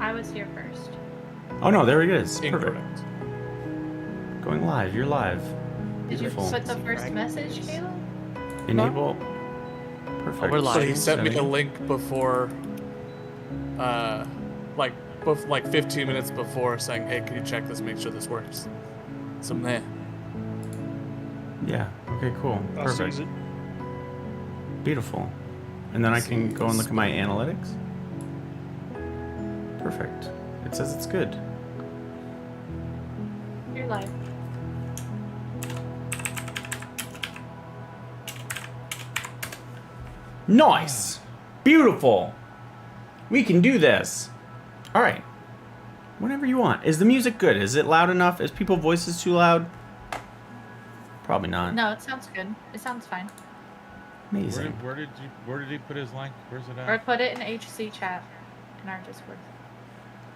I was here first. Oh no, there it is. Incorrect. Perfect. Going live. You're live. Did you Beautiful. put the first message, Caleb? Enable. Perfect. we're live. So he sent me a Setting. link before, like 15 minutes before, saying, "Hey, can you check this? Make sure this works." So meh. Yeah. Okay. Cool. I'll Perfect. seize it. Beautiful. And then I can go and look at my analytics. Perfect. It says it's good. You're live. Nice. Beautiful. We can do this. All right. Whenever you want. Is the music good? Is it loud enough? Is people's voices too loud? Probably not. No, it sounds good. It sounds fine. Amazing. Where did he put his link? Where's it Or at? put it in HC chat in our Discord.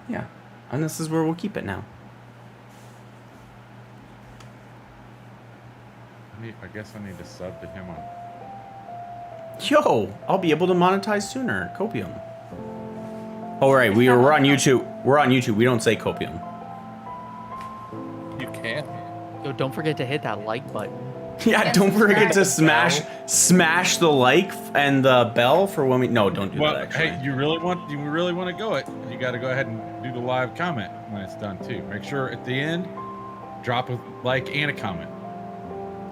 Yeah. And this is where we'll keep it now. I guess I need to sub to him on. Yo, I'll be able to monetize sooner. Copium. Oh, right. We're on YouTube. We're on YouTube. We don't say copium. You can't. Yo, don't forget to hit that like button. Yeah, Yes, don't forget to subscribe. smash the like and the bell for when we. No, don't do Well, that. Actually. hey, you really want to go it? You got to go ahead and do the live comment when it's done too. Make sure at the end, drop a like and a comment.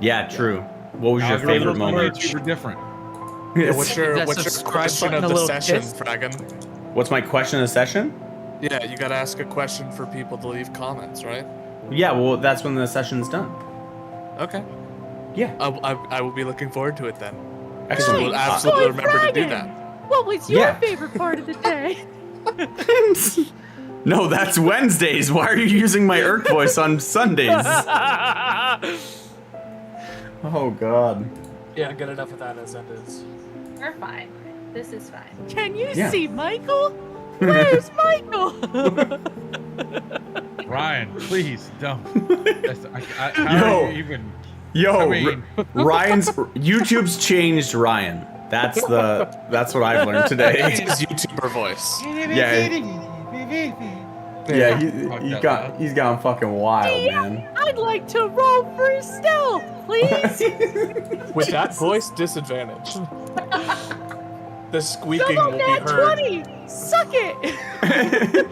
Yeah, true. What was your Algorithms favorite on moment? YouTube are different. Yeah, what's your That subscribe question button of a the little session, kiss? Fragan? What's my question of the session? Yeah, you gotta ask a question for people to leave comments, right? Yeah, well, that's when the session's done. Okay. Yeah. I will be looking forward to it then. Excellent. We'll absolutely Boy, remember to do Fragan, that. What was your Yeah. favorite part of the day? No, that's Wednesdays. Why are you using my Irk voice on Sundays? Oh, God. Yeah, get enough of that as that is. We're fine. This is fine. Can you Yeah. see Michael? Where's Michael? Ryan, please don't. How Yo. are you even? Yo, I mean- Ryan's YouTube's changed Ryan. That's what I've learned today. His YouTuber voice. Yeah. Yeah, he's gone fucking wild, man. I'd like to roll for stealth, please. With that voice, disadvantage. The squeaking Double will be nat heard. 20. Suck it.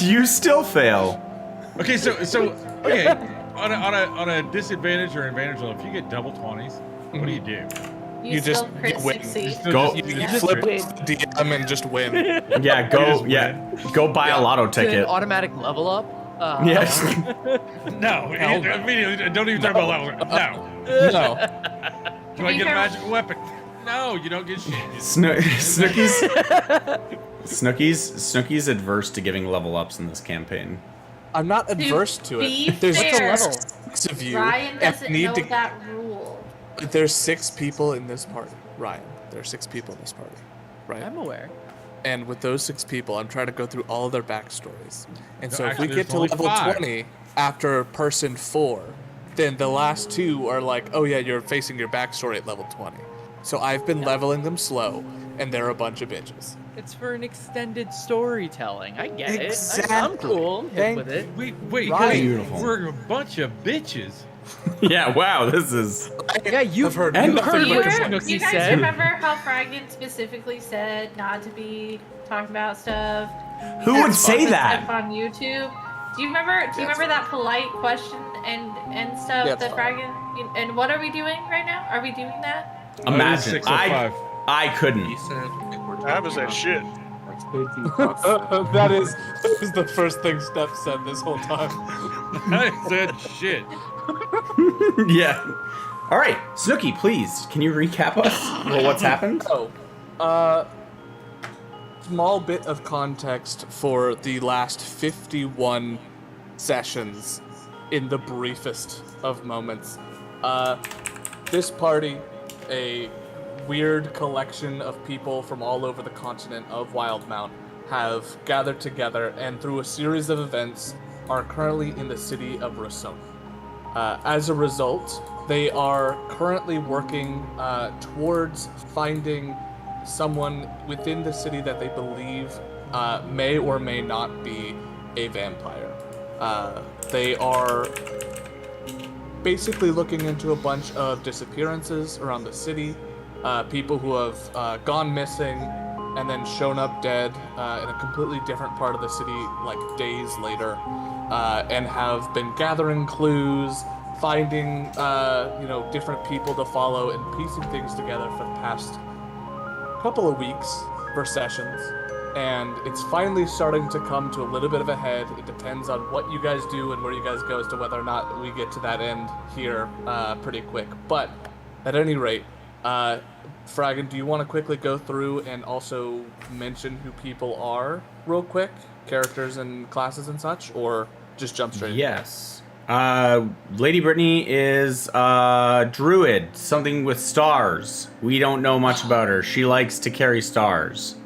You still fail. Okay, so okay, on a disadvantage or advantage level, if you get double 20s, what do you do? You, You still just crit win. succeed. Still Go- You Yeah. just flip Win. the DM and just win. Yeah, go buy a lotto It's an ticket. automatic level up. Yes. No, immediately, don't even talk about levels. No. No. Do I get a magical weapon? No, you don't get shit. Snooky's adverse to giving level ups in this campaign. I'm not adverse to be it. There's fair, six of you. Ryan and doesn't need know to- that rule. There's 6 people in this party. Ryan, there are 6 people in this party. Right? I'm aware. And with those 6 people, I'm trying to go through all of their backstories. And No, so actually, if we get there's to only level 5. 20 after person 4, then the last 2 are like, oh yeah, you're facing your backstory at level 20. So I've been leveling them slow, and they're a bunch of bitches. It's for an extended storytelling. I get it. I'm Exactly. cool. I'm hip Thank- with it. Wait, Right. Beautiful. we're a bunch of bitches. Yeah, wow, this is. Yeah, you I've heard and nothing heard You, but what complaints. you guys said. remember how Fragan specifically said not to be talking about stuff? Who would say Stuff that? on YouTube? Do you remember? Do you remember that polite question and stuff That's that fine. Fragan? And what are we doing right now? Are we doing that? Imagine. 605. I couldn't. How was that shit? that is the first thing Steph said this whole time. I said shit. Yeah. All right, Snooky, please, can you recap us what's happened? Small bit of context for the last 51 sessions in the briefest of moments. This party, a weird collection of people from all over the continent of Wildmount, have gathered together and through a series of events are currently in the city of Rossoni. As a result, they are currently working towards finding someone within the city that they believe may or may not be a vampire. They are basically looking into a bunch of disappearances around the city, people who have gone missing and then shown up dead in a completely different part of the city like days later, and have been gathering clues, finding different people to follow, and piecing things together for the past couple of weeks for sessions. And it's finally starting to come to a little bit of a head. It depends on what you guys do and where you guys go as to whether or not we get to that end here pretty quick. But at any rate, Fragan, do you want to quickly go through and also mention who people are real quick? Characters and classes and such? Or just jump straight in? Yes. Lady Brittany is druid, something with stars. We don't know much about her. She likes to carry stars.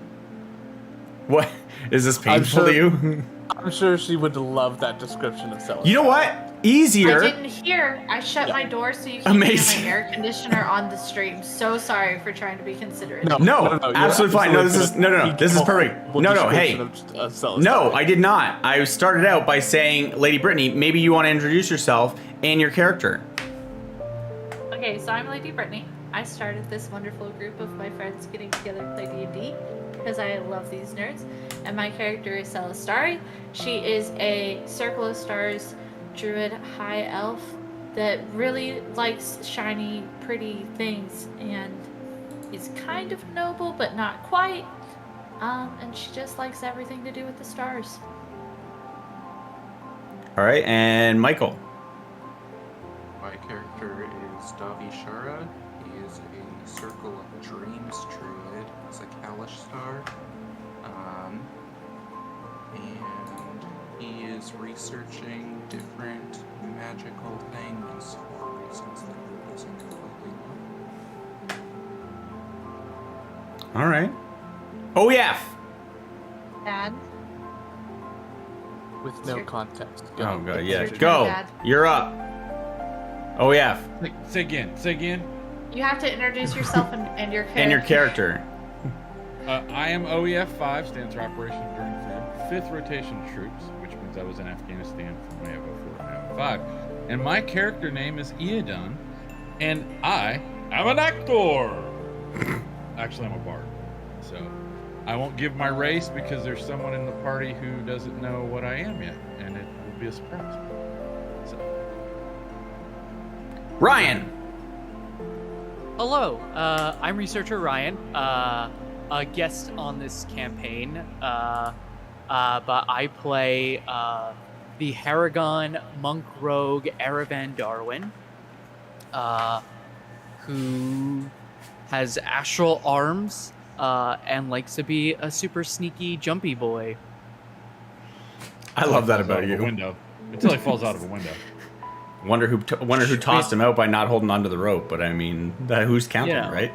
What? Is this painful to you? I'm sure she would love that description of Celeste. You know what? Easier. I didn't hear. I shut my door so you can Amazing. hear my air conditioner on the stream. So sorry for trying to be considerate. No, you're absolutely fine. No, this is absolutely no. This is perfect. Well, No, hey. description of Celeste. No, I did not. I started out by saying, Lady Brittany, maybe you want to introduce yourself and your character. Okay, so I'm Lady Brittany. I started this wonderful group of my friends getting together to play D&D because I love these nerds. And my character is Celestari. She is a Circle of Stars druid high elf that really likes shiny, pretty things and is kind of noble, but not quite. And she just likes everything to do with the stars. All right, and Michael. My character is Davi Shara. He is a Circle of Dreams druid. He's a Kalish star. And he is researching different magical things for reasons that he doesn't completely know. All right. OEF. Dad? With no context. Go. Oh, God, yeah. Your turn, Go. Dad. You're up. OEF. Say again. Say again. You have to introduce yourself and your character. And your character. I am OEF 5, stands for Operation Enduring Freedom, 5th Rotation Troops, which means I was in Afghanistan from May of 04 to May of 05. And my character name is Iadon, and I am an actor. Actually, I'm a bard. So I won't give my race because there's someone in the party who doesn't know what I am yet, and it will be a surprise. So, Ryan. Hello, I'm researcher Ryan, a guest on this campaign, but I play the Haragon monk rogue Aravan Darwin, who has astral arms and likes to be a super sneaky jumpy boy. I love that falls out about of a you. window. Until he falls out of a window. Wonder who tossed him out by not holding onto the rope, but I mean, who's counting, Yeah. right?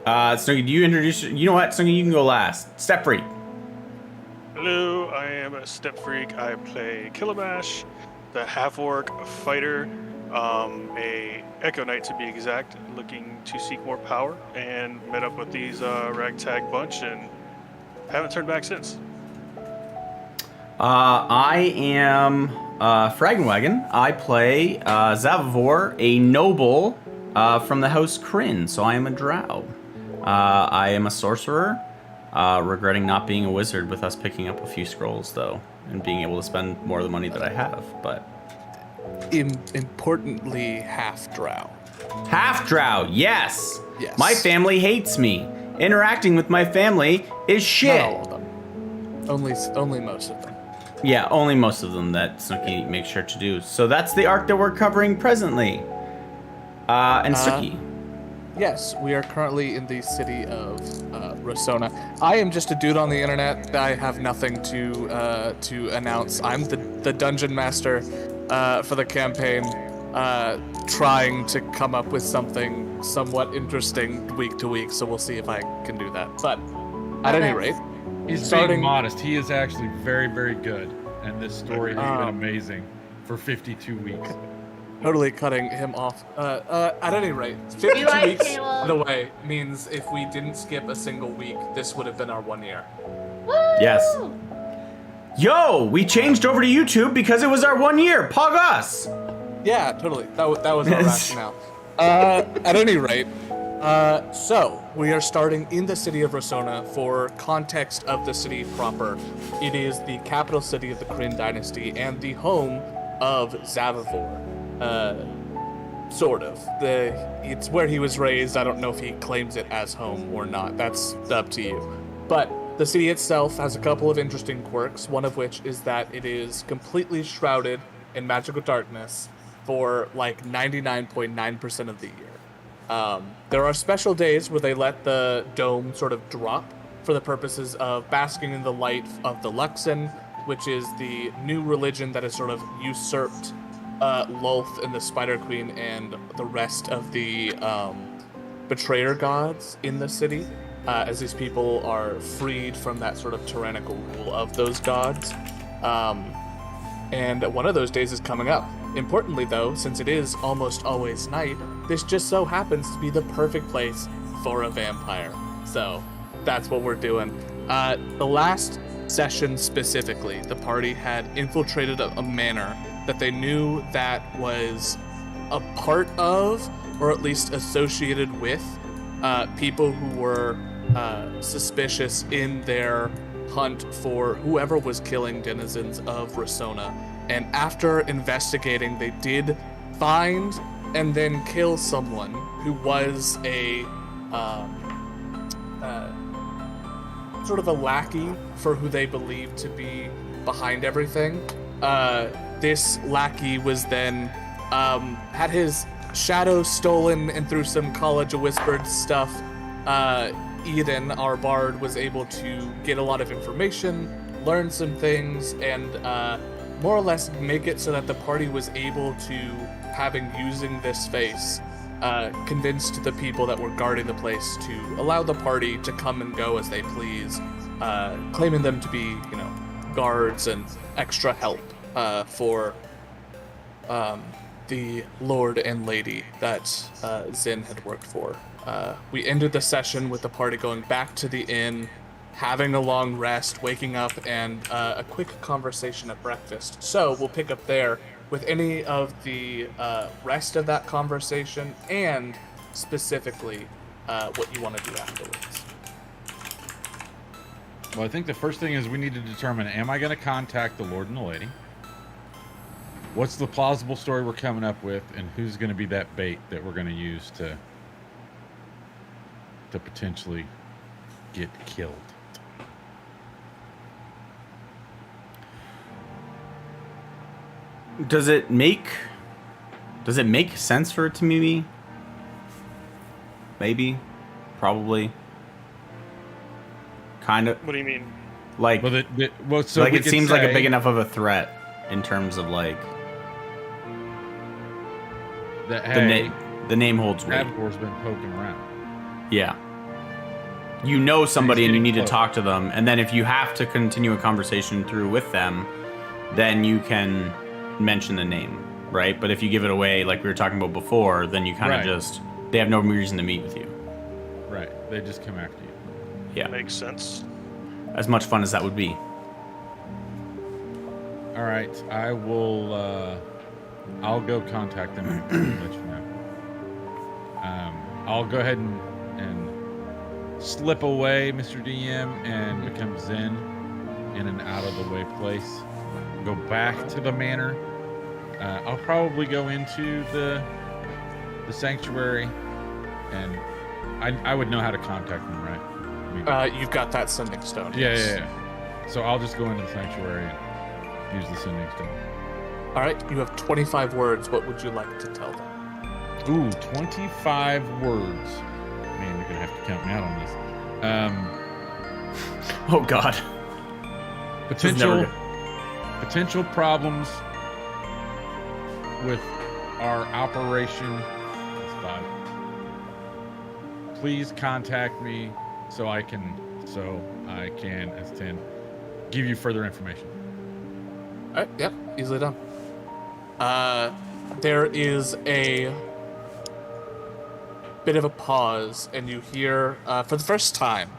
Snooki, do you introduce? You know what, Snooki, you can go last. Step Freak. Hello, I am a Step Freak. I play Killamash, the half-orc fighter, a Echo Knight to be exact, looking to seek more power, and met up with these ragtag bunch and haven't turned back since. I am Fragenwagon. I play Zavavor, a noble from the House Kryn, so I am a drow. I am a sorcerer, regretting not being a wizard with us picking up a few scrolls, though, and being able to spend more of the money that I have, but... Importantly, half drow. Half drow, yes! Yes. My family hates me. Interacting with my family is shit. Not all of them. Only most of them. Yeah, only most of them that Snooki makes sure to do. So that's the arc that we're covering presently. And Snooki. Yes, we are currently in the city of Rosona. I am just a dude on the internet. I have nothing to announce. I'm the dungeon master for the campaign, trying to come up with something somewhat interesting week to week. So we'll see if I can do that. But at any rate, He's starting being modest. He is actually very, very good. And this story has been amazing for 52 weeks. totally cutting him off. At any rate, 52 like weeks, Caleb. by the way, means if we didn't skip a single week, this would have been our 1 year. Yes. Woo! Yo, we changed over to YouTube because it was our 1 year. Pog us. Yeah, totally. That was our rationale. At any rate, so we are starting in the city of Rossona. For context of the city proper, it is the capital city of the Kryn dynasty and the home of Zavivor. Sort of. It's where he was raised. I don't know if he claims it as home or not. That's up to you. But the city itself has a couple of interesting quirks, one of which is that it is completely shrouded in magical darkness for like 99.9% of the year. There are special days where they let the dome sort of drop for the purposes of basking in the light of the Luxon, which is the new religion that has sort of usurped Lolth and the Spider Queen and the rest of the betrayer gods in the city, as these people are freed from that sort of tyrannical rule of those gods. And one of those days is coming up. Importantly, though, since it is almost always night, this just so happens to be the perfect place for a vampire. So that's what we're doing. The last session specifically, the party had infiltrated a manor that they knew that was a part of, or at least associated with, people who were suspicious in their hunt for whoever was killing denizens of Rossona. And after investigating, they did find and then kill someone who was a sort of a lackey for who they believed to be behind everything. This lackey was then had his shadow stolen, and through some College of Whispered stuff, Eden, our bard, was able to get a lot of information, learn some things, and more or less make it so that the party was able to, having using this face, convinced the people that were guarding the place to allow the party to come and go as they please, claiming them to be, guards and extra help for the lord and lady that Zin had worked for. We ended the session with the party going back to the inn, having a long rest, waking up, and a quick conversation at breakfast. So we'll pick up there with any of the rest of that conversation, and specifically what you want to do afterwards. Well, I think the first thing is we need to determine, am I going to contact the Lord and the Lady? What's the plausible story we're coming up with, and who's going to be that bait that we're going to use to potentially get killed? Does it make sense for it to me? Maybe, probably, kind of. What do you mean? Like, So like we it could seems like a say big enough of a threat in terms of like that, the name. The name holds weight. Abbor's been poking around. Yeah. You know somebody and you need to close. talk to them, and then if you have to continue a conversation through with them, then you can mention the name, right? But if you give it away, like we were talking about before, then you kind of Right. they have no reason to meet with you. Right. They just come after you. Yeah. Makes sense. As much fun as that would be. All right. I will. I'll go contact them and let you know. I'll go ahead and slip away, Mr. DM, and become Zen in an out-of-the-way place. Go back to the manor. I'll probably go into the sanctuary, and I would know how to contact them, right? I mean, You've got that sending stone. yeah, yes. yeah. So I'll just go into the sanctuary and use the sending stone. All right, you have 25 words. What would you like to tell them? Ooh, 25 words. Man, you're gonna have to count me out on this. Oh God. Potential problems with our operation. That's 5. Please contact me so I can, as 10, give you further information. All right, yep, easily done. There is a bit of a pause, and you hear, for the first time,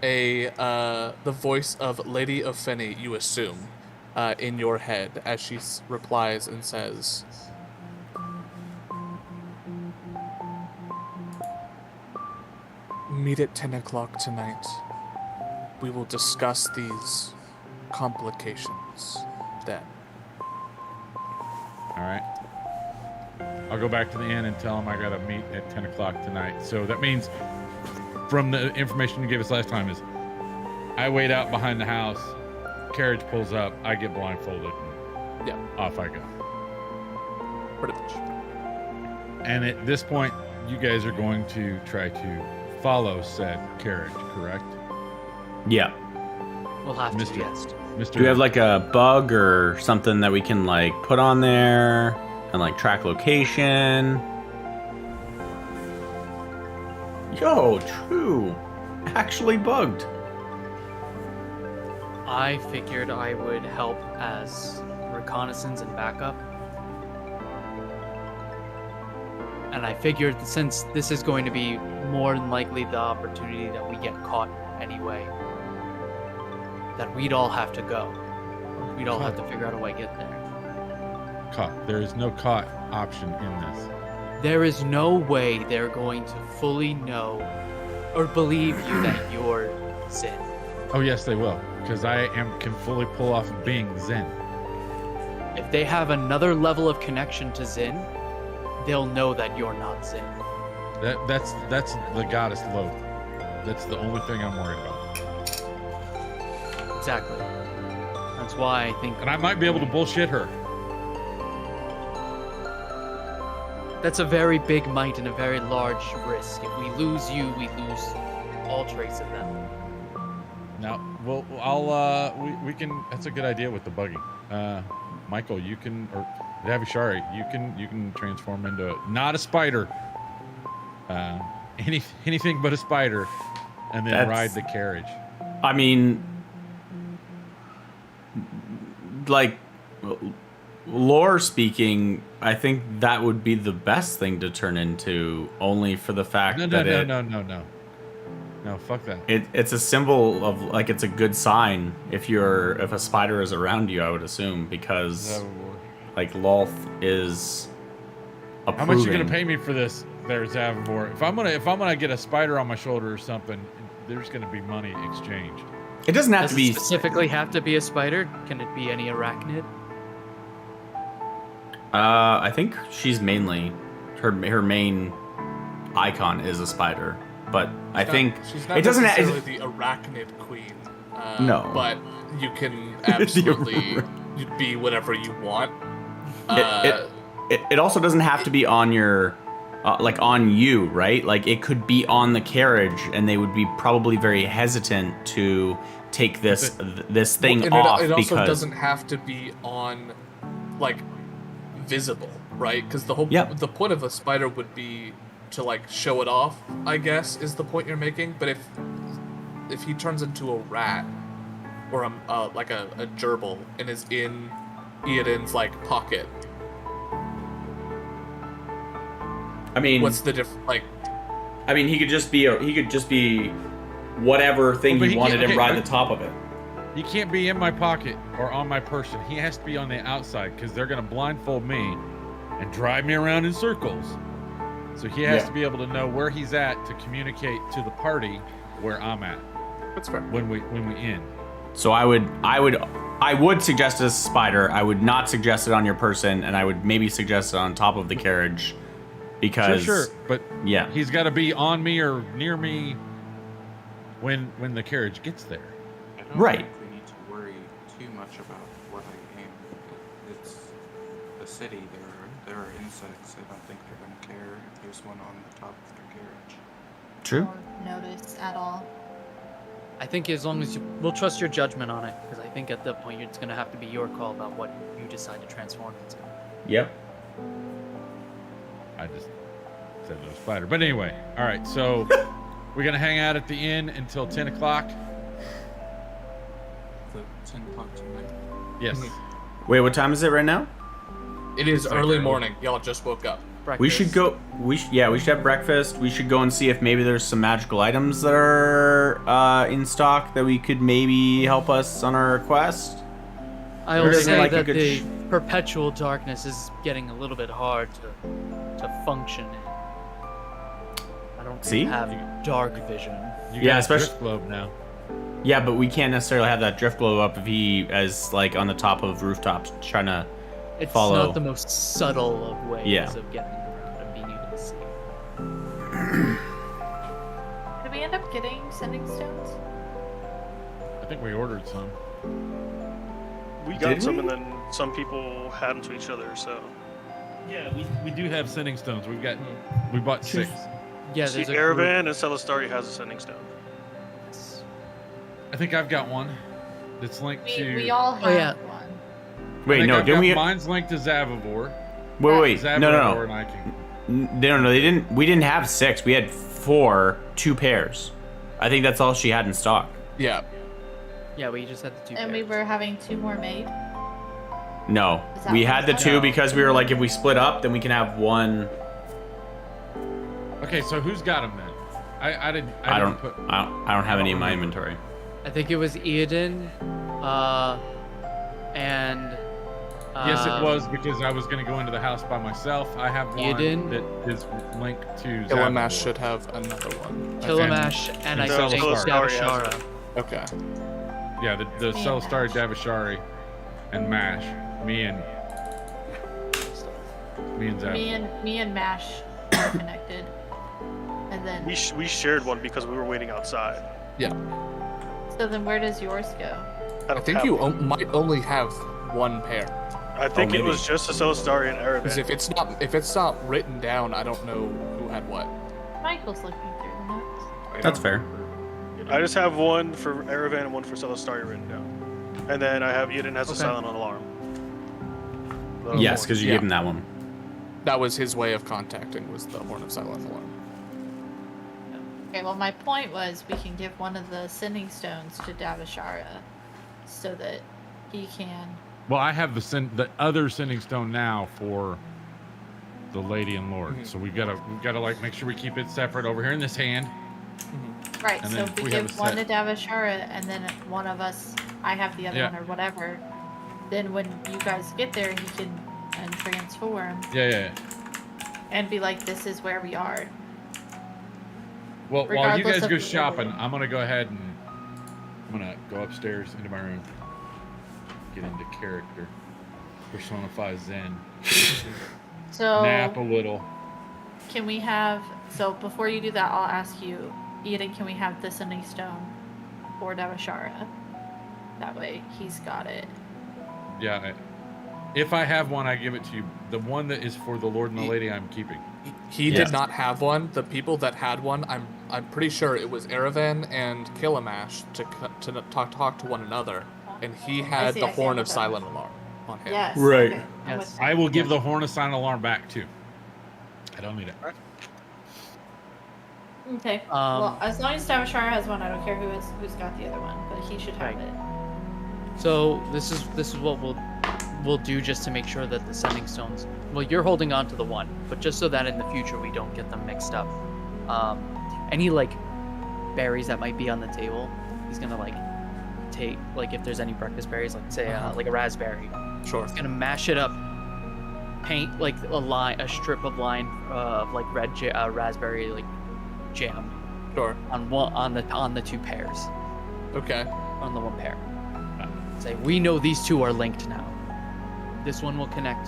the voice of Lady Opheni, you assume, in your head as she replies and says, "Meet at 10 o'clock tonight. We will discuss these complications then." All right. I'll go back to the inn and tell him I gotta meet at 10 o'clock tonight. So that means, from the information you gave us last time, is I wait out behind the house, carriage pulls up, I get blindfolded, and Yeah, off I go. pretty much. And at this point, you guys are going to try to follow said carriage, correct? Yeah. We'll have to, Mr. yes. Mr. Do we have like a bug or something that we can like put on there and like track location? Yo, true. Actually bugged. I figured I would help as reconnaissance and backup. And I figured since this is going to be more than likely the opportunity that we get caught anyway, that we'd all have to go. We'd all have to figure out a way to get there. caught? There is no caught option in this. There is no way they're going to fully know or believe you that you're Zin. Oh yes, they will, because can fully pull off being Zen. If they have another level of connection to Zin, they'll know that you're not Zin. That's the goddess Loth. That's the only thing I'm worried about. Exactly. That's why I think And I might be able to bullshit her. that's a very big might and a very large risk. If we lose you, we lose all trace of them. Now, well, we can. That's a good idea with the bugging. Michael, you can, or Davishari, you can transform into not a spider. Anything but a spider, and then That's- ride the carriage. I mean, like, lore speaking, I think that would be the best thing to turn into, only for the fact No, that no, fuck that. it's a symbol of, like, it's a good sign if a spider is around you, I would assume, because like Lolth is approving. How much you gonna pay me for this, there, Zavivor? If I'm gonna get a spider on my shoulder or something, there's gonna be money exchanged. It doesn't have Does to be it specifically have to be a spider? Can it be any arachnid? I think she's mainly her main icon is a spider, but I think she's not it doesn't necessarily the arachnid queen. No. But you can absolutely be whatever you want. it also doesn't have to be on your like on you, right? Like it could be on the carriage, and they would be probably very hesitant to take this thing And off it also because doesn't have to be on, like, visible, right? Because the whole Yep. the point of a spider would be to, like, show it off, I guess, is the point you're making. But if he turns into a rat or like a gerbil and is in Eodin's, like, pocket, I mean, what's the like? I mean, he could just be whatever thing But you he wanted can't- him okay, ride but- the top of it. He can't be in my pocket or on my person. He has to be on the outside because they're gonna blindfold me and drive me around in circles. So he has Yeah. to be able to know where he's at to communicate to the party where I'm at That's fair. when we end. So I would suggest a spider. I would not suggest it on your person, and I would maybe suggest it on top of the carriage, because Sure, but yeah, he's got to be on me or near me when the carriage gets there. I don't Right. think we need to worry too much about what I am. It's a city. There are insects. I don't think they're going to care if there's one on the top of their carriage. true. Or notice at all. I think as long as we'll trust your judgment on it, because I think at that point it's going to have to be your call about what you decide to transform into. Yep. I just said no spider. But anyway, all right. So we're gonna hang out at the inn until 10 o'clock. The 10 o'clock tonight. Yes. Mhm. Wait, what time is it right now? It is Sorry, early Charlie. morning. Y'all just woke up. We should go. We should have breakfast. We should go and see if maybe there's some magical items that are in stock that we could maybe help us on our quest. I Or will is it say like a that good the perpetual darkness is getting a little bit hard to function in. I don't See? have dark vision. You Yeah, got a especially- drift globe now. Yeah, but we can't necessarily have that drift glow up if he is like on the top of rooftops trying to. It's Follow. not the most subtle of ways Yeah. of getting around and being able to see. Did we end up getting sending stones? I think we ordered some. We got Did some, we? and then some people had them to each other. So Yeah, we do have sending stones. We bought 6. Yeah, see, there's a group. Aravan and Celestari has a sending stone. I think I've got one that's linked to. We all have yeah. one. I Wait, think no, I've didn't got we? Mine's linked to Zavivor. Wait, Zavivor no. and I can. No, they didn't. We didn't have 6. We had 4, 2 pairs. I think that's all she had in stock. Yeah. Yeah, we just had the 2 And we pairs. were having 2 more made. No, Is that we what had the it's 2 No. because we were like, if we split up, then we can have one. Okay, so who's got them then? I didn't I put. don't have any in my inventory. I think it was Eodin, and. Yes, it was because I was going to go into the house by myself. I have one didn't? that is linked to Illimash Zavivor. should have another one. Kilamash, and I No, think Celestari has Davashara. Okay. Yeah, the Me and Celestari, Mash. Davashari, and Mash. Me and Zav. Me and Mash are connected. And then We shared one because we were waiting outside. Yeah. so then where does yours go? I, I don't think have you one. might only have one pair. I think it maybe. was just a Celestari and Because Aravan. if it's not written down, I don't know who had what. Michael's looking through the notes. That's fair. I just have one for Aravan and one for Celestari written down. And then I have Eden has a Okay. silent alarm. Yes, because you Yeah. gave him that one. That was his way of contacting, was the Horn of Silent Alarm. Okay, well my point was we can give one of the sending stones to Davashara so that he can Well, I have the other sending stone now for the Lady and Lord. Mhm. So we've got to like make sure we keep it separate over here in this hand. Right, And so then if we we have give a one to set. Davashara and then one of us I have the other Yeah. one or whatever, then when you guys get there he can and transform Yeah. and be like, this is where we are. Well, while you Regardless guys of go the shopping, order. I'm gonna go ahead and I'm gonna go upstairs into my room, get into character, personify Zen, So nap a little. can we have so before you do that I'll ask you, Eden, can we have the sending stone for Davashara? That way he's got it. Yeah. If I have one, I give it to you. The one that is for the Lord and the Lady, I'm keeping. He Yeah. did not have one. The people that had one, I'm pretty sure it was Aravan and Kilamash to talk to one another, and he had see, the I see, Horn I'm of with Silent Alarm on him. Yes. Right. Okay, I'm Yes. with I will give yes. the Horn of Silent Alarm back too. I don't need it. Okay. Well, as long as Davashara has one, I don't care who's got the other one, but he should have Right. it. So this is what we'll do just to make sure that the sending stones. Well, you're holding on to the one, but just so that in the future we don't get them mixed up. Any like berries that might be on the table, he's gonna like take like if there's any breakfast berries, like say like a raspberry, Sure. he's gonna mash it up, paint like a strip of line of like red raspberry like jam Sure. on the 2 pairs. Okay. On the 1 pair. Say, we know these 2 are linked now. This one will connect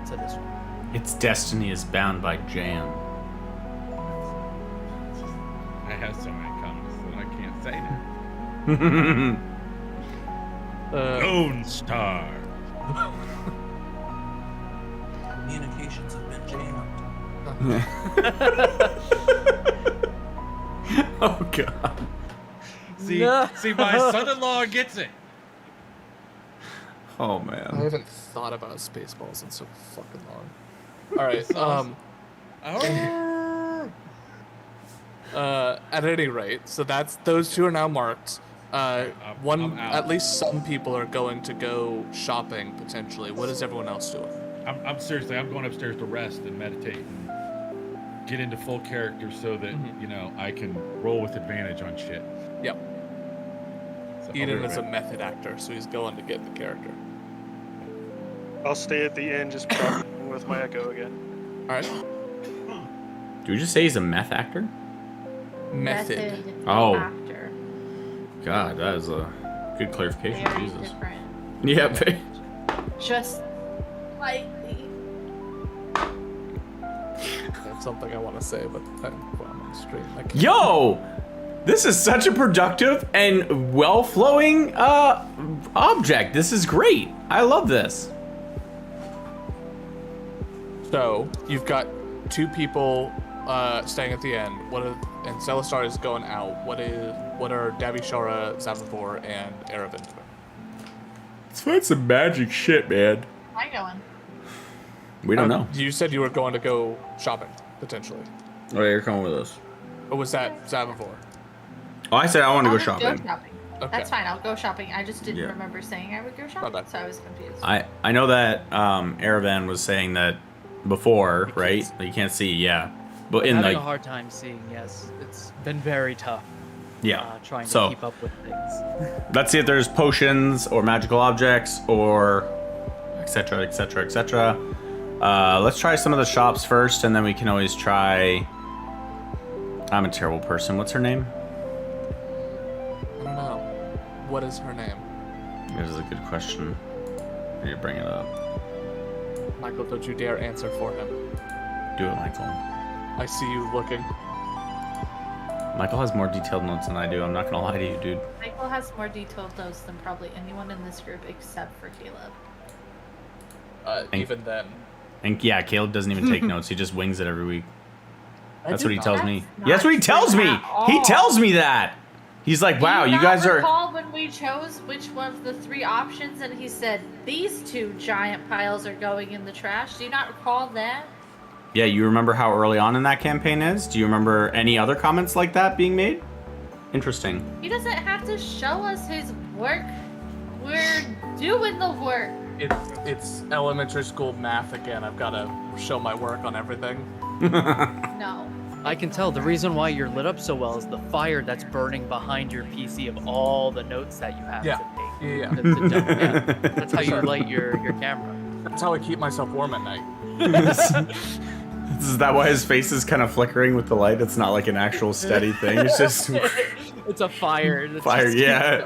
to this one. Its destiny is bound by jam. I have so many comments that I can't say now. Lone Star. Communications have been jammed. Oh god. See, No. see, my son-in-law gets it. Oh I man. haven't thought about Spaceballs in so fucking long. All right. Oh. At any rate, so those 2 are now marked. I'm out. At least some people are going to go shopping potentially. What is everyone else doing? I'm seriously, I'm going upstairs to rest and meditate and get into full character so that you know I can roll with advantage on shit. Yep. So I'll be Eden right is a back. method actor, so he's going to get the character. I'll stay at the end just practicing with my echo again. All right. Do we just say he's a meth actor? Method. Oh. Actor. God, that is a good clarification. Very Jesus. different. Yeah. Just slightly. That's something I want to say, but I'm on the stream. I can't. Yo! This is such a productive and well-flowing object. This is great. I love this. So you've got two people staying at the end. And Celestar is going out. What are Dabishara, Zavavor, and Aravind doing? Let's find some magic shit, man. I going. We don't know. You said you were going to go shopping, potentially. Oh, yeah, you're coming with us. Or was that Zavavor? Oh, I said I want to I'll go just shopping. Okay. That's fine. I'll go shopping. I just didn't Yeah. remember saying I would go shopping, bad. so I was confused. I know that Aravan was saying that before, right? That you can't see, yeah. But in Having like, a hard time seeing. Yes, it's been very tough. yeah. Trying to So keep up with things. let's see if there's potions or magical objects or etc. etc. etc. Let's try some of the shops first, and then we can always try. I'm a terrible person. What's her name? I don't know. What is her name? This is a good question. I need to bring it up. Michael, don't you dare answer for him. Do it, Michael. I see you looking. Michael has more detailed notes than I do. I'm not gonna lie to you, dude. Michael has more detailed notes than probably anyone in this group except for Caleb. Even then. And yeah, Caleb doesn't even take notes. He just wings it every week. That's do what he not. tells me. That's Yeah, that's what he not tells true me. at He all. tells me that. He's like, wow, Do you not guys are. recall when we chose which one of the three options, and he said these two giant piles are going in the trash. Do you not recall that? Yeah, you remember how early on in that campaign is? Do you remember any other comments like that being made? Interesting. He doesn't have to show us his work. We're doing the work. It's elementary school math again. I've got to show my work on everything. No. I can tell the reason why you're lit up so well is the fire that's burning behind your PC of all the notes that you have Yeah. to take. Yeah. Yeah, that's how you light your camera. That's how I keep myself warm at night. Is that why his face is kind of flickering with the light? It's not like an actual steady thing. It's just It's a fire. That's fire, just- yeah.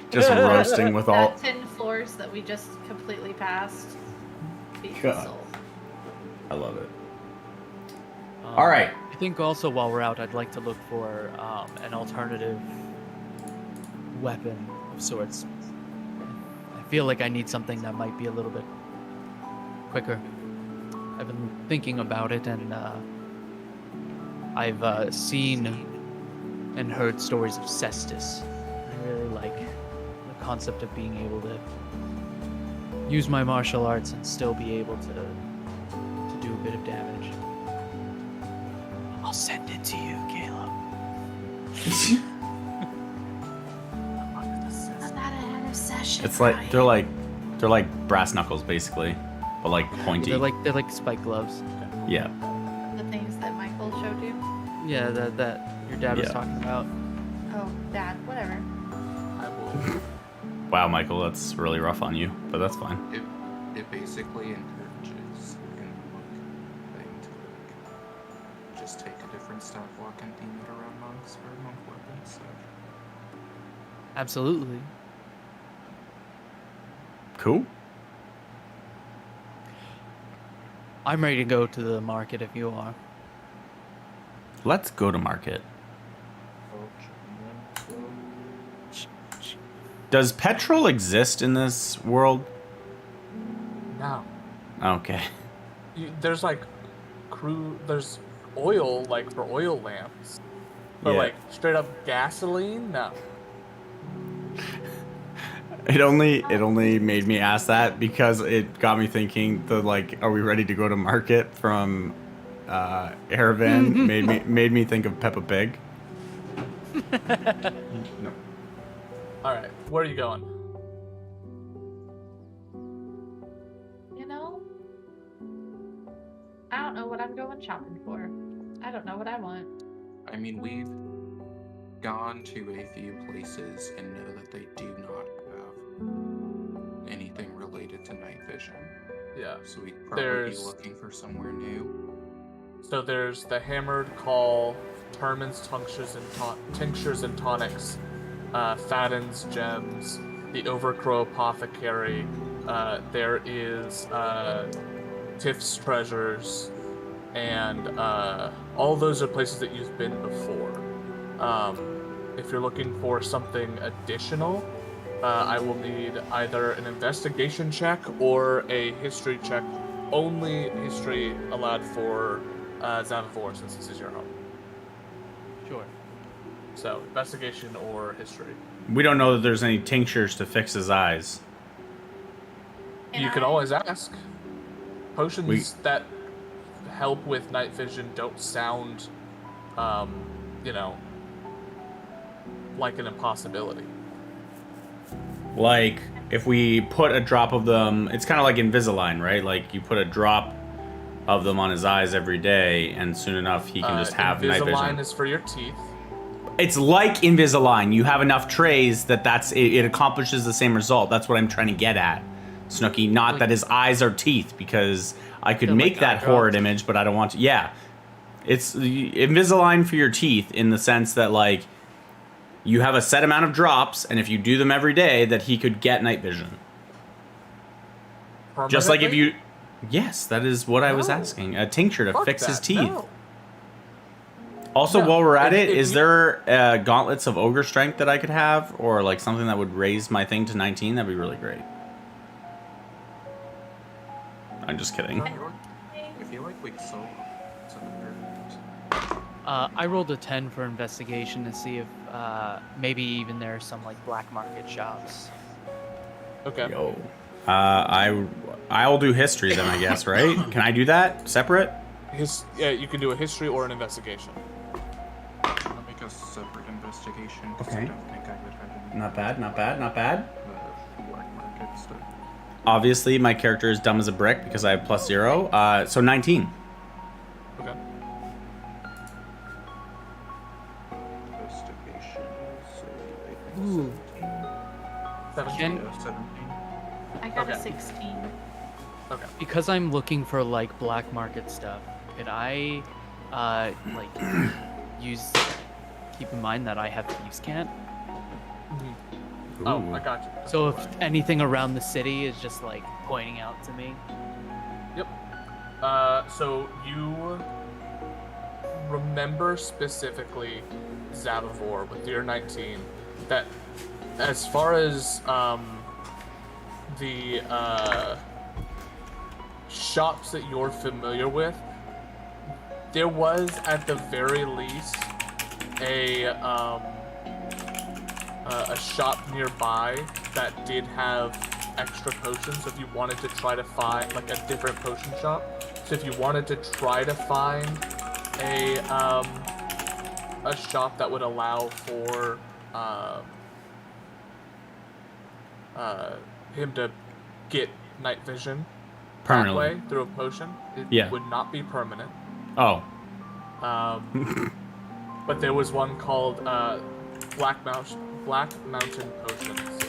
Just roasting with all. That 10 floors that we just completely passed. Feed the God. soul. I love it. Um, All right. I think also while we're out, I'd like to look for an alternative weapon of sorts. I feel like I need something that might be a little bit quicker. I've been thinking about it, and I've seen and heard stories of Cestus. I really like the concept of being able to use my martial arts and still be able to do a bit of damage. I'll send it to you, Caleb. I'm not ahead of session. It's like they're like brass knuckles basically, but like pointy. They're like spike gloves. Yeah. the things that Michael showed you. Yeah, that your dad was Yeah. talking about. Oh, bad. Whatever. I will. Wow, Michael, that's really rough on you, but that's fine. It basically encourages in the monk thing to like just take a different stat block and deem it around monks for monk weapons. So Absolutely. Cool. I'm ready to go to the market if you are. Let's go to market. Does petrol exist in this world? No. Okay. There's like there's oil like for oil lamps. But Yeah. like straight up gasoline? No. It only made me ask that because it got me thinking are we ready to go to market from Aravan made me think of Peppa Pig. No. Alright, where are you going? You know, shopping for? I don't know what I want. I mean, we've gone to a few places and know that they do not have anything related to night vision. Yeah. So we'd probably There's- be looking for somewhere new. So there's the Hammered Call, Termin's Tinctures and Tonics, Fadden's Gems, the Overcrow Apothecary. There is Tiff's Treasures, and all those are places that you've been before. If you're looking for something additional, I will need either an investigation check or a history check. Only history allowed for Zavavor, since this is your home. Sure. So, investigation or history. We don't know that there's any tinctures to fix his eyes. And You can I- always ask. Potions We- that help with night vision don't sound, like an impossibility. Like, if we put a drop of them, it's kind of like Invisalign, right? Like, you put a drop of them on his eyes every day, and soon enough he can just have night Invisalign vision. is for your teeth. It's like Invisalign. You have enough trays that it accomplishes the same result. That's what I'm trying to get at, Snooky. Not that his eyes are teeth, because I could They're make like that eye horrid drops. image, but I don't want to. Yeah, it's Invisalign for your teeth in the sense that, like, you have a set amount of drops, and if you do them every day, that he could get night vision. Just like if Permanently? you... Yes, that is what I was No. asking. A tincture to Fuck fix his that, teeth. no. Also, No, while we're at it, if is you- there gauntlets of ogre strength that I could have? Or, like, something that would raise my thing to 19? That'd be really great. I'm just kidding. I feel like we saw some other. I rolled a 10 for investigation to see if maybe even there are some like black market shops. Okay. Yo. I'll do history then, I guess, right? Can I do that? Separate? Yeah, you can do a history or an investigation. I'll make a separate investigation because Okay. I don't think I would have any Not bad, not bad, not bad. black market stuff. Obviously, my character is dumb as a brick because I have +0. So 19. Okay. Investigation. So I think Ooh. 17. Can- 17. I got a Okay. 16. Okay. Because I'm looking for like black market stuff, could I use keep in mind that I have thieves' cant? Oh, Ooh. I got you. So if anything around the city is just like pointing out to me. Yep. So you remember specifically Zavavor with year 19 that as far as the shops that you're familiar with, there was at the very least a shop nearby that did have extra potions. So if you wanted to try to find like a different potion shop, so if you wanted to try to find a shop that would allow for him to get night vision that Permanently. way through a potion, it Yeah. would not be permanent. Oh. But there was one called Black Mountain Potions.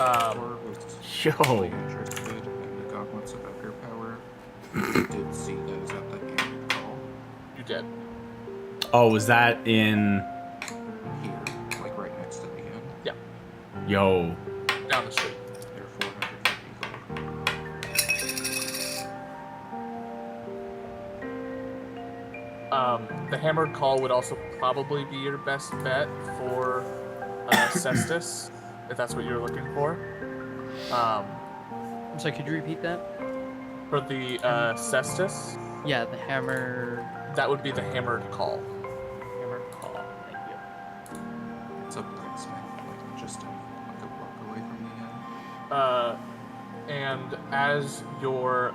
Or was Yo. really interested in the Gauntlets of Ogre Power. I did see those at the Hammered Call You did. Oh, was that in... here, like right next to the inn. Yeah, Yo. down the street. They're 450 gold. The Hammered Call would also probably be your best bet for Cestus, if that's what you're looking for. I'm sorry, could you repeat that? For the Cestus, Yeah, the hammer. that would be the Hammered Call. Hammer call. Thank you. It's a blacksmith, like just like a block away from the inn. And as you're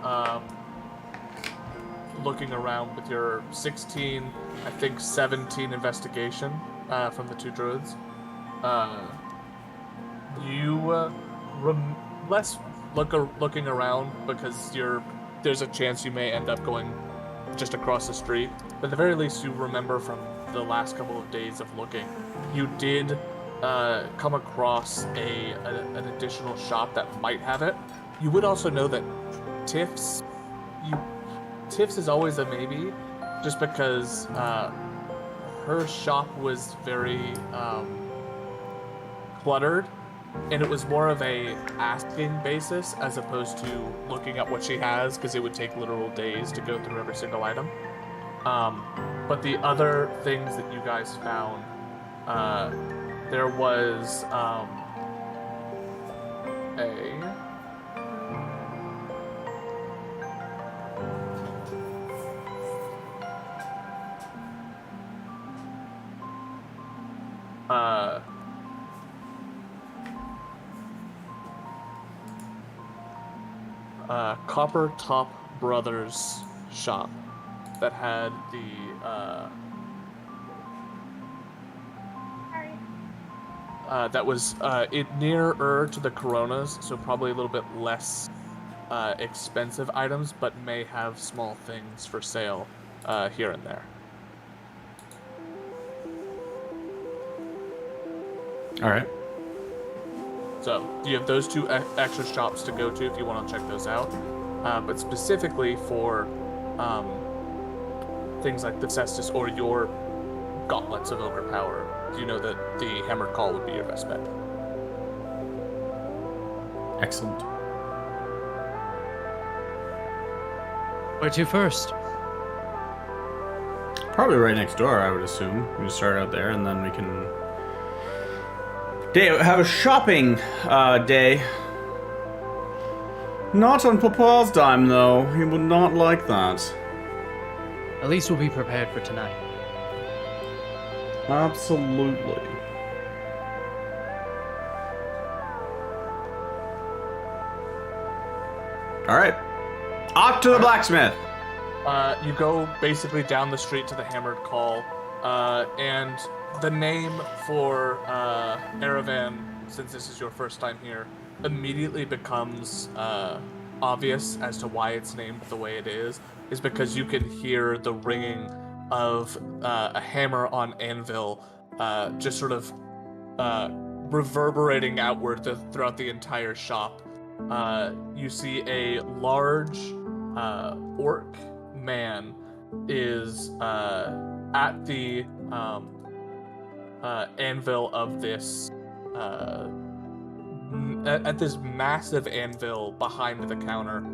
looking around with your 16, I think 17 investigation from the two druids, you less looking around because you're there's a chance you may end up going just across the street. But at the very least, you remember from the last couple of days of looking, you did come across an additional shop that might have it. You would also know that Tiff's is always a maybe, just because her shop was very cluttered, and it was more of a asking basis as opposed to looking at what she has, because it would take literal days to go through every single item. But the other things that you guys found, there was Copper Top Brothers shop that had that was nearer to the Coronas, so probably a little bit less expensive items, but may have small things for sale here and there. All right. So you have those two extra shops to go to if you want to check those out. But specifically for things like the Cestus or your gauntlets of overpower, you know that the Hammered Call would be your best bet. Excellent. Where to first? Probably right next door, I would assume. We just start out there, and then we can have a shopping day. Not on Papa's dime, though. He would not like that. At least we'll be prepared for tonight. Absolutely. All right. Off to the blacksmith. You go basically down the street to the Hammered Call, and the name for Aravan, since this is your first time here, immediately becomes obvious as to why it's named the way it is because you can hear the ringing of a hammer on anvil just sort of reverberating outward throughout the entire shop. You see a large orc man is at the anvil of this at this massive anvil behind the counter,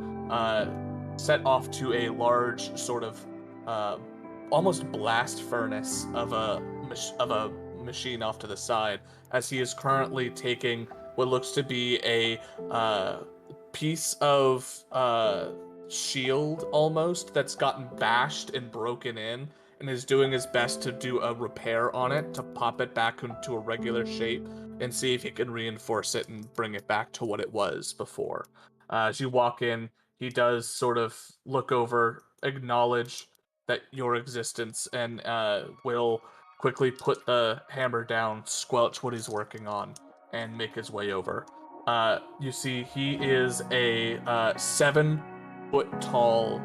set off to a large sort of almost blast furnace of a machine off to the side, as he is currently taking what looks to be a piece of shield almost that's gotten bashed and broken in, and is doing his best to do a repair on it to pop it back into a regular shape and see if he can reinforce it and bring it back to what it was before. As you walk in, he does sort of look over, acknowledge that your existence, and will quickly put the hammer down, squelch what he's working on, and make his way over. You see he is a 7-foot-tall,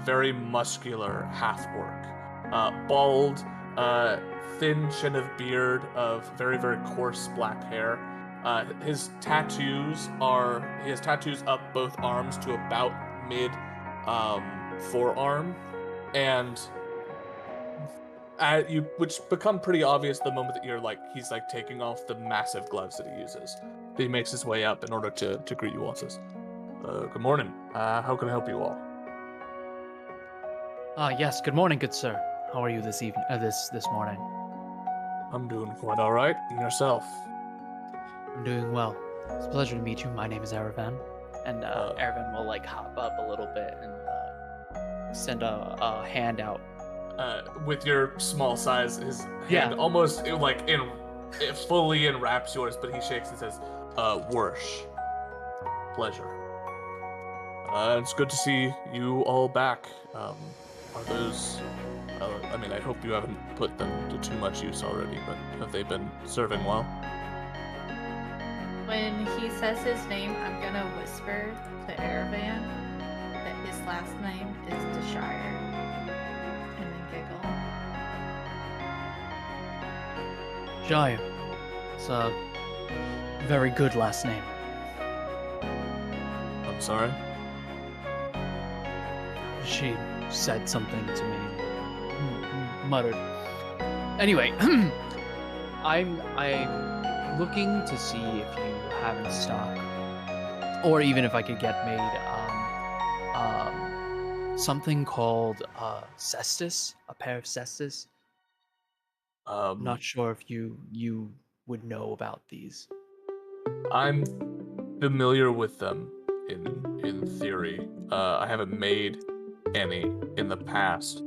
very muscular half-orc. Bald, thin chin of beard of very, very coarse black hair. He has tattoos up both arms to about mid forearm, and which become pretty obvious the moment that he's taking off the massive gloves that he uses. He makes his way up in order to greet you all. Says, "Good morning. How can I help you all?" Yes. Good morning, good sir. How are you this evening? This morning? I'm doing quite all right. And yourself? I'm doing well. It's a pleasure to meet you. My name is Aravan, and Aravan will hop up a little bit and send a hand out. With your small size, his hand almost it fully enwraps yours, but he shakes and says, "Worsh, pleasure. It's good to see you all back. Are those? I hope you haven't put them to too much use already, but have they been serving well?" When he says his name, I'm gonna whisper to Aravan that his last name is Deshire. And then giggle. Shire. It's a very good last name. I'm sorry. She said something to me. Muttered. Anyway, I'm looking to see if you have in stock, or even if I could get made something called cestus, a pair of cestus. Not sure if you would know about these. I'm familiar with them in theory. I haven't made any in the past.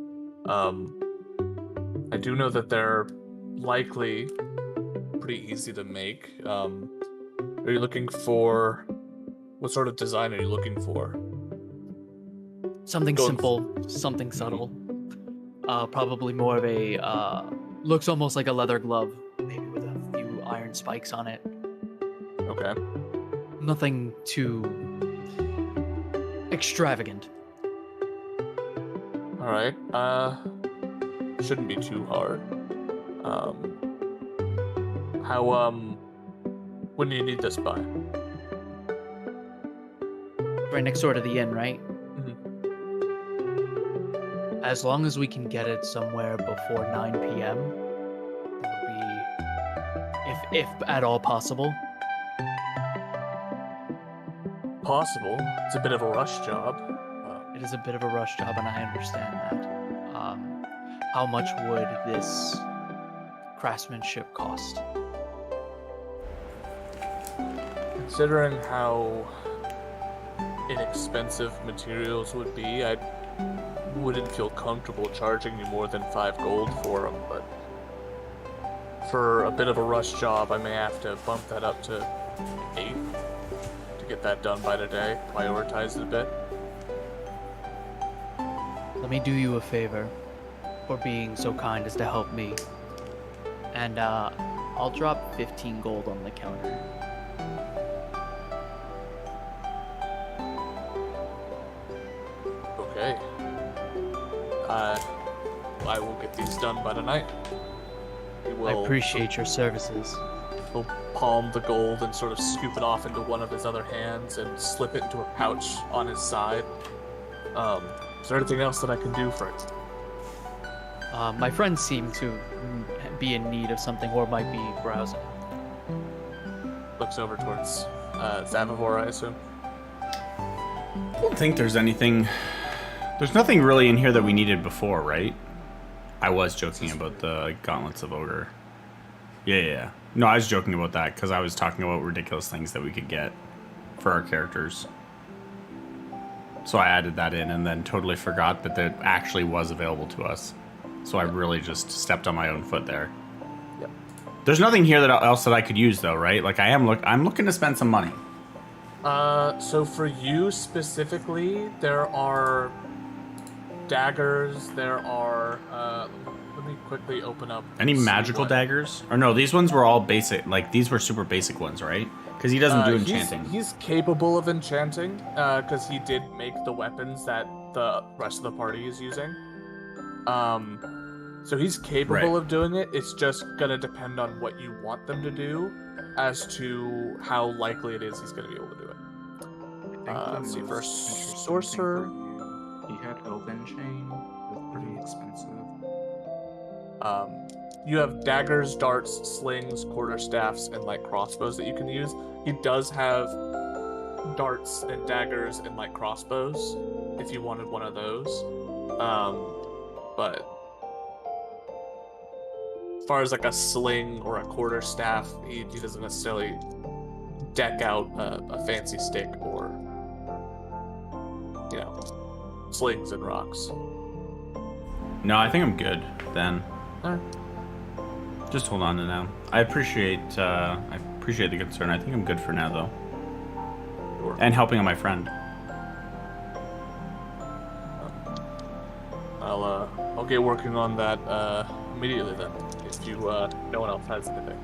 I do know that they're likely pretty easy to make. Are you looking for what sort of design are you looking for? Something Go- simple, something subtle. Probably more of a looks almost like a leather glove, maybe with a few iron spikes on it. Okay. Nothing too extravagant. All right. Shouldn't be too hard. When do you need this by? Right next door to the inn, right? Mhm. As long as we can get it somewhere before 9 p.m., that would be, if at all possible. Possible. It's a bit of a rush job. It is a bit of a rush job, and I understand that. How much would this craftsmanship cost? Considering how inexpensive materials would be, I wouldn't feel comfortable charging you more than 5 gold for them, but for a bit of a rush job, I may have to bump that up to 8 to get that done by today, prioritize it a bit. Let me do you a favor for being so kind as to help me. And I'll drop 15 gold on the counter. Okay. I will get these done by tonight. He I will- appreciate your services. He'll palm the gold and sort of scoop it off into one of his other hands and slip it into a pouch on his side. Is there anything else that I can do for it? My friends seem to be in need of something or might be browsing. Looks over towards Zavivor, I assume. I don't think there's anything. There's nothing really in here that we needed before, right? I was joking about the Gauntlets of Ogre. Yeah. No, I was joking about that because I was talking about ridiculous things that we could get for our characters. So I added that in and then totally forgot that that actually was available to us. So I really just stepped on my own foot there. Yep. There's nothing here else that I could use though, right? Like I'm looking to spend some money. So for you specifically, there are daggers, there are, let me quickly open up. Any and see magical what- daggers? Or no, these ones were all basic. Like these were super basic ones, right? Because he doesn't do enchanting. He's capable of enchanting, because he did make the weapons that the rest of the party is using. So he's capable Right. of doing it. It's just gonna depend on what you want them to do, as to how likely it is he's gonna be able to do it. I think the Let's see, most for interesting thing sorcerer. for you, he had Elven Chain, was pretty expensive. You have daggers, darts, slings, quarterstaffs, and light crossbows that you can use. He does have darts and daggers and light crossbows, if you wanted one of those. But as far as like a sling or a quarterstaff, he doesn't necessarily deck out a fancy stick or, slings and rocks. No, I think I'm good then. Alright. Just hold on to now. I appreciate the concern. I think I'm good for now though. Sure. And helping on my friend. I'll get working on that immediately then. If you no one else has anything.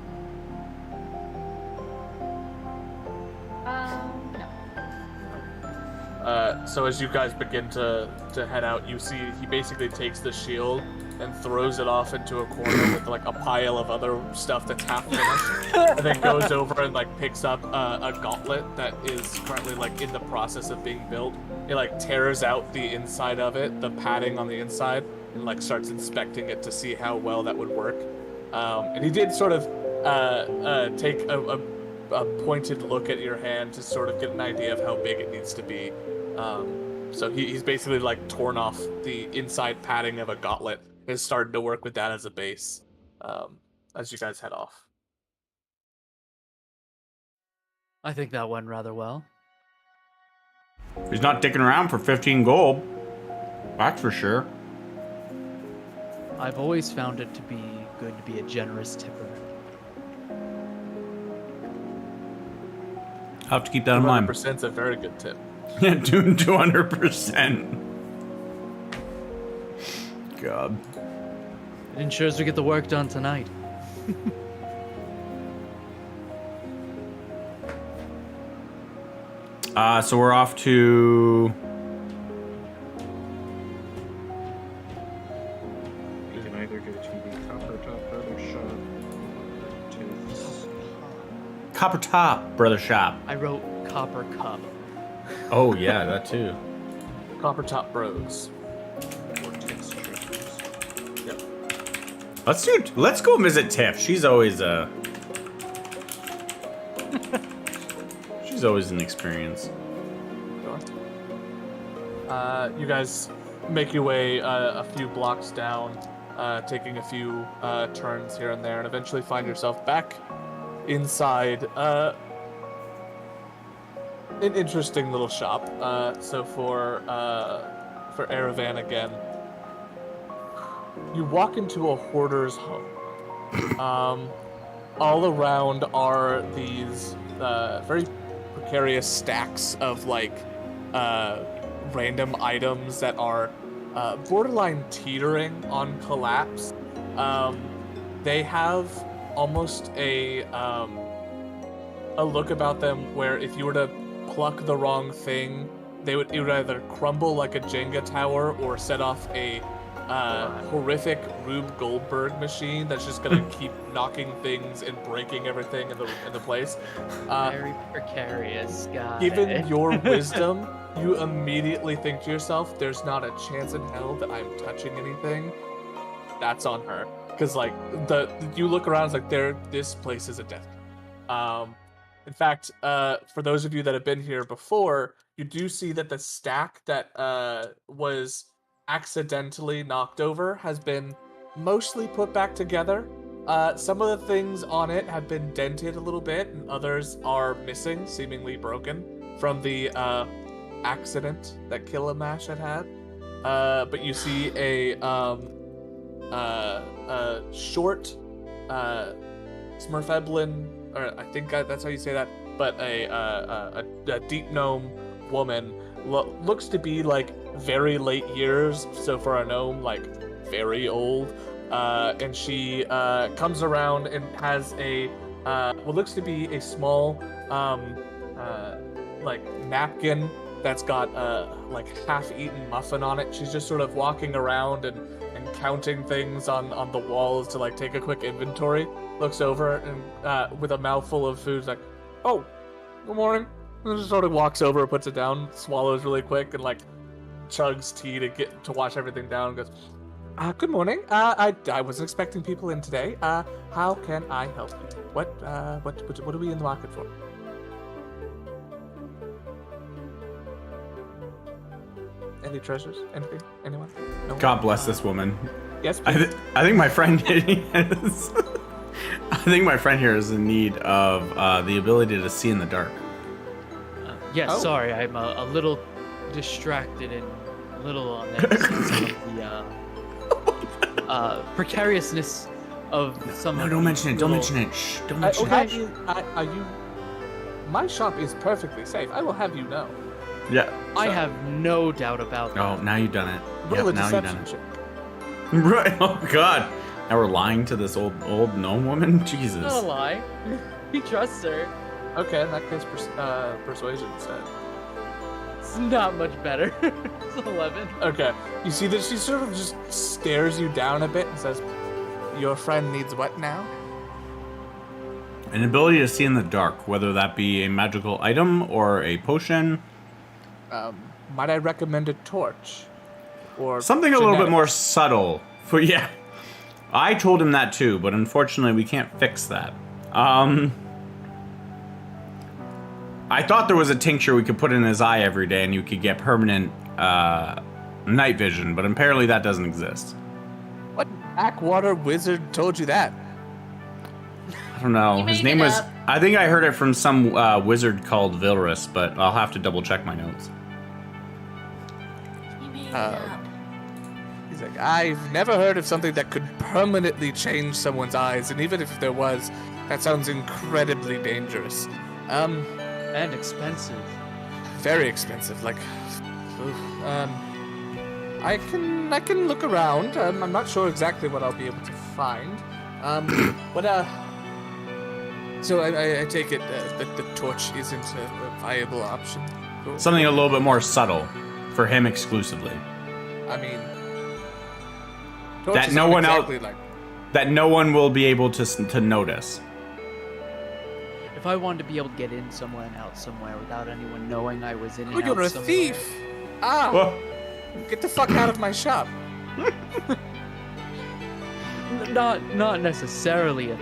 No. So as you guys begin to head out, you see he basically takes the shield and throws it off into a corner with like a pile of other stuff that's half finished, and then goes over and like picks up a gauntlet that is currently like in the process of being built. He like tears out the inside of it, the padding on the inside, and like starts inspecting it to see how well that would work. And he did sort of take a pointed look at your hand to sort of get an idea of how big it needs to be. So he's basically like torn off the inside padding of a gauntlet and is starting to work with that as a base as you guys head off. I think that went rather well. He's not dicking around for 15 gold. That's for sure. I've always found it to be good to be a generous tipper. I'll have to keep that in mind. 100% is a very good tip. Yeah, 200%. God. It ensures we get the work done tonight. So we're off to... You can either go to the Copper Top Brother Shop or Tiff's. Copper Top Brother Shop. I wrote Copper Cup. Oh, yeah, that too. Copper Top Bros. Or Tiff's Treasures. Yep. Let's go visit Tiff. She's always she's always an experience. You guys make your way a few blocks down, taking a few turns here and there, and eventually find yourself back inside an interesting little shop. So for Aravan again, you walk into a hoarder's home. All around are these very precarious stacks of like random items that are borderline teetering on collapse. They have almost a look about them where if you were to pluck the wrong thing, it would either crumble like a Jenga tower or set off a horrific Rube Goldberg machine that's just gonna keep knocking things and breaking everything in the place. Very precarious, guy. Given your wisdom, you immediately think to yourself, "There's not a chance in hell that I'm touching anything." That's on her, because like you look around, it's like this place is a death. In fact, for those of you that have been here before, you do see that the stack that was accidentally knocked over has been mostly put back together. Some of the things on it have been dented a little bit, and others are missing, seemingly broken, from the accident that Killamash had. But you see a short Smurfeblin, or I think that's how you say that, but a deep gnome woman looks to be like very late years, so for a gnome, like very old. And she comes around and has a what looks to be a small like napkin that's got like half-eaten muffin on it. She's just sort of walking around and counting things on the walls to like take a quick inventory. Looks over and with a mouthful of food, like, "Oh, good morning." And just sort of walks over, puts it down, swallows really quick, and like chugs tea to wash everything down. And goes, "Good morning. I wasn't expecting people in today. How can I help you? What are we in the market for?" Any treasures? Anything? Anyone? No? God bless this woman. Yes, I please. think my friend is. I think my friend here is in need of the ability to see in the dark. Yes, Oh. sorry, I'm a little distracted and a little on the precariousness of some. No, of don't the mention it. Don't little- mention it. Shh. Don't mention it. Okay. Are you? My shop is perfectly safe. I will have you know. Yeah. I have no doubt about that. Oh, now you've done it. Roll Yep, a now you've deception done it. check. Right. Oh God. Now we're lying to this old gnome woman. Jesus. Not a lie. He trusts her. Okay, in that case, persuasion instead. It's not much better. It's 11. Okay. You see that she sort of just stares you down a bit and says, "Your friend needs what now?" An ability to see in the dark, whether that be a magical item or a potion. Might I recommend a torch? Or Something a little bit genetic? more subtle. For yeah. I told him that too, but unfortunately we can't fix that. I thought there was a tincture we could put in his eye every day and you could get permanent night vision, but apparently that doesn't exist. What backwater wizard told you that? I don't know. You His made name it was... up. I think I heard it from some wizard called Vilrus, but I'll have to double check my notes. He made it Uh, up. He's like, I've never heard of something that could permanently change someone's eyes, and even if there was, that sounds incredibly dangerous. And expensive. Very expensive. Like, oof, I can look around. I'm not sure exactly what I'll be able to find. So I take it that the torch isn't a viable option. Something a little bit more subtle for him exclusively. I mean, That torches no aren't one else- exactly like. That no one will be able to notice. If I wanted to be able to get in somewhere and out somewhere without anyone knowing I was in and Oh, out you're a somewhere. thief! Ah! Well, Get the fuck out of my shop! Not necessarily a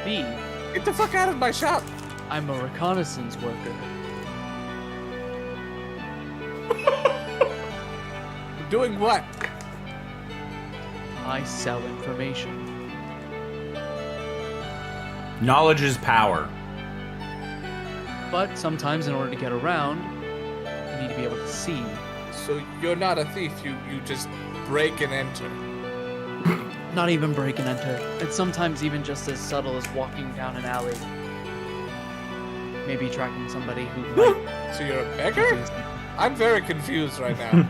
thief. Get the fuck out of my shop! I'm a reconnaissance worker. Doing what? I sell information. knowledge is power. But sometimes in order to get around, you need to be able to see. So you're not a thief, you just break and enter. Not even break and enter. And sometimes even just as subtle as walking down an alley. Maybe tracking somebody who might So you're a beggar? do something. I'm very confused right now.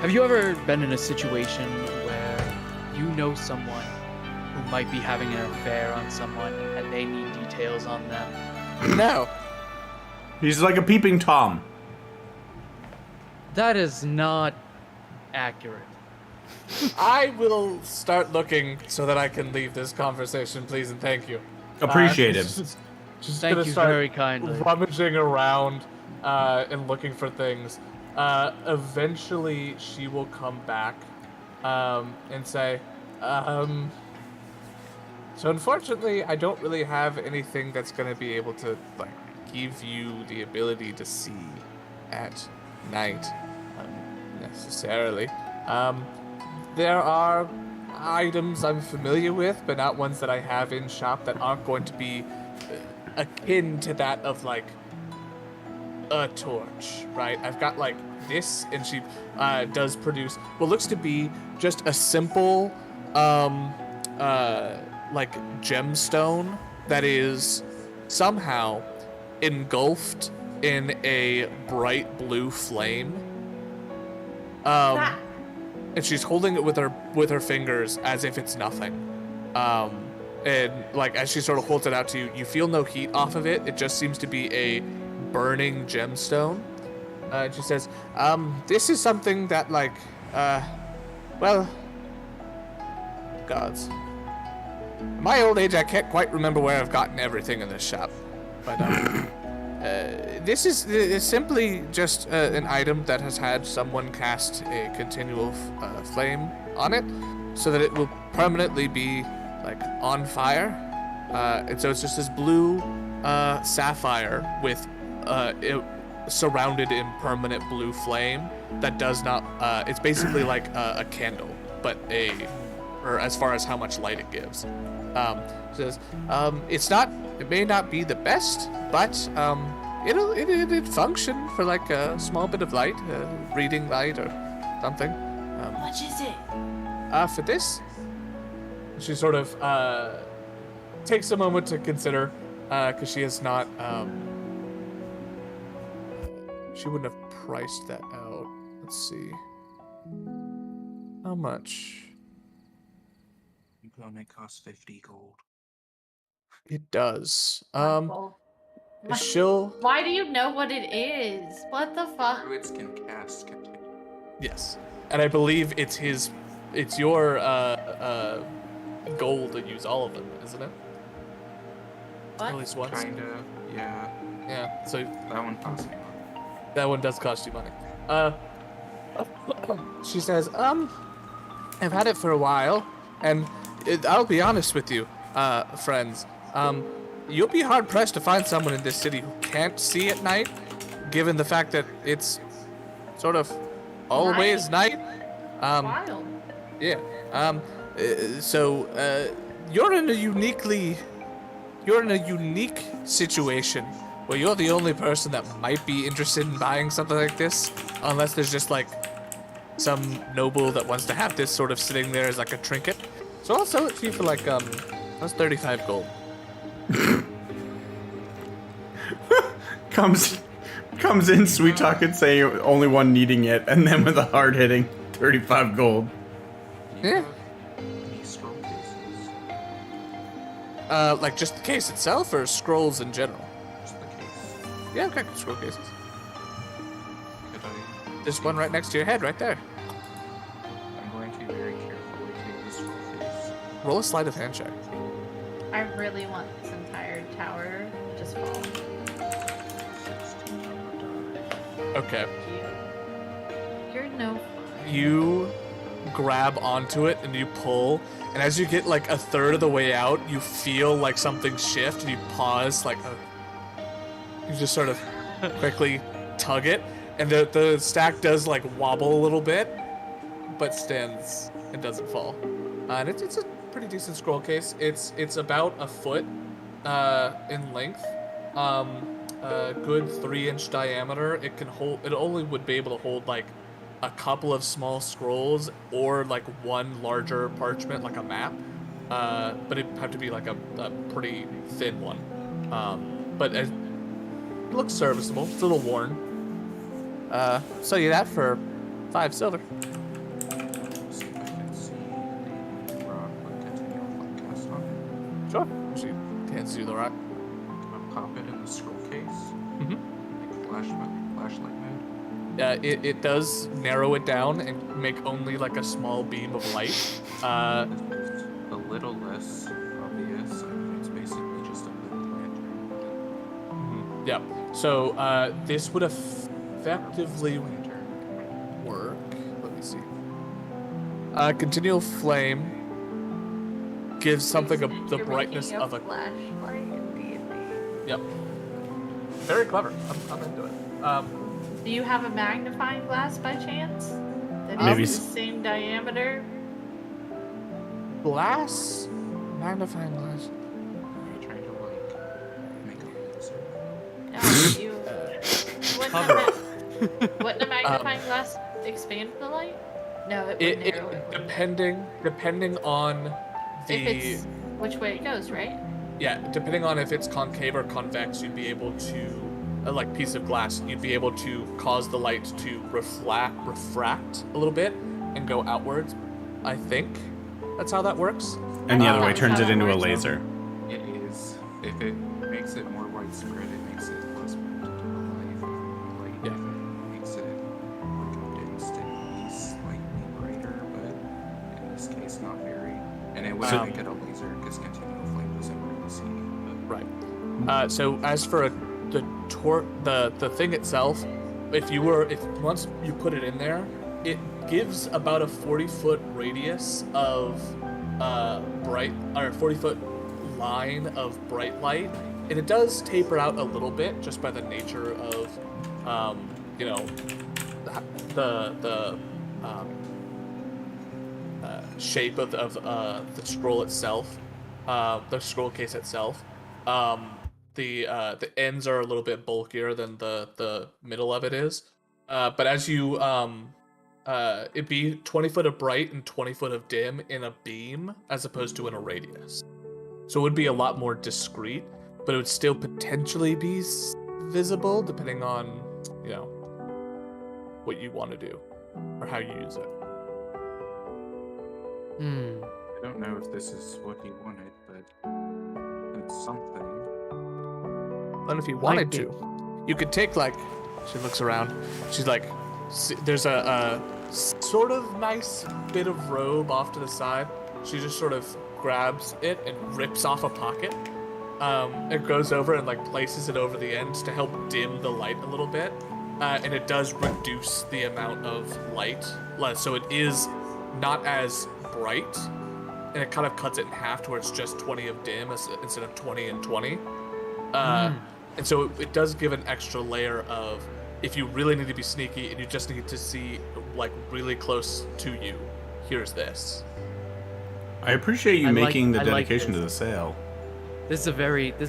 Have you ever been in a situation where you know someone who might be having an affair on someone and they need details on them? No. He's like a peeping Tom. That is not accurate. I will start looking so that I can leave this conversation, please and thank you. Appreciated. Just Thank gonna you start very kindly. rummaging around and looking for things. Eventually, she will come back and say, so unfortunately, I don't really have anything that's going to be able to like give you the ability to see at night necessarily. There are items I'm familiar with, but not ones that I have in shop that aren't going to be akin to that of like a torch, right? I've got like this, and she does produce what looks to be just a simple like gemstone that is somehow engulfed in a bright blue flame. And she's holding it with her fingers as if it's nothing. And like as she sort of holds it out to you, you feel no heat off of it. It just seems to be a burning gemstone. And she says, this is something that like, well, gods. In my old age, I can't quite remember where I've gotten everything in this shop. But this is simply just an item that has had someone cast a continual flame on it, so that it will permanently be like on fire. And so it's just this blue sapphire with it surrounded in permanent blue flame that does not. It's basically like a candle, but or as far as how much light it gives. Says it may not be the best, but it'd function for like a small bit of light, reading light or something. How much is it? For this, she sort of takes a moment to consider, because she has not. She wouldn't have priced that out. Let's see. How much? It only costs 50 gold. It does. Well, She'll Why do you know what it is? What the fuck? Druids can cast continue. yes, and I believe it's your goal to use all of them, isn't it? What? At least once. Kinda, yeah. Yeah. So That one cost me money. that one does cost you money. She says, I've had it for a while, and I'll be honest with you, friends. You'll be hard pressed to find someone in this city who can't see at night, given the fact that it's sort of always night. Wild. Yeah. So you're in a unique situation where you're the only person that might be interested in buying something like this, unless there's just like some noble that wants to have this sort of sitting there as like a trinket. So I'll sell it to you for like that's 35 gold. Comes in sweet talking saying only one needing it, and then with a hard hitting 35 gold. Do you Yeah. have any scroll cases? Like just the case itself or scrolls in general? Just the case. Yeah, okay, scroll cases. Could I? There's one right next to your head, right there. I'm going to very carefully take the scroll case. Roll a sleight of hand check. I really want this entire tower to just fall. 16 on the die. Okay. You're no fun. You grab onto it and you pull, and as you get like a third of the way out, you feel like something shift and you pause, like you just sort of quickly tug it, and the stack does like wobble a little bit, but stands and doesn't fall. And it's a pretty decent scroll case. It's about a foot in length, a good 3-inch diameter. It can hold. It only would be able to hold like a couple of small scrolls or like one larger parchment, like a map. But it'd have to be like a pretty thin one. But it looks serviceable. It's a little worn. Sell you that for 5 silver. See if I can see the rock with continual flame cast on it. Sure. She hands you the rock. Can I pop it in the scroll case? Mhm. Like flashlight mode? It does narrow it down and make only like a small beam of light. It's a little less obvious. I mean, it's basically just a little lantern. Yeah. So this would effectively Lantern. work. Let me see. Continual flame gives something the You're brightness making of a. flashlight in D&D. Yep. Very clever. I'm into it. Do you have a magnifying glass by chance? That Maybe is s- the same diameter? Glass, magnifying glass. Are you trying to like make a laser? No, you. Cover Wouldn't a magnifying glass expand the light? No, it would narrow it. wouldn't it? Depending on If the it's which way it goes, right? yeah, depending on if it's concave or convex, you'd be able to like piece of glass, you'd be able to cause the light to refract a little bit and go outwards. I think that's how that works. And the other way That's turns how it that into a works. laser. It is. If it makes it more widespread, it makes it less prone to light. Yeah. If it makes it more condensed, it be slightly brighter, but in this case, not very. And it would So- make it a laser because continual flame doesn't really see. But Right. So as for the thing itself, if once you put it in there, it gives about a 40-foot radius of 40-foot line of bright light, and it does taper out a little bit just by the nature of the shape of the scroll itself, the scroll case itself. The ends are a little bit bulkier than the middle of it is, but as you it'd be 20 foot of bright and 20 foot of dim in a beam as opposed to in a radius, so it would be a lot more discreet, but it would still potentially be visible depending on what you want to do or how you use it. I don't know if this is what he wanted, but it's something. And if you wanted Might be. to, you could take like. She looks around. She's like, there's a sort of nice bit of robe off to the side. She just sort of grabs it and rips off a pocket. It goes over and like places it over the ends to help dim the light a little bit, and it does reduce the amount of light, so it is not as bright, and it kind of cuts it in half to where it's just 20 of dim instead of 20 and 20. And so it does give an extra layer of, if you really need to be sneaky and you just need to see like really close to you, here's this. I appreciate you I like- making the I like dedication this. to the sale. This is a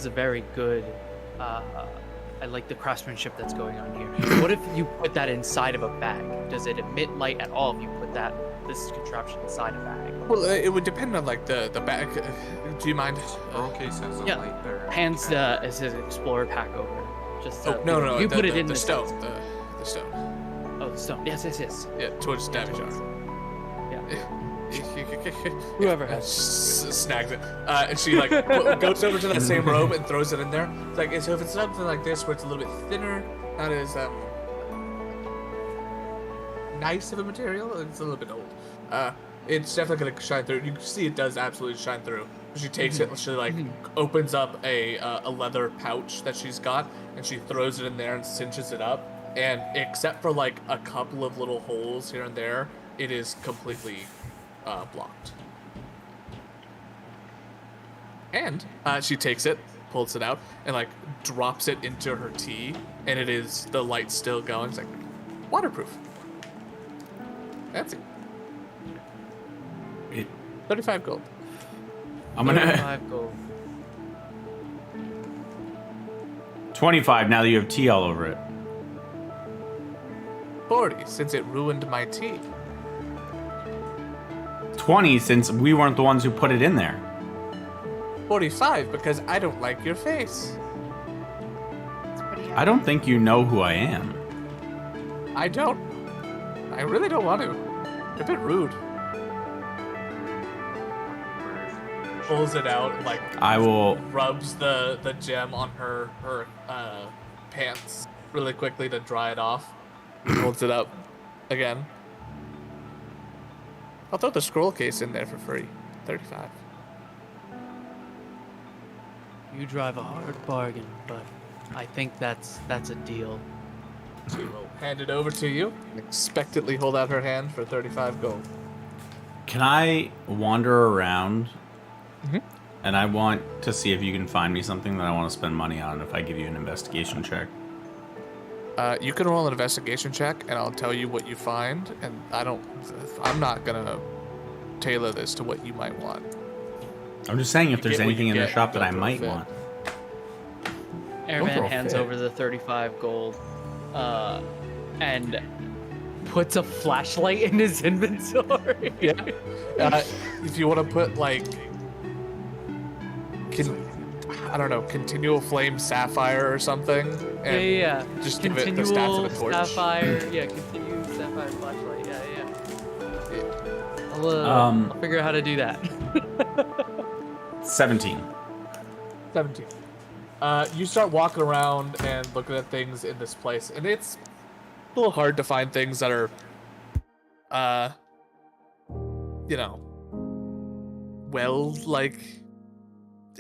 very good. I like the craftsmanship that's going on here. What if you put that inside of a bag? Does it emit light at all if you put this contraption inside a bag? Well, it would depend on like the bag. Do you mind? Roll case has a Yeah. light there. Hands as his explorer pack over. Just Oh no, you put it in the the stone. The stone. Oh, the stone. Yes. Yeah, towards damage towards- armor. Whoever has. Snags it, and she like goes over to that same robe and throws it in there. It's like, so if it's something like this where it's a little bit thinner, not as nice of a material, it's a little bit old. It's definitely gonna shine through. You can see it does absolutely shine through. She takes it and she like opens up a leather pouch that she's got, and she throws it in there and cinches it up. And except for like a couple of little holes here and there, it is completely blocked. And she takes it, pulls it out, and like drops it into her tea, and it is, the light's still going. It's like waterproof. Fancy. It, 35 gold. I'm gonna 35 gold. 25 now that you have tea all over it. 40 since it ruined my tea. 20 since we weren't the ones who put it in there. 45 because I don't like your face. It's pretty I don't think you know who I am. I don't. I really don't want to. A bit rude. Pulls it out and like I will. rubs the gem on her pants really quickly to dry it off. Holds it up again. I'll throw the scroll case in there for free. 35. You drive a hard bargain, but I think that's a deal. She will hand it over to you and expectantly hold out her hand for 35 gold. Can I wander around? Mhm. And I want to see if you can find me something that I want to spend money on if I give you an investigation check. You can roll an investigation check, and I'll tell you what you find. And I'm not gonna tailor this to what you might want. I'm just saying if You there's get what anything you in the get, shop that don't I throw a might fit. want. Airman throw a hands fit. over the 35 gold, and puts a flashlight in his inventory. Yeah. If you want to put like, I don't know, continual flame sapphire or something. And Yeah. Just give it the stats Continual of a torch. sapphire. Yeah, continual sapphire flashlight. Yeah. I'll figure out how to do that. 17. 17. You start walking around and looking at things in this place, and it's a little hard to find things that are,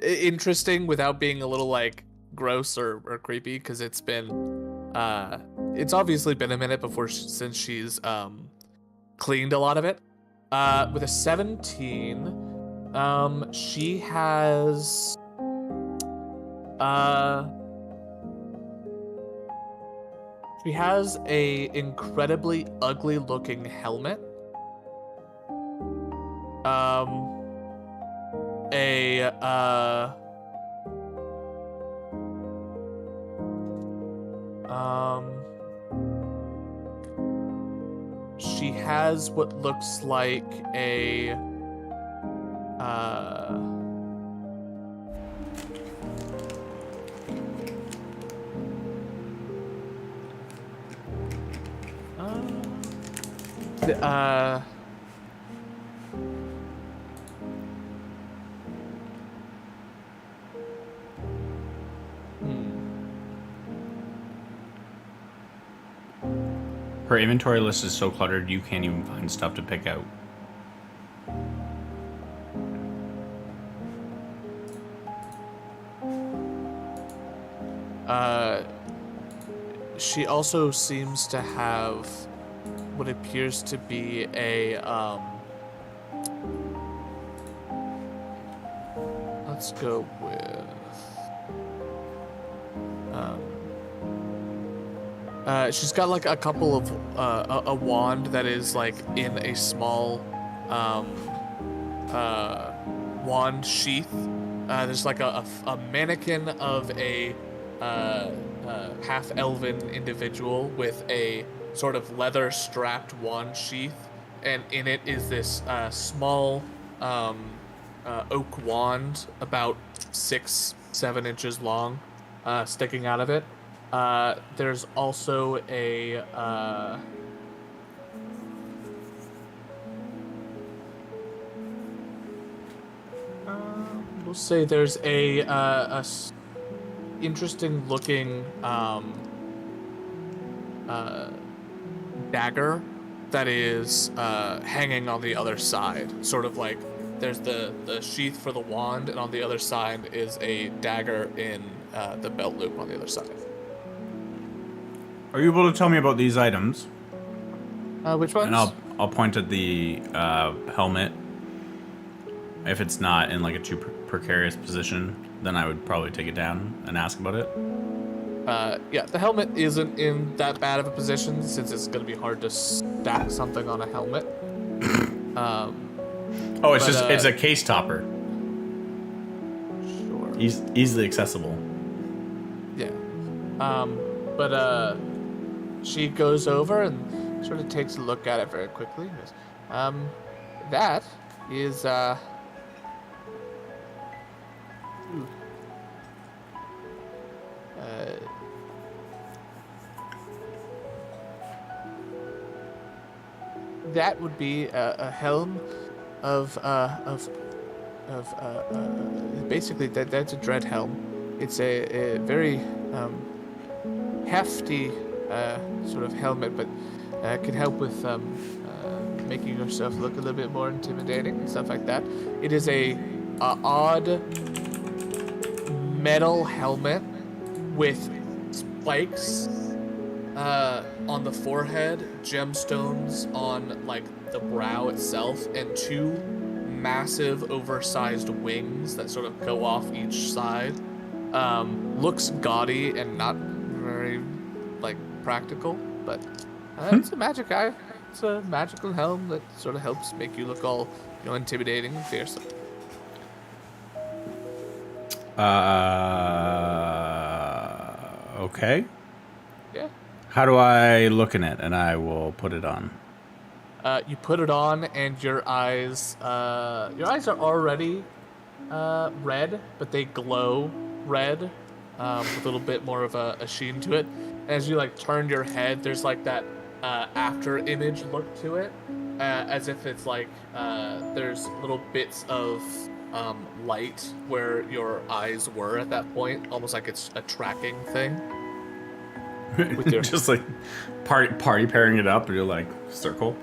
interesting without being a little like gross or creepy, because it's been, it's obviously been a minute since she's cleaned a lot of it. With a 17, she has. She has a incredibly ugly looking helmet. She has what looks like a Her inventory list is so cluttered you can't even find stuff to pick out. She also seems to have what appears to be a let's go with she's got like a couple of a wand that is like in a small wand sheath. There's like a mannequin of a half-elven individual with a sort of leather-strapped wand sheath, and in it is this small oak wand about 6-7 inches long, sticking out of it. There's also a we'll say there's a interesting looking dagger that is hanging on the other side, sort of like there's the sheath for the wand, and on the other side is a dagger in the belt loop on the other side. Are you able to tell me about these items? Which ones? And I'll point at the helmet. If it's not in like a too precarious position, then I would probably take it down and ask about it. Yeah, the helmet isn't in that bad of a position since it's going to be hard to stack something on a helmet. Oh, it's just it's a case topper. Sure. Easily accessible. Yeah. But she goes over and sort of takes a look at it very quickly. And goes, that is that would be a helm of basically that's a dread helm. It's a very hefty sort of helmet, but can help with making yourself look a little bit more intimidating and stuff like that. It is a odd metal helmet with spikes on the forehead, gemstones on like the brow itself, and two massive oversized wings that sort of go off each side. Looks gaudy and not very like practical, but it's a magic eye. It's a magical helm that sort of helps make you look all, you know, intimidating and fearsome. Okay. Yeah. How do I look in it? And I will put it on. You put it on, and your eyes are already red, but they glow red with a little bit more of a sheen to it. As you like turn your head, there's like that after image look to it, as if it's like there's little bits of light where your eyes were at that point, almost like it's a tracking thing. With your Just like party pairing it up, and you're like circle.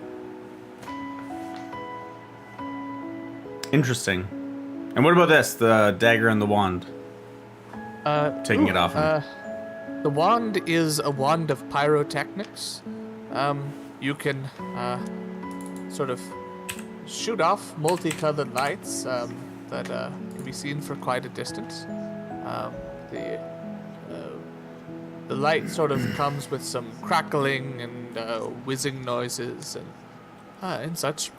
Interesting. And what about this? The dagger and the wand. Taking it off. The wand is a wand of pyrotechnics. You can sort of shoot off multicolored lights that can be seen for quite a distance. The light sort of comes with some crackling and whizzing noises and such.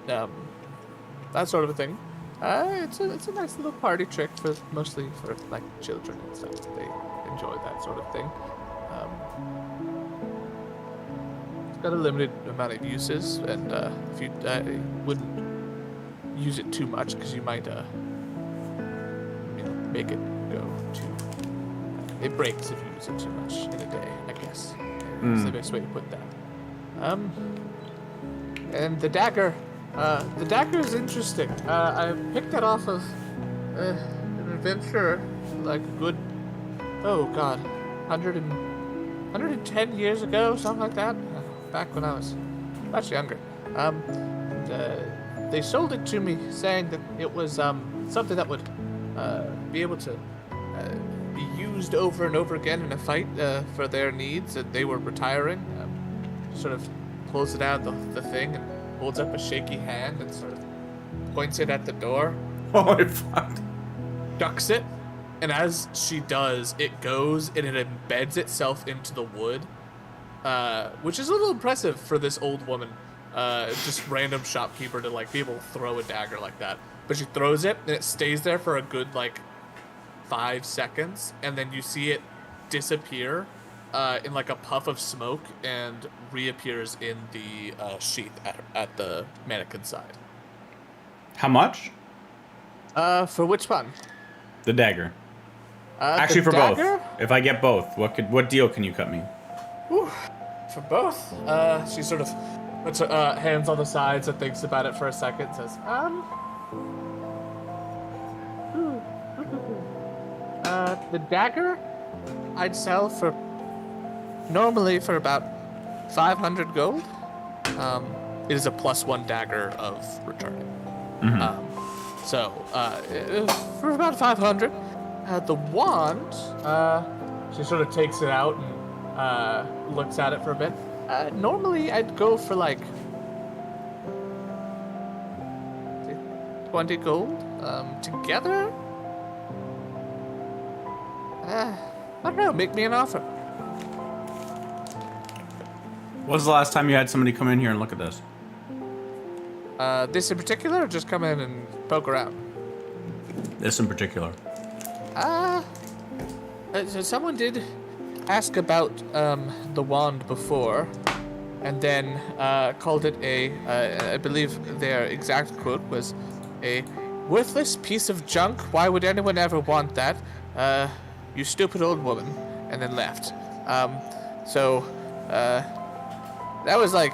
That sort of a thing. It's a nice little party trick mostly for like children and stuff. They enjoy that sort of thing. It's got a limited amount of uses, and if you wouldn't use it too much because you might make it go too. It breaks if you use it too much in a day, I guess. That's the best way to put that. And the dagger. The dagger is interesting. I picked it off of an adventure like a good, 100 and 110 years ago, something like that. Back when I was much younger. They sold it to me saying that it was something that would be able to be used over and over again in a fight for their needs, and they were retiring. Sort of pulls it out of the thing and holds up a shaky hand and sort of points it at the door. Holy fuck. Ducks it, and as she does, it goes and it embeds itself into the wood, which is a little impressive for this old woman, just random shopkeeper to like be able to throw a dagger like that. But she throws it and it stays there for a good like 5 seconds, and then you see it disappear in like a puff of smoke and reappears in the sheath at the mannequin side. How much? For which one? The dagger. The Actually, for dagger? both. If I get both, what deal can you cut me? Whew. For both? She sort of puts her hands on the sides and thinks about it for a second, says, the dagger I'd sell normally for about 500 gold. It is a +1 dagger of returning. So, for about 500. The wand, she sort of takes it out and looks at it for a bit. Normally I'd go for like 20 gold. Together? I don't know, make me an offer. When was the last time you had somebody come in here and look at this? This in particular, or just come in and poke around? This in particular. So someone did ask about the wand before, and then called it I believe their exact quote was, a worthless piece of junk. Why would anyone ever want that? You stupid old woman, and then left. So that was like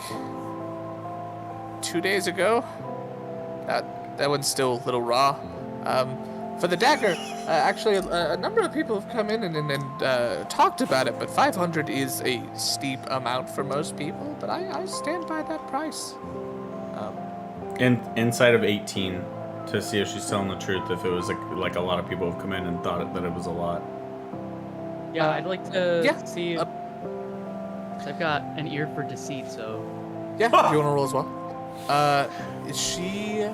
2 days ago. That one's still a little raw. For the dagger, actually, a number of people have come in and talked about it, but 500 is a steep amount for most people, but I stand by that price. Inside of 18 to see if she's telling the truth, if it was like a lot of people have come in and thought that it was a lot. Yeah, I'd like to Yeah, see. I've got an ear for deceit, so. Yeah, if you want to roll as well. Is she...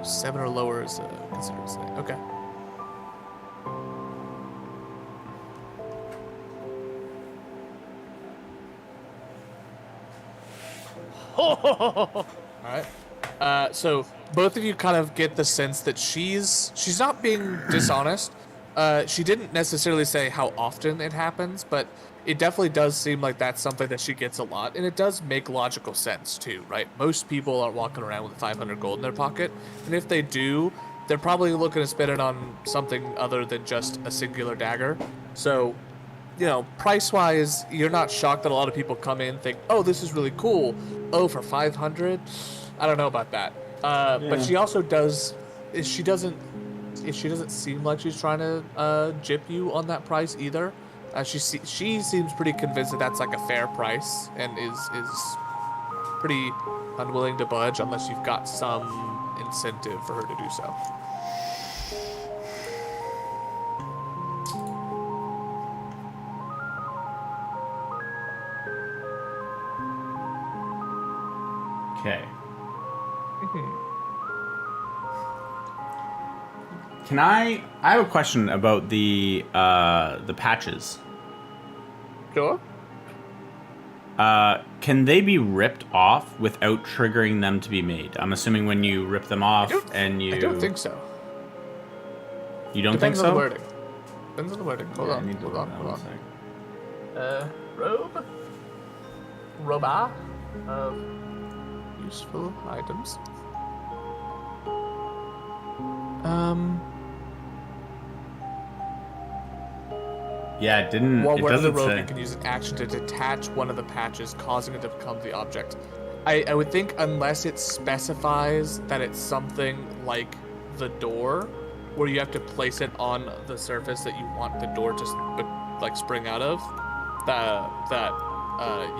7 or lower is considered safe. Okay. All right. So both of you kind of get the sense that she's not being dishonest. She didn't necessarily say how often it happens, but it definitely does seem like that's something that she gets a lot, and it does make logical sense too, right? Most people aren't walking around with 500 gold in their pocket, and if they do, they're probably looking to spend it on something other than just a singular dagger. So, you know, price-wise, you're not shocked that a lot of people come in and think, oh, this is really cool. Oh, for 500? I don't know about that. But she also does... She doesn't seem like she's trying to gyp you on that price either. She seems pretty convinced that that's like a fair price and is pretty unwilling to budge unless you've got some incentive for her to do so. Okay. Can I have a question about the patches. Sure. Can they be ripped off without triggering them to be made? I'm assuming when you rip them off I don't think so. You don't Depends think on so? the wording. Depends on the wording. Hold on. Robe. Roba of useful items. Yeah, it didn't. While It wearing the doesn't robe, say. you can use an action to detach one of the patches, causing it to become the object. I would think unless it specifies that it's something like the door, where you have to place it on the surface that you want the door to like spring out of,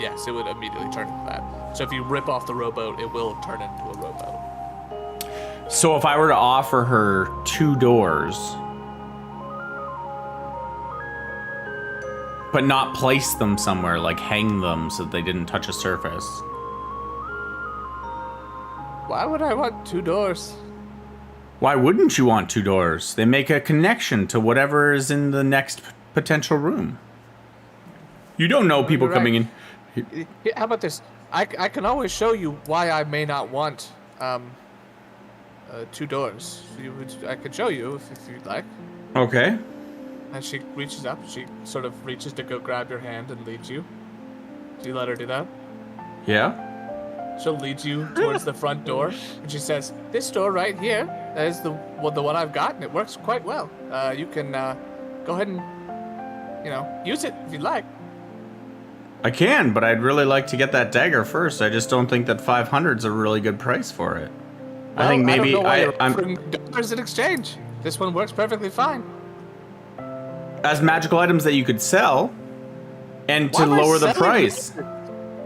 yes, it would immediately turn into that. So if you rip off the rowboat, it will turn into a rowboat. So if I were to offer her 2 doors, but not place them somewhere, like hang them so that they didn't touch a surface. Why would I want 2 doors? Why wouldn't you want 2 doors? They make a connection to whatever is in the next potential room. You don't know people You're right. coming in. How about this? I can always show you why I may not want 2 doors. I could show you if you'd like. Okay. And she reaches up. She sort of reaches to go grab your hand and leads you. Do you let her do that? Yeah. She'll lead you towards the front door, and she says, "This door right here is the one I've got, and it works quite well. You can go ahead and use it if you'd like." I can, but I'd really like to get that dagger first. I just don't think that 500's a really good price for it. I think maybe I don't know why you're I'm offering dollars in exchange. This one works perfectly fine. as magical items that you could sell, and to Why am I lower the selling price.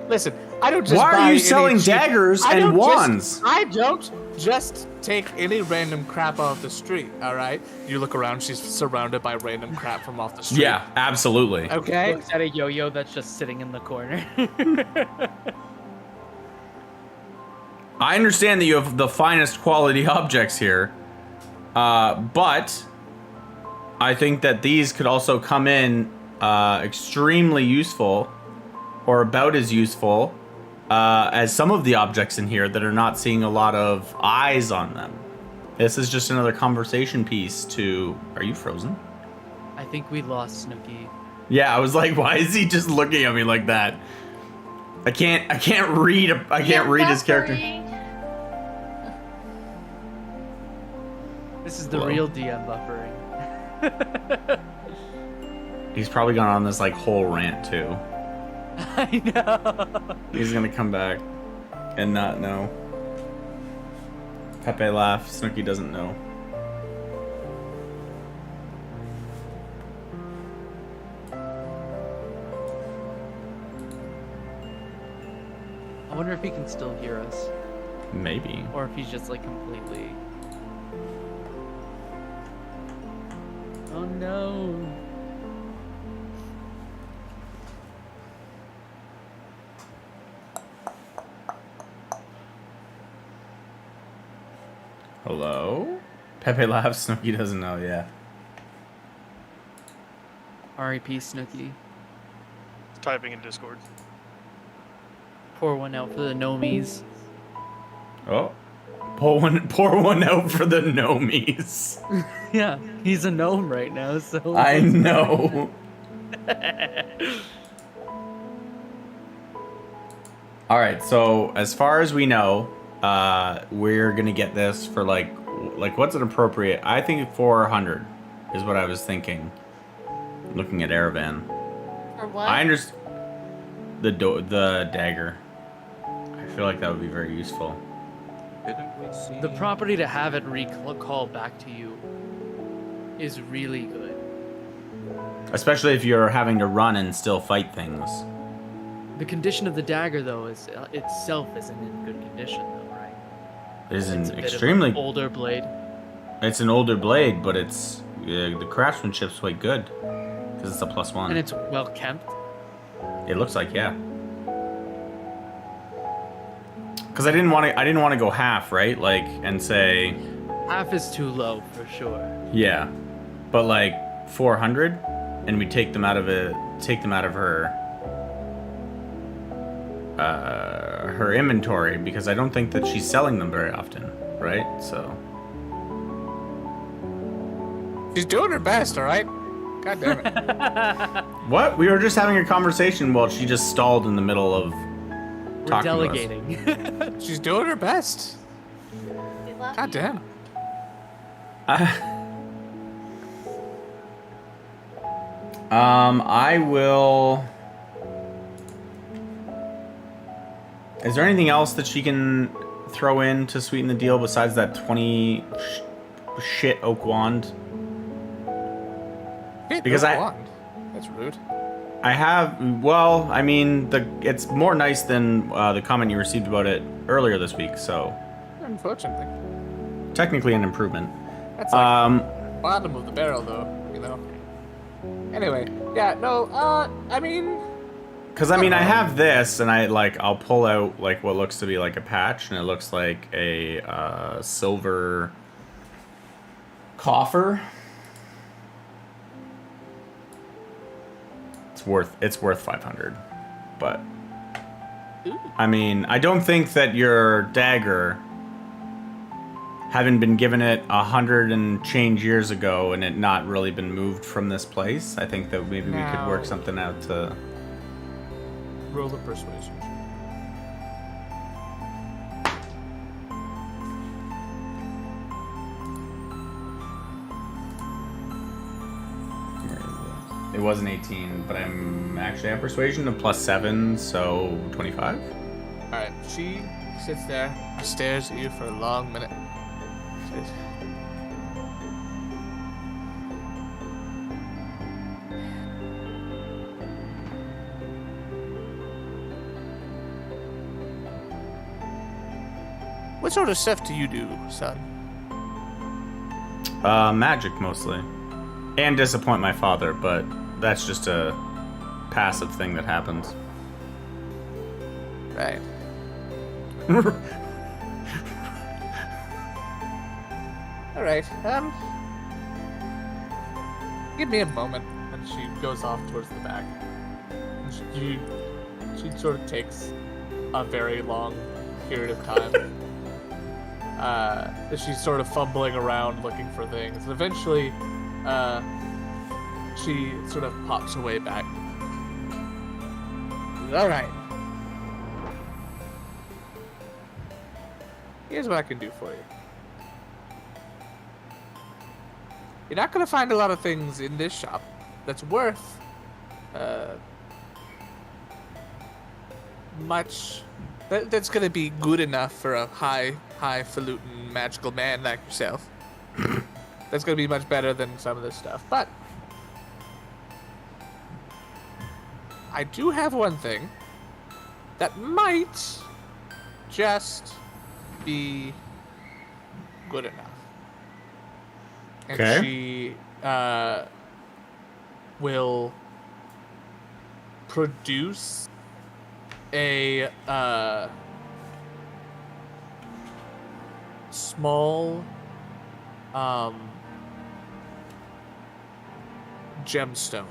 Listen, I don't just Why buy are you any selling cheap- daggers I and don't wands? I don't just take any random crap off the street, all right? You look around, she's surrounded by random crap from off the street. Yeah, absolutely. Okay? Looks at a yo-yo that's just sitting in the corner. I understand that you have the finest quality objects here, but I think that these could also come in extremely useful, or about as useful, as some of the objects in here that are not seeing a lot of eyes on them. This is just another conversation piece to... Are you frozen? I think we lost Snooky. Yeah, I was like, why is he just looking at me like that? I can't read his character. Buffering. This is the Hello? real DM buffering. He's probably gone on this like whole rant too. I know. He's gonna come back and not know. Pepe laughs. Snooky doesn't know. I wonder if he can still hear us, Maybe. or if he's just like completely. Oh no. Hello? Pepe laughs. Snooky doesn't know. Yeah. R.I.P. Snooky. Typing in Discord. Pour one out for the gnomies. Oh. Pour one out for the gnomies. Yeah, he's a gnome right now, so. I know. All right. So as far as we know, we're gonna get this for like what's an appropriate? I think 400 is what I was thinking. Looking at Aravan, For what? I understand the dagger. I feel like that would be very useful. Didn't we see The property to have it recall back to you is really good. Especially if you're having to run and still fight things. The condition of the dagger, though, is itself isn't in good condition, though, right? It is an It's a bit of extremely. an older blade. It's an older blade, but it's the craftsmanship's quite good because it's a +1. And it's well kept. It looks like, yeah. Because I didn't want to go half, right? Like, and say, Half is too low for sure. yeah, but like 400, and we take them out of her inventory because I don't think that she's selling them very often, right? So She's doing her best, all right? God damn it. what? We were just having a conversation while she just stalled in the middle of We're talking to us. delegating. She's doing her best. We love God you. damn. I will. Is there anything else that she can throw in to sweeten the deal besides that 20 shit oak wand. Hit Because the I- wand. That's rude. I have, well, I mean, it's more nice than the comment you received about it earlier this week, so Unfortunately. technically an improvement. That's like bottom of the barrel, though, you know. Anyway, yeah, no, I mean, Because, I mean, I have this, and I'll pull out, like, what looks to be, like, a patch, and it looks like a silver coffer. It's worth 500, but I mean, I don't think that your dagger, having been given it 100 and change years ago and it not really been moved from this place, I think that maybe we could work Now- something out to. roll of persuasion. It was an 18, but I'm actually at persuasion of +7, so 25. Alright, she sits there, stares at you for a long minute. Says, what sort of stuff do you do, son? Magic mostly, and disappoint my father, but that's just a passive thing that happens. Right. Alright, give me a moment. And she goes off towards the back. And she sort of takes a very long period of time. She's sort of fumbling around looking for things. And eventually, she sort of pops away back. Alright. Here's what I can do for you. You're not gonna find a lot of things in this shop that's worth much. That's gonna be good enough for a highfalutin magical man like yourself. That's gonna be much better than some of this stuff. But I do have one thing that might just be good enough. And Okay. she will produce a small gemstone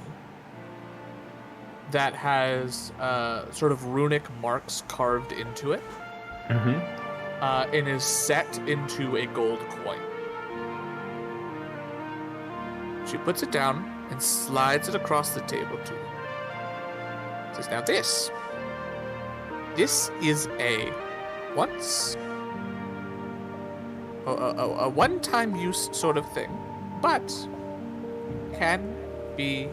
that has sort of runic marks carved into it. Mm-hmm. And is set into a gold coin. She puts it down and slides it across the table to you. Says, now this is a one-time use sort of thing, but can be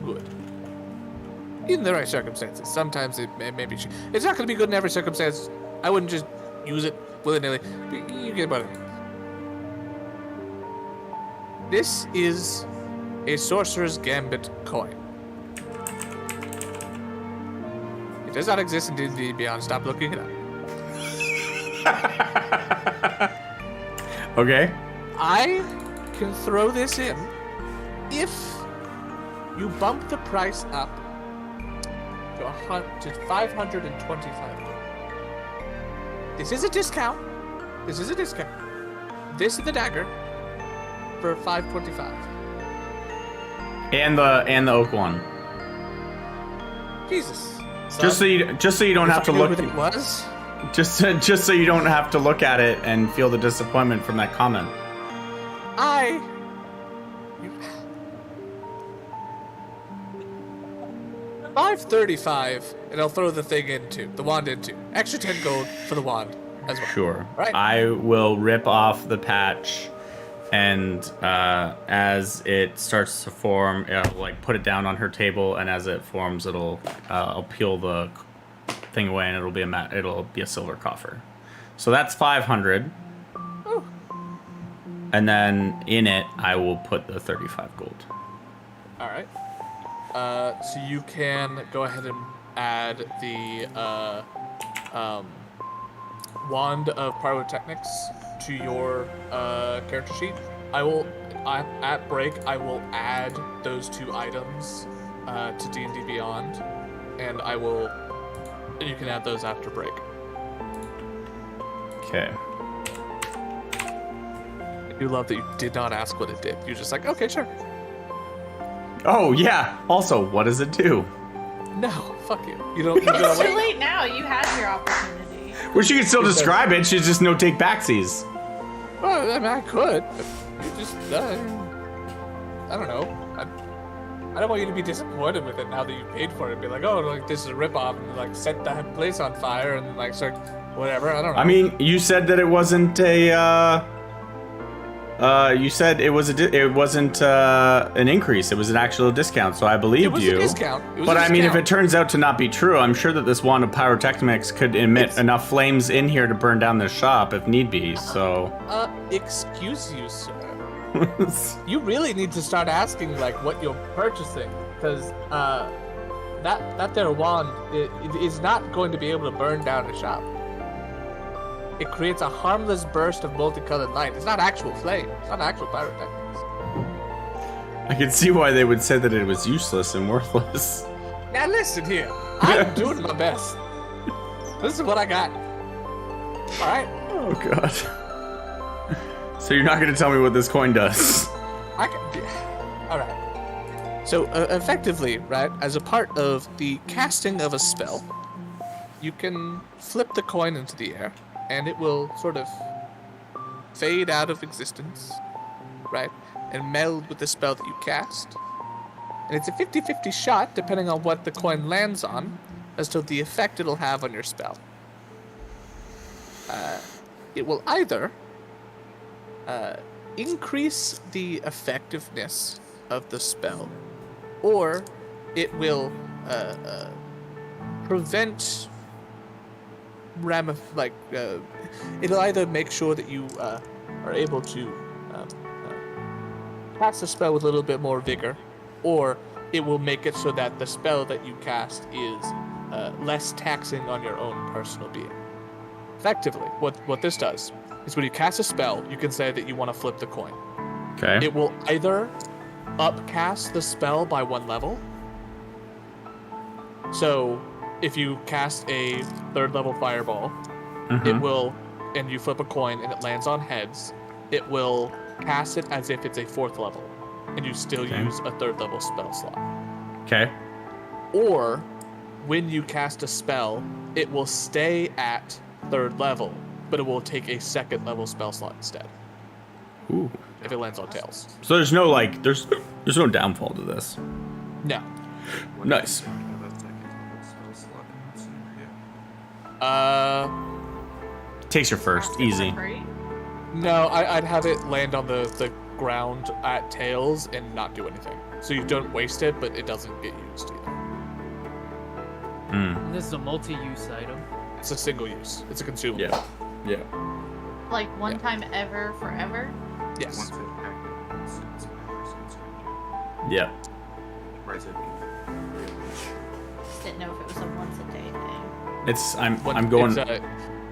good in the right circumstances. Sometimes it may be. It's not going to be good in every circumstance. I wouldn't just use it willy-nilly. You get what I mean. This is a Sorcerer's Gambit coin. It does not exist in D&D Beyond. Stop looking it up. Okay. I can throw this in if you bump the price up to 525. This is a discount. This is the dagger for 525. And the oak one. Jesus. Just so you don't have to look. It was. Just so you don't have to look at it and feel the disappointment from that comment. $535, and I'll throw the wand into. Extra 10 gold for the wand as well. Sure. Right. I will rip off the patch, and as it starts to form, I'll, put it down on her table, and as it forms, I'll peel the thing away, and it'll be a silver coffer. So that's 500. Oh. And then in it, I will put the 35 gold. All right. So you can go ahead and add the Wand of Pyrotechnics to your character sheet. At break, I will add those 2 items to D&D Beyond, and you can add those after break. Okay. I do love that you did not ask what it did. You're just like, okay, sure. Oh, yeah. Also, what does it do? No, fuck you. You don't. You It's gotta too wait. late now. You had your opportunity. Well, she can still describe it. She's just no take backsies. Well, I mean, I could. But you just, I don't know. I don't want you to be disappointed with it now that you paid for it. Be like, oh, like this is a ripoff, and like set that place on fire, and like start whatever. I don't know. I mean, you said that it wasn't a. You said it was it wasn't an increase. It was an actual discount. So I believed it was you. a discount. It was But a I mean, if it discount. turns out to not be true, I'm sure that this wand of pyrotechnics could emit enough flames in here to burn down this shop if need be. So. Excuse you, sir. You really need to start asking like what you're purchasing, because that there wand it is not going to be able to burn down a shop. It creates a harmless burst of multicolored light. It's not actual flame. It's not actual pyrotechnics. I can see why they would say that it was useless and worthless. Now listen here. I'm doing my best. This is what I got. All right. Oh god. So you're not going to tell me what this coin does? I can. All right. So effectively, right, as a part of the casting of a spell, you can flip the coin into the air, and it will sort of fade out of existence, right, and meld with the spell that you cast. And it's a 50-50 shot, depending on what the coin lands on, as to the effect it'll have on your spell. It will either increase the effectiveness of the spell, or it will prevent it'll either make sure that you are able to cast the spell with a little bit more vigor, or it will make it so that the spell that you cast is less taxing on your own personal being. Effectively, what this does is when you cast a spell, you can say that you want to flip the coin. Okay. It will either upcast the spell by 1 level. So, if you cast a 3rd level fireball, it will, and you flip a coin and it lands on heads, it will cast it as if it's a 4th level, and you still use a 3rd level spell slot. Okay. Or, when you cast a spell, it will stay at 3rd level, but it will take a 2nd level spell slot instead. Ooh. If it lands on tails. So there's no like there's no downfall to this. No. Nice. Have a second level spell slot in that scenario. Takes your first, After easy. free? No, I'd have it land on the ground at tails and not do anything. So you don't waste it, but it doesn't get used either. Mm. This is a multi-use item. It's a single use. It's a consumable. Yeah. Yeah. Like one time ever, forever? Yes. Once it activates, its powers consumed. Yeah. Or is it Just didn't know if it was a once a day thing. It's What- I'm going. it's,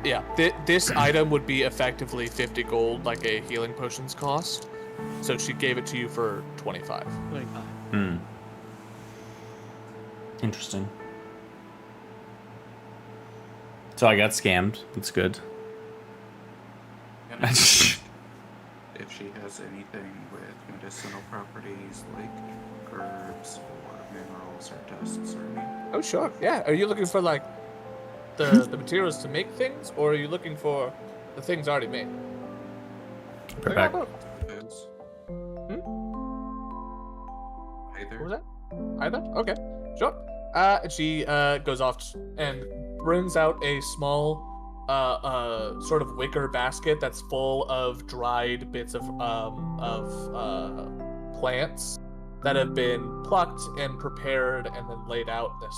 yeah. This item would be effectively 50 gold, like a healing potions cost. So she gave it to you for 25. 25. Hmm. Interesting. So I got scammed. That's good. And if she has anything with medicinal properties like herbs or minerals or dusts or anything. Oh, sure. Yeah. Are you looking for, like, the materials to make things, or are you looking for the things already made? Right back. Depends. What Either. was that? Either? Okay. Sure. And she goes off and brings out a small sort of wicker basket that's full of dried bits of plants that have been plucked and prepared and then laid out in this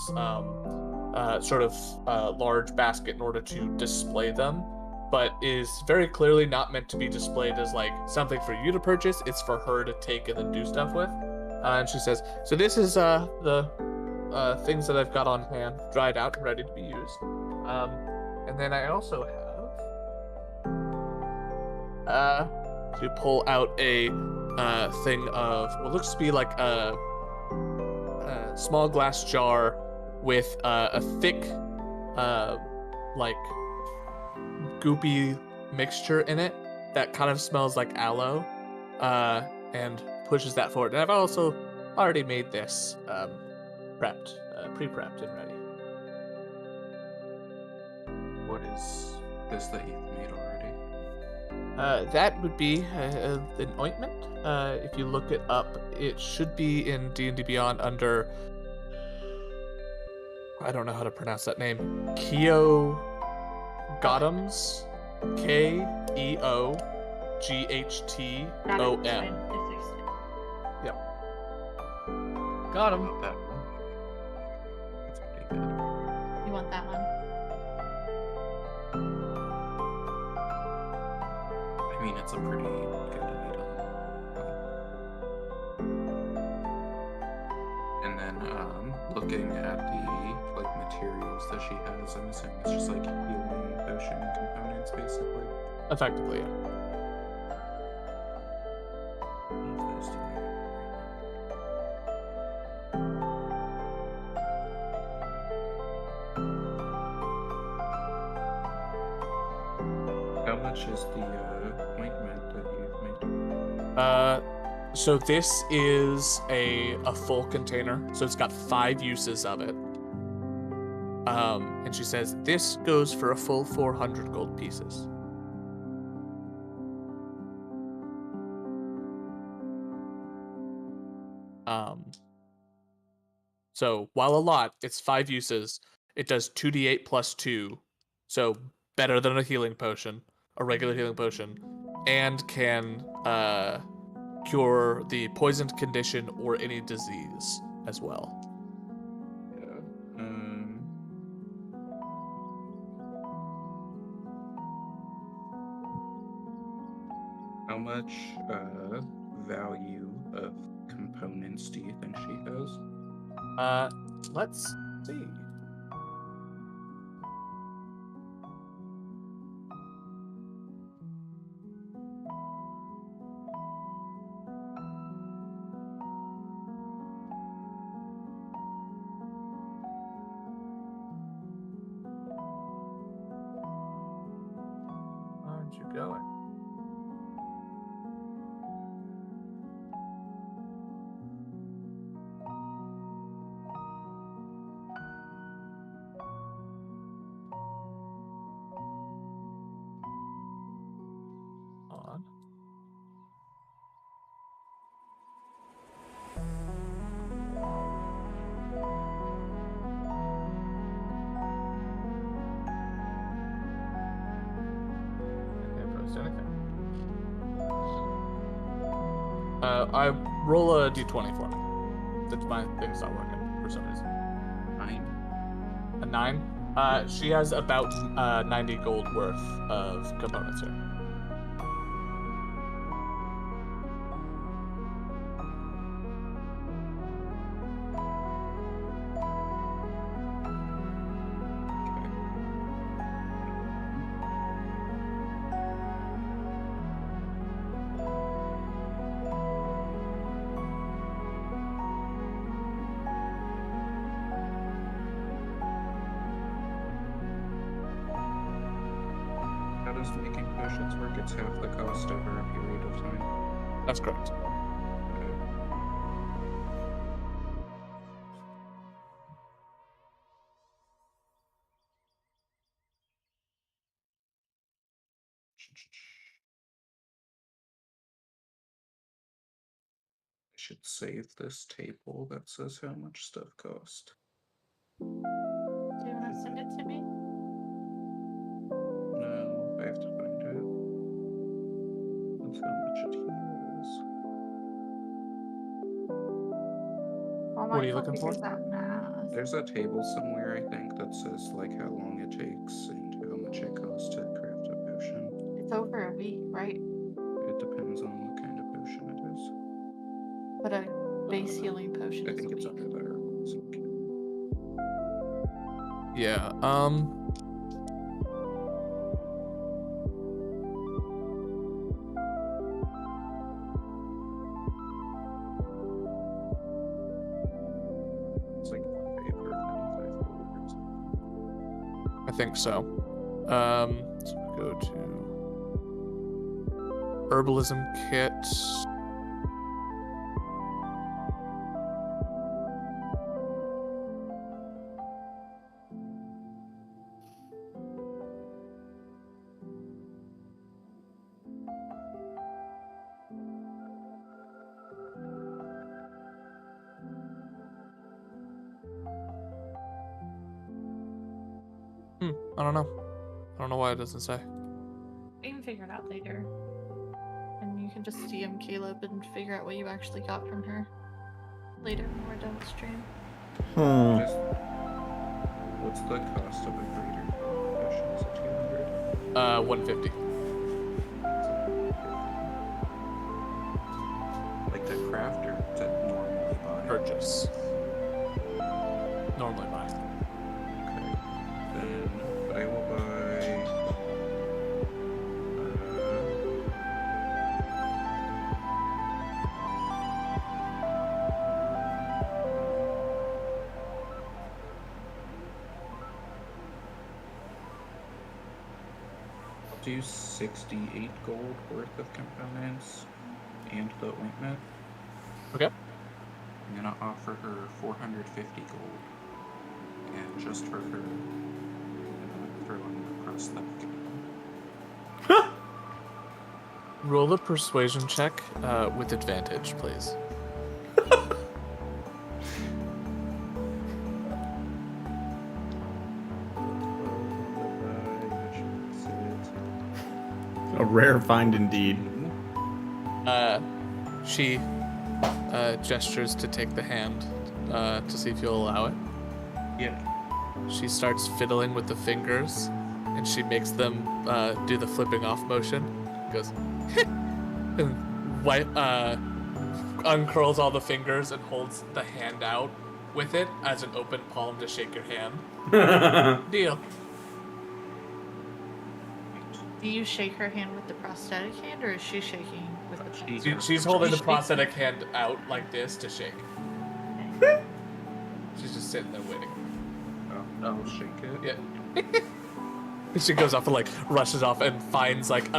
sort of large basket in order to display them. but is very clearly not meant to be displayed as like something for you to purchase. It's for her to take and then do stuff with. And she says, "So this is the things that I've got on hand, dried out and ready to be used. And then I also have to pull out a thing of what looks to be like a small glass jar with a thick, like goopy mixture in it that kind of smells like aloe, and pushes that forward. And I've also already made this prepped, pre-prepped and ready. What is this that you've made already? That would be an ointment. If you look it up, it should be in D&D Beyond under, I don't know how to pronounce that name, Keoghtom's, Keoghtom. Yep. Got him. About that one. That's pretty good. You want that one? I mean, it's a pretty good item. And then, looking at the like materials that she has, I'm assuming it's just like healing potion components, basically. Effectively, yeah. Leave those two there. How much is the ointment that you've made? So this is a full container. So it's got 5 uses of it. And she says this goes for a full 400 gold pieces. So while a lot, it's 5 uses. It does 2d8 plus 2, so better than a healing potion, a regular healing potion, and can cure the poisoned condition or any disease as well. Yeah. How much value of components do you think she has? Let's see. Aren't you going? On. Can't post anything. I roll a d20 for me. That's my thing's not working for some reason. 9. A 9. She has about 90 gold worth of components here. How does making potions work? It's half the cost over a period of time. That's correct. I should save this table that says how much stuff cost. Do you want to send it to me? No, I have to find it. That's how much it heals. Well, What are you Michael looking for? figures out math. There's a table somewhere, I think, that says like how long it takes and how much it costs to craft a potion. It's over a week, right? It depends on what kind of potion it is. But a base healing potion I is think a it's week. under there. Yeah. It's like 1 paper, 25 gold or something. I think so. So we go to herbalism kit. I don't know. I don't know why it doesn't say. We can figure it out later. And you can just DM Caleb and figure out what you actually got from her later when we're done with stream. Just- What's the cost of a greater potion? Is it 200? 150. Like the crafter to normally buy. Purchase. Normally buy. Okay. Then I will buy. I'll do 68 gold worth of components and the ointment. Okay. I'm gonna offer her 450 gold. And just for her, I'm gonna throw in the prosthetic. Roll a persuasion check with advantage, please. A rare find indeed. She gestures to take the hand to see if you'll allow it. Yeah. She starts fiddling with the fingers, and she makes them do the flipping off motion. Goes, and uncurls all the fingers and holds the hand out with it as an open palm to shake your hand. Deal. Do you shake her hand with the prosthetic hand, or is she shaking with the She's holding the prosthetic hand out like this to shake. She's just sitting there waiting. I'll shake it. Yeah. And she goes off and like rushes off and finds like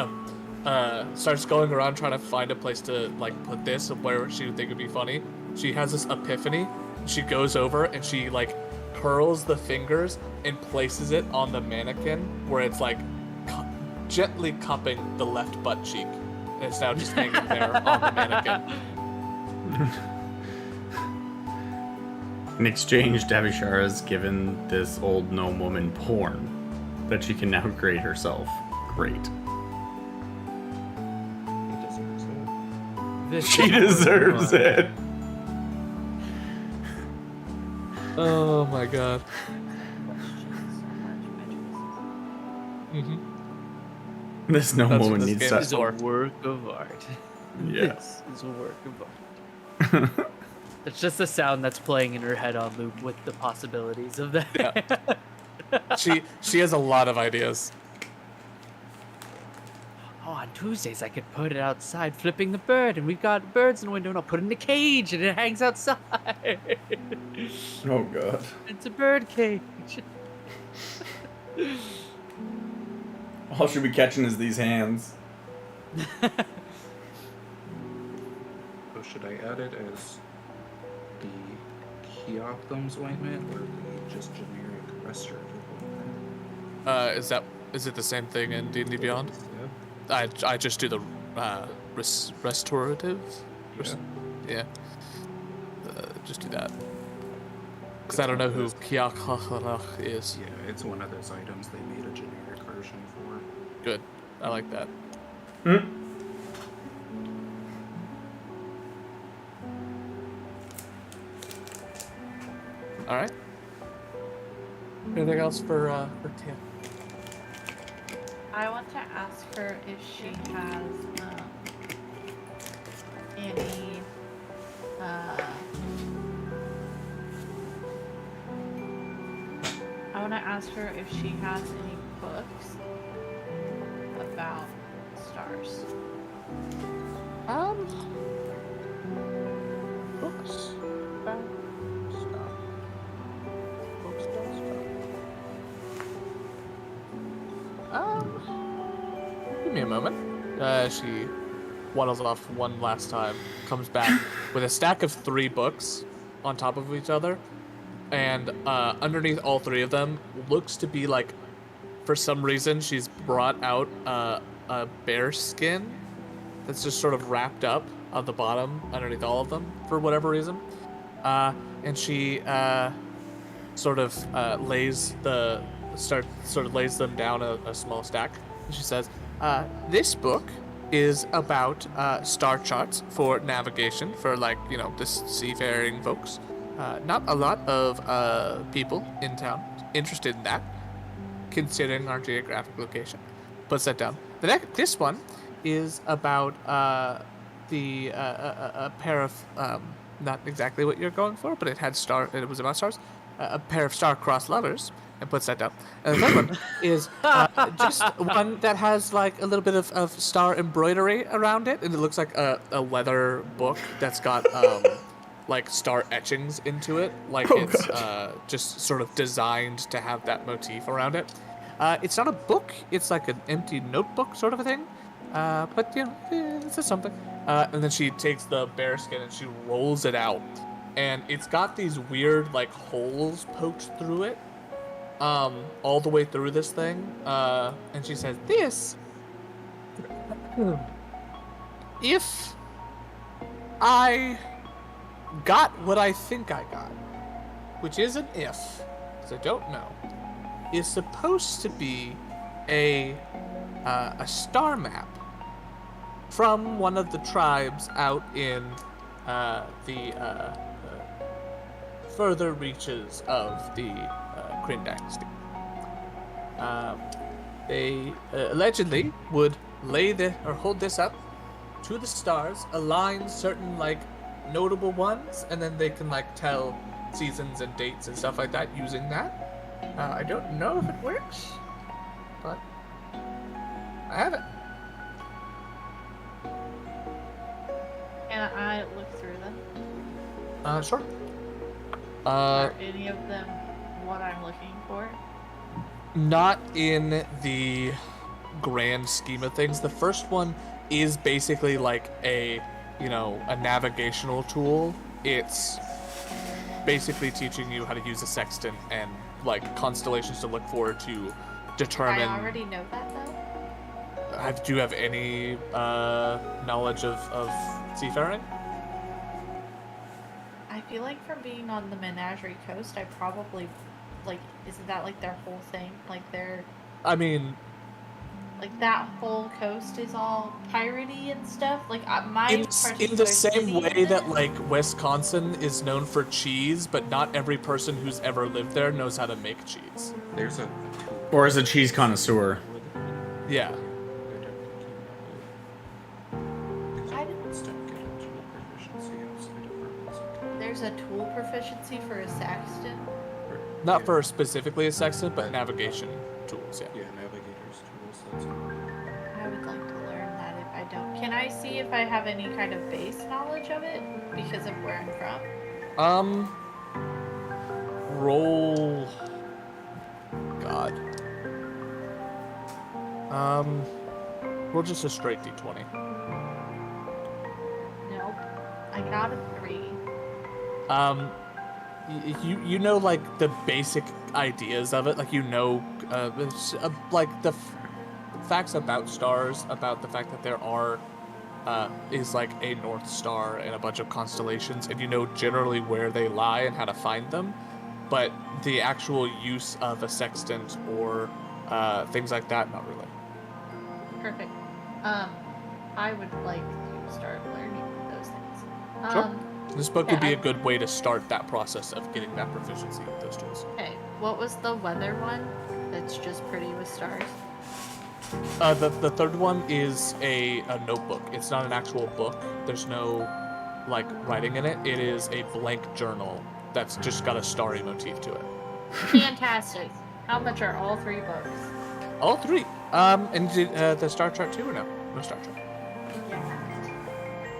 starts going around trying to find a place to like put this where she would think would be funny. She has this epiphany. She goes over and she like curls the fingers and places it on the mannequin where it's like gently cupping the left butt cheek. And it's now just hanging there on the mannequin. In exchange, Davishara is given this old gnome woman porn that she can now create herself. Great. He deserves it. This She deserves it. Oh my god. Mm-hmm. This gnome That's what woman this needs game to. is a work of art. Yeah. This is a work of art. It's just the sound that's playing in her head on loop with the possibilities of that. She has a lot of ideas. Oh, on Tuesdays I could put it outside flipping the bird, and we've got birds in the window, and I'll put it in a cage, and it hangs outside. Oh god. It's a bird cage. All she'll be catching is these hands. So should I add it as the Keoptham's ointment or the just generic restorative ointment? Is it the same thing in D&D Beyond? Yeah. I just do the restorative. Yeah. Yeah. Just do that. Because I don't know who Kiak is. Yeah, it's one of those items they made a generic version for. Good. I like that. All right. Anything else for Tim? I want to ask her if she has any I want to ask her if she has any books about stars. Books about stuff. Books about stuff. Give me a moment. She waddles off one last time, comes back with a stack of 3 books on top of each other, and underneath all 3 of them looks to be like, for some reason, she's brought out a bear skin that's just sort of wrapped up on the bottom underneath all of them for whatever reason. And she lays them down a small stack. And she says, "This book is about star charts for navigation for the seafaring folks. Not a lot of people in town interested in that, considering our geographic location." Puts that down. This one is about a pair of not exactly what you're going for, but it was about stars. A pair of star-crossed lovers, and puts that down. And the third one is just one that has like a little bit of star embroidery around it, and it looks like a leather book that's got like star etchings into it, like it's just sort of designed to have that motif around it. It's not a book; it's like an empty notebook sort of a thing. But it's just something. And then she takes the bear skin and she rolls it out, and it's got these weird like holes poked through it, all the way through this thing. And she says, "This, if I got what I think I got, which is an if, because I don't know, is supposed to be a star map from one of the tribes out in the further reaches of the Kryn Dynasty. They allegedly would hold this up to the stars, align certain notable ones, and then they can tell seasons and dates and stuff like that using that. I don't know if it works, but I have it. Can I look through them? Sure. Are any of them what I'm looking for? Not in the grand scheme of things. The first one is basically like a navigational tool. It's basically teaching you how to use a sextant and constellations to look for to determine. I already know that though. Do you have any knowledge of seafaring? I feel like from being on the Menagerie Coast, I probably isn't that their whole thing? I mean, that whole coast is all piratey and stuff. In the same way that Wisconsin is known for cheese, but not every person who's ever lived there knows how to make cheese. There's a Or as a cheese connoisseur. Yeah. There's a tool proficiency for a sextant. Not for specifically a sextant, but navigation tools, yeah. Yeah, navigators tools. That's all. I would like to learn that if I don't. Can I see if I have any kind of base knowledge of it because of where I'm from? Roll. God. Roll just a straight d20. Nope. I got a 3. You know the basic ideas of it, the facts about stars, about the fact that there are is a North Star and a bunch of constellations, and you know generally where they lie and how to find them, but the actual use of a sextant or things like that, not really. Perfect. I would like to start learning those things. Sure. This book would be a good way to start that process of getting that proficiency with those tools. Okay. What was the weather one? That's just pretty with stars. The third one is a notebook. It's not an actual book. There's no like writing in it. It is a blank journal that's just got a starry motif to it. Fantastic. How much are all 3 books? All 3. And did the star chart too or no? No star chart. Yeah.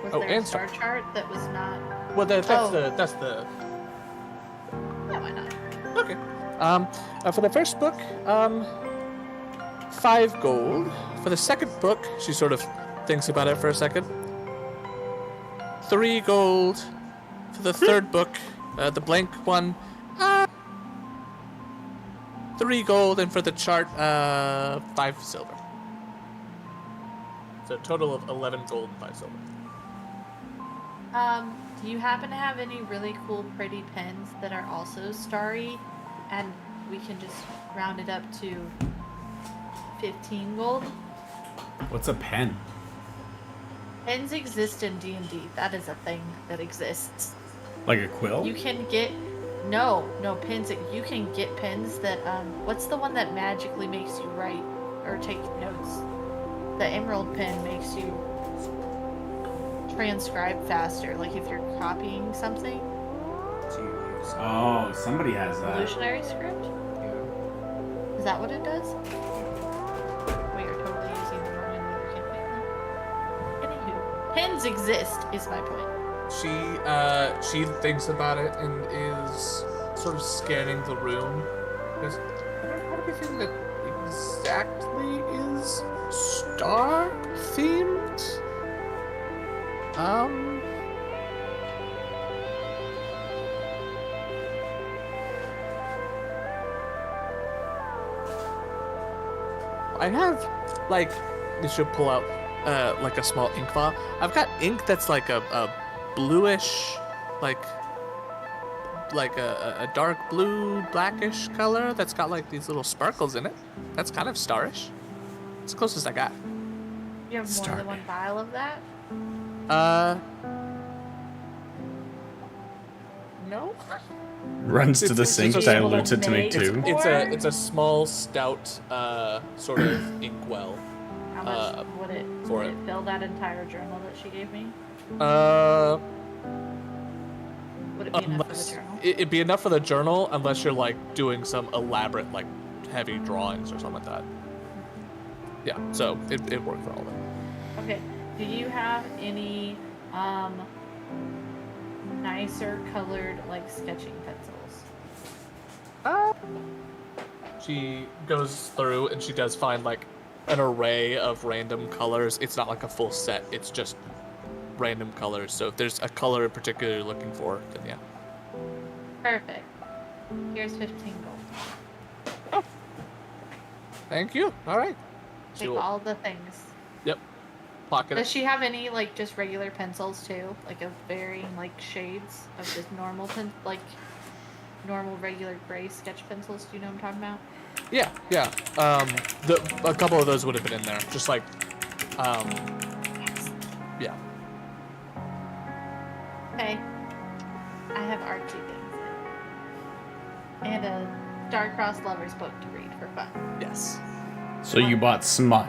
Was Oh, there a and star chart that was not? Well, that's Oh. that's the. Yeah, why not? Okay. For the first book, 5 gold. For the second book, she sort of thinks about it for a second. 3 gold. For the third book, the blank one, 3 gold, and for the chart, 5 silver. So a total of 11 gold and 5 silver. Do you happen to have any really cool, pretty pens that are also starry, and we can just round it up to 15 gold? What's a pen? Pens exist in D&D. That is a thing that exists. Like a quill? You can get no pens. You can get pens that what's the one that magically makes you write or take notes? The emerald pen makes you transcribe faster. Like if you're copying something. To use. Oh, somebody has that. Evolutionary script. Yeah. Is that what it does? We are totally using the wrong one. We can't make them. Anywho, pens exist. Is my point. She thinks about it and is sort of scanning the room. Because I don't have anything that exactly is star themed. I have like you should pull out like a small ink vial. I've got ink that's like a bluish, like a dark blue, blackish color that's got like these little sparkles in it. That's kind of starish. It's the closest I got. You have more Starry. than one vial of that? No. Runs to the It's sink, just a dilutes it to make little 2. It's a small stout sort of inkwell. How much would it for would it. it fill that entire journal that she gave me? Would it be enough for the Unless journal? it'd be enough for the journal unless you're like doing some elaborate like heavy drawings or something like that. Yeah, so it worked for all of it. Okay. Do you have any nicer colored like sketching pencils? She goes through and she does find like an array of random colors. It's not like a full set, it's just random colors. So if there's a color in particular you're looking for, then yeah. Perfect. Here's 15 gold. Thank you. All right. She Take will all the things. pocket Does it. she have any like just regular pencils too? Like of varying like shades of just normal normal regular gray sketch pencils? Do you know what I'm talking about? Yeah. A couple of those would have been in there. Just like, yeah. Okay. I have Archie things. And a Star-Crossed Lovers book to read for fun. Yes. So you bought smut.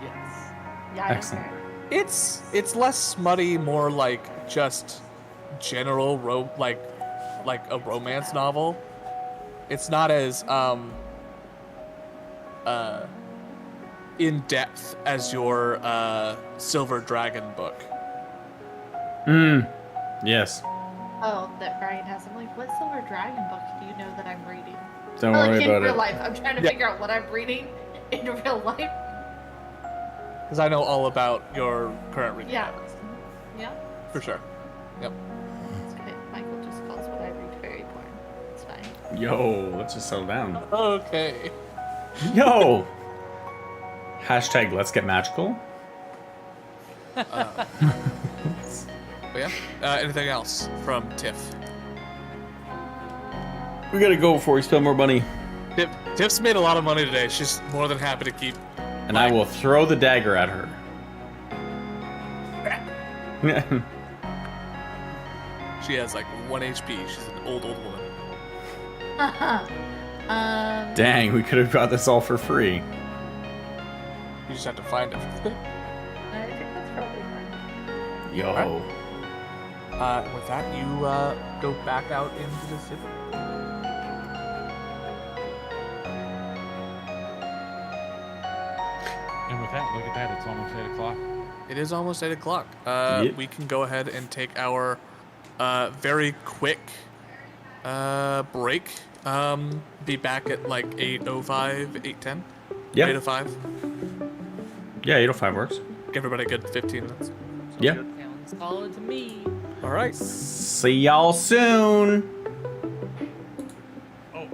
Yes. Yeah, I don't Excellent. care. It's less smutty, more like just general like a romance novel. It's not as in depth as your Silver Dragon book. Yes. Oh, that Brian has. I'm like, what Silver Dragon book do you know that I'm reading? Don't Or, like worry in about real it. life. I'm trying to Yeah. figure out what I'm reading in real life. Because I know all about your current reading. Yeah. Yeah. For sure. Yep. It's okay. Michael just calls what I read fairy porn. It's fine. Yo, let's just settle down. Okay. Yo! Hashtag let's get magical. But yeah. Anything else from Tiff? We gotta go before we spend more money. Tiff's made a lot of money today. She's more than happy to keep. And I will throw the dagger at her. She has like 1 HP. She's an old woman. Dang, we could have got this all for free. You just have to find it. I think that's probably fine. Yo. Alright. With that, you go back out into the city. And with that, look at that. It's almost 8 o'clock. It is almost 8 o'clock. Yep. We can go ahead and take our very quick break. Be back at like 8:05, 8:10? Yeah. 8:05. Yeah, 8:05 works. Give everybody a good 15 minutes. Yeah. Sounds solid to me. All right. See y'all soon. Oh.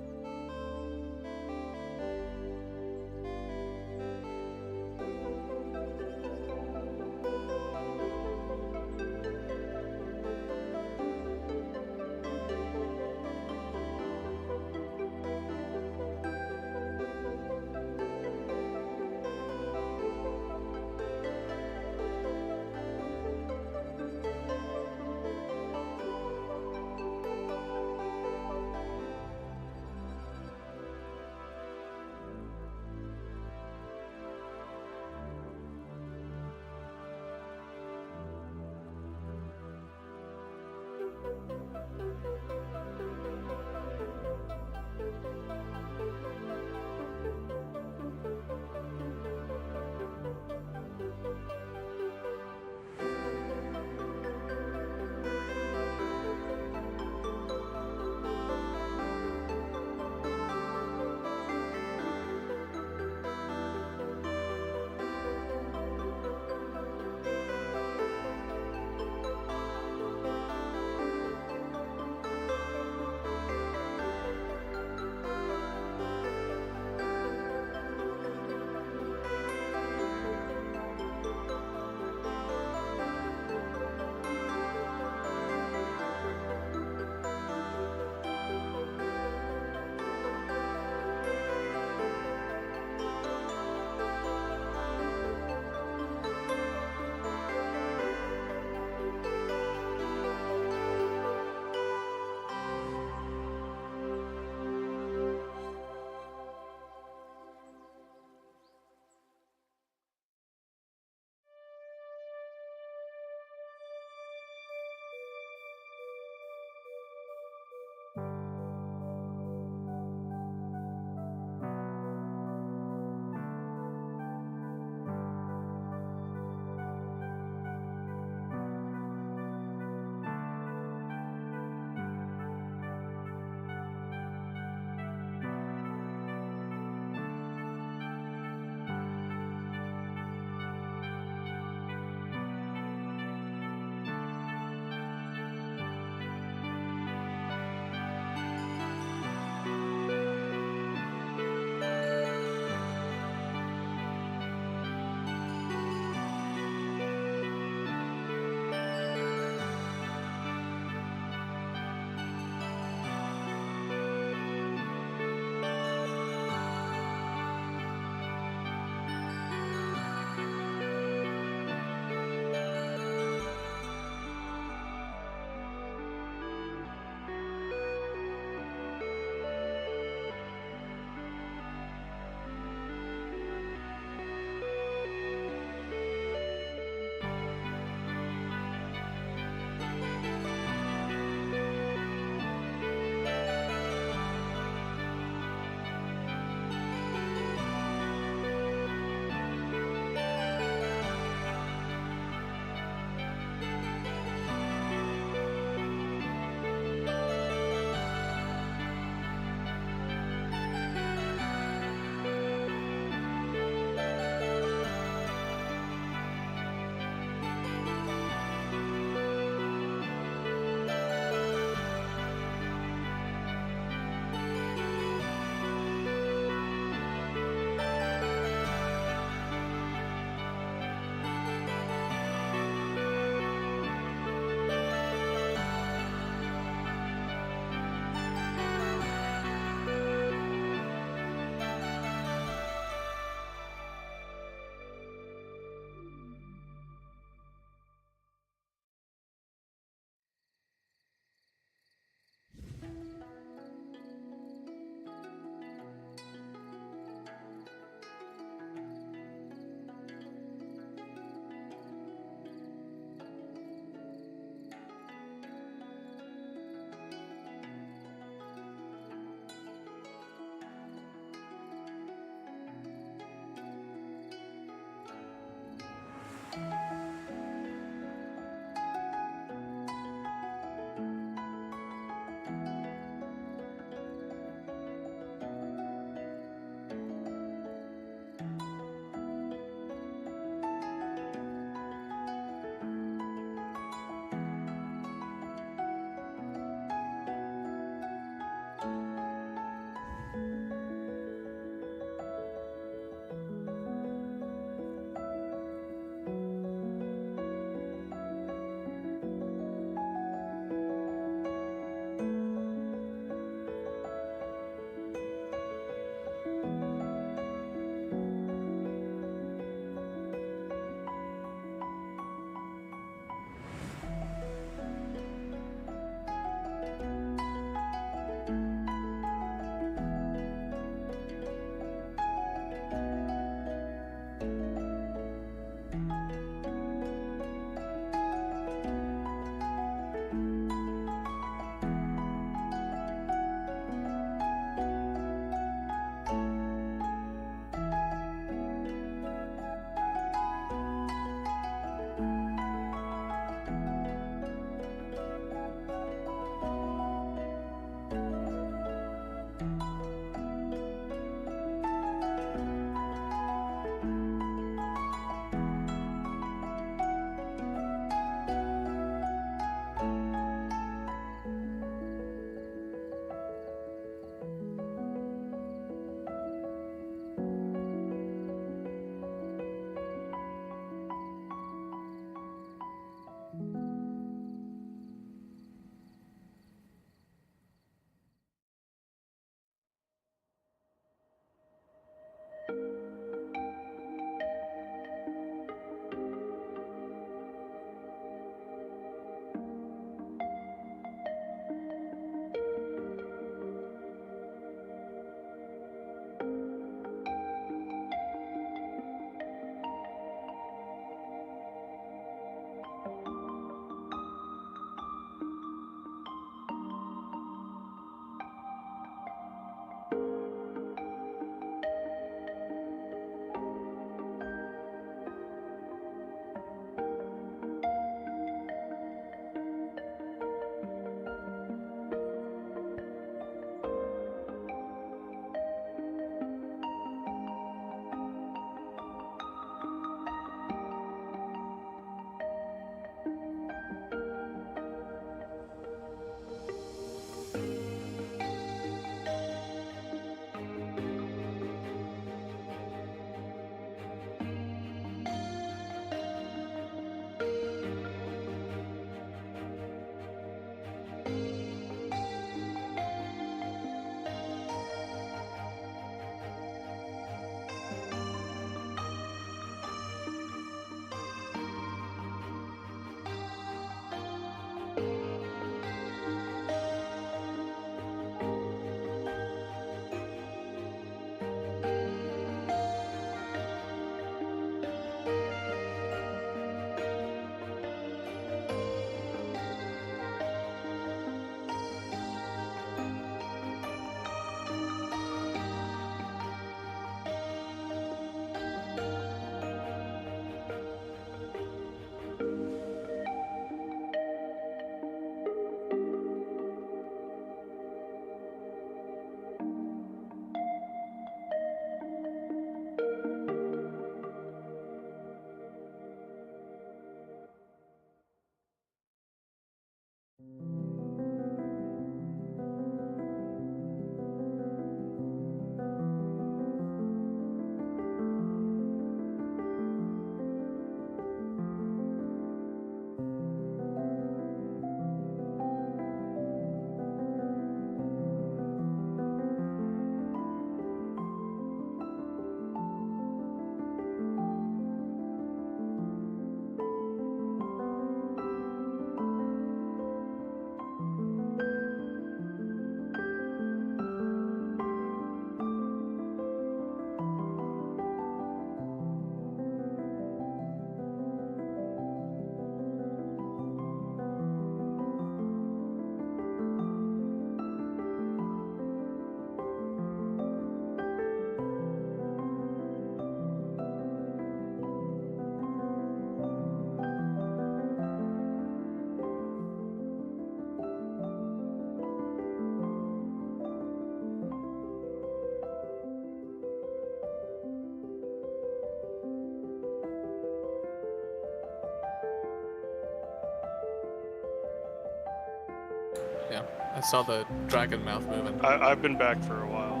Yeah, I saw the dragon mouth moving. I've been back for a while.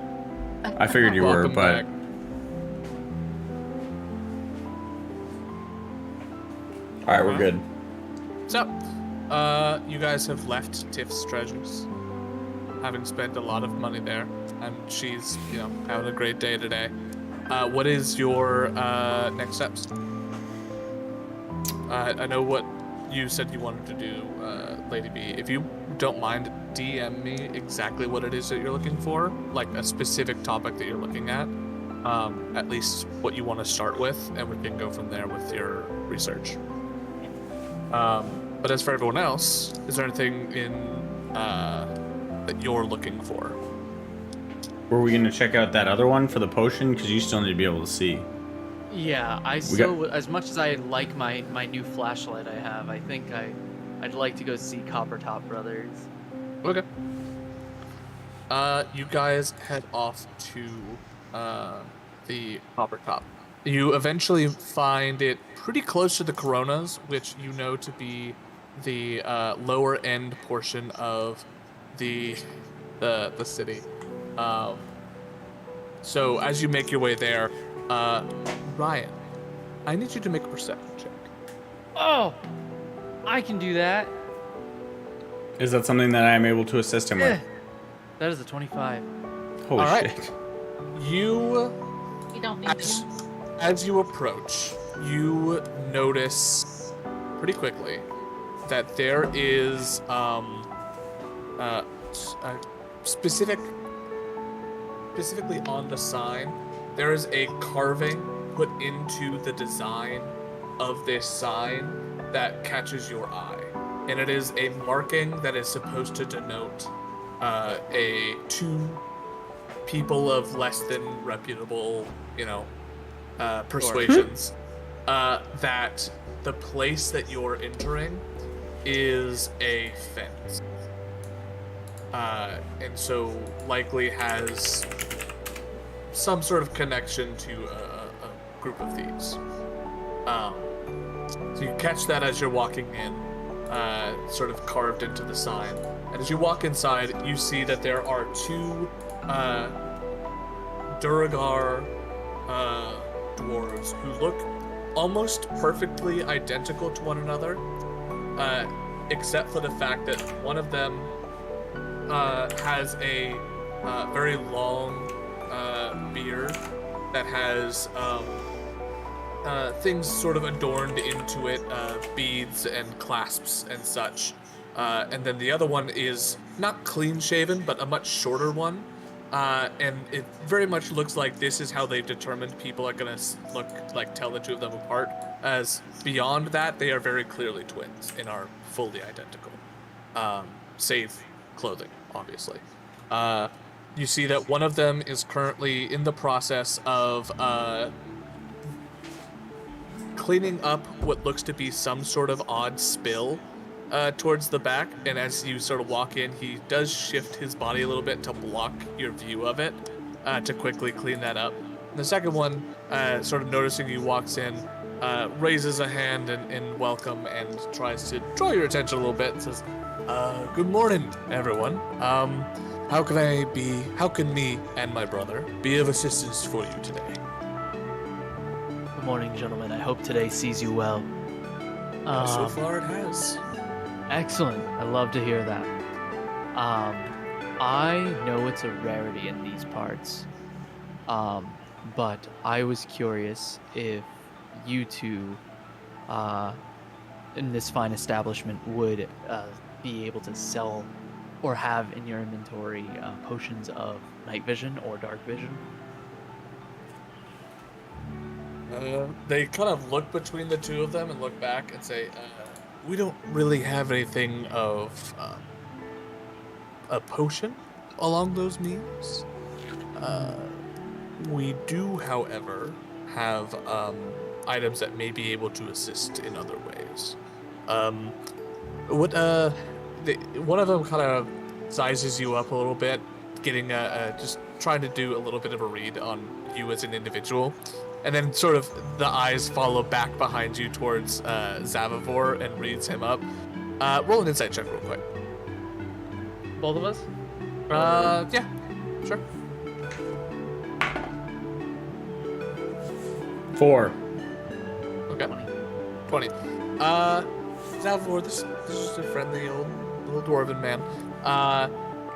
I figured you were, Welcome but back. all right, we're good. So, you guys have left Tiff's treasures, having spent a lot of money there, and she's, having a great day today. What is your next steps? I know what you said you wanted to do, Lady B. If you don't mind, DM me exactly what it is that you're looking for, like a specific topic that you're looking at least what you want to start with, and we can go from there with your research. But as for everyone else, is there anything that you're looking for? Were we gonna check out that other one for the potion? Because you still need to be able to see. Yeah, I still, as much as I like my new flashlight I have, I think I'd like to go see Coppertop Brothers. Okay. You guys head off to the Coppertop. You eventually find it pretty close to the Coronas, which you know to be the lower end portion of the city. So as you make your way there, Ryan, I need you to make a perception check. Oh, I can do that. Is that something that I am able to assist him with? That is a 25. Holy All right. shit. You don't need to. As you approach, you notice pretty quickly that there is specifically on the sign, there is a carving put into the design of this sign that catches your eye, and it is a marking that is supposed to denote two people of less than reputable, persuasions, that the place that you're entering is a fence. And so likely has some sort of connection to a group of thieves. So you catch that as you're walking in, sort of carved into the sign. And as you walk inside, you see that there are two Duragar dwarves who look almost perfectly identical to one another, except for the fact that one of them has a very long beard that has things sort of adorned into it, beads and clasps and such. And then the other one is not clean shaven, but a much shorter one. And it very much looks like this is how they've determined people are gonna tell the two of them apart. As beyond that, they are very clearly twins and are fully identical, save clothing, obviously. You see that one of them is currently in the process of cleaning up what looks to be some sort of odd spill towards the back, and as you sort of walk in, he does shift his body a little bit to block your view of it, to quickly clean that up. And the second one, sort of noticing you, walks in, raises a hand in welcome and tries to draw your attention a little bit and says, good morning, everyone. How can me and my brother be of assistance for you today? Good morning, gentlemen. I hope today sees you well. So far it has. Excellent. I love to hear that. I know it's a rarity in these parts, but I was curious if you two, in this fine establishment, would be able to sell or have in your inventory potions of night vision or dark vision. They kind of look between the two of them and look back and say, we don't really have anything of a potion along those means. We do, however, have items that may be able to assist in other ways. One of them kind of sizes you up a little bit, getting just trying to do a little bit of a read on you as an individual. And then sort of the eyes follow back behind you towards Zavivor and reads him up. Roll an insight check real quick. Both of us? Yeah, sure. 4. Okay. 20. Zalvor, this is just a friendly old little dwarven man.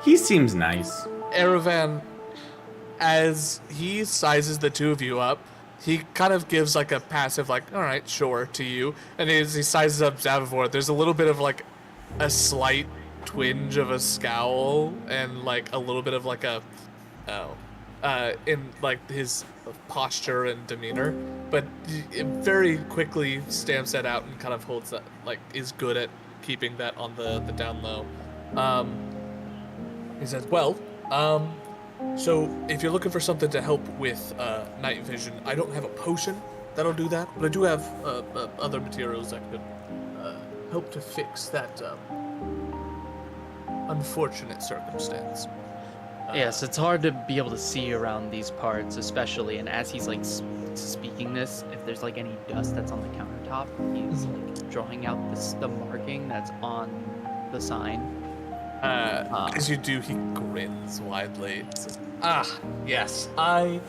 He seems nice. Erevan, as he sizes the two of you up, he kind of gives like a passive, like, all right, sure, to you. And as he sizes up Zavivor, there's a little bit of like a slight twinge of a scowl and like a little bit of like a, in like his posture and demeanor. But he very quickly stamps that out and kind of holds that, like, is good at keeping that on the down low. He says, well, so if you're looking for something to help with night vision, I don't have a potion that'll do that, but I do have other materials that could help to fix that unfortunate circumstance. Yes, it's hard to be able to see around these parts, especially. And as he's like speaking this, if there's like any dust that's on the countertop, he's like drawing out the marking that's on the sign. As you do, he grins widely and says, yes, I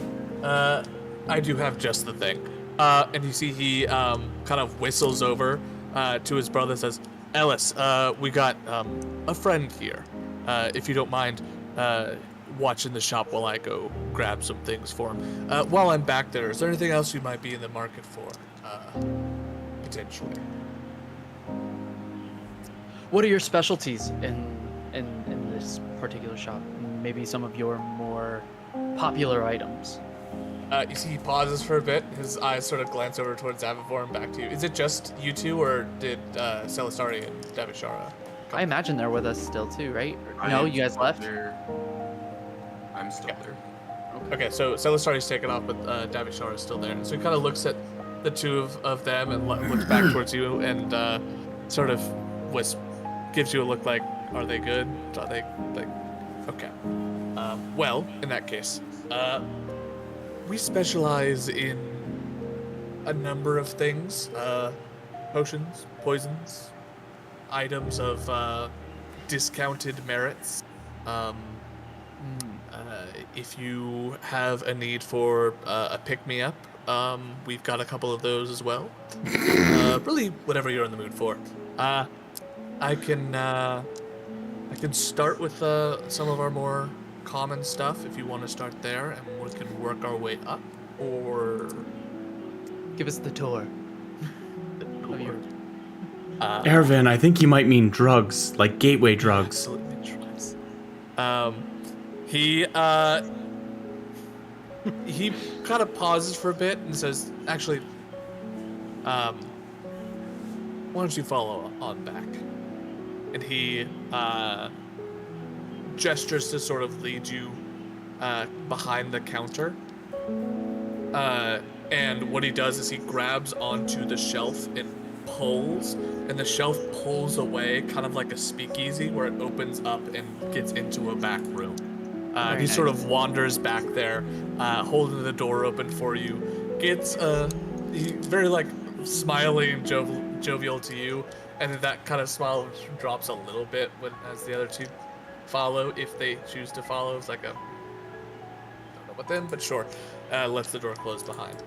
do have just the thing. And you see he kind of whistles over to his brother and says, Ellis, we got a friend here. If you don't mind watching the shop while I go grab some things for him. While I'm back there, is there anything else you might be in the market for? Potentially. What are your specialties in this particular shop? Maybe some of your more popular items. You see he pauses for a bit. His eyes sort of glance over towards Avivor and back to you. Is it just you two, or did Celestari and Davishara? I imagine they're with us still too, right? I No, am you guys still left? there. I'm still there. Okay, so Celestari's taken off, but Davishara is still there. So he kind of looks at the two of them and looks back towards you and sort of gives you a look like, are they good? Are they, like, okay. Well, in that case, we specialize in a number of things. Potions, poisons, items of discounted merits. If you have a need for a pick-me-up, we've got a couple of those as well. Really, whatever you're in the mood for. I can start with some of our more common stuff if you want to start there, and we can work our way up, or Give us the tour. Ervin, I think you might mean drugs, like gateway drugs. Absolutely drugs. He kind of pauses for a bit and says, actually, why don't you follow on back? And he gestures to sort of lead you behind the counter. And what he does is he grabs onto the shelf and pulls, and the shelf pulls away, kind of like a speakeasy, where it opens up and gets into a back room. He sort of wanders back there, holding the door open for you. Gets he very like smiling and jovial to you, and then that kind of smile drops a little bit as the other two follow, if they choose to follow. It's like a, don't know about them, but sure. Lets the door close behind.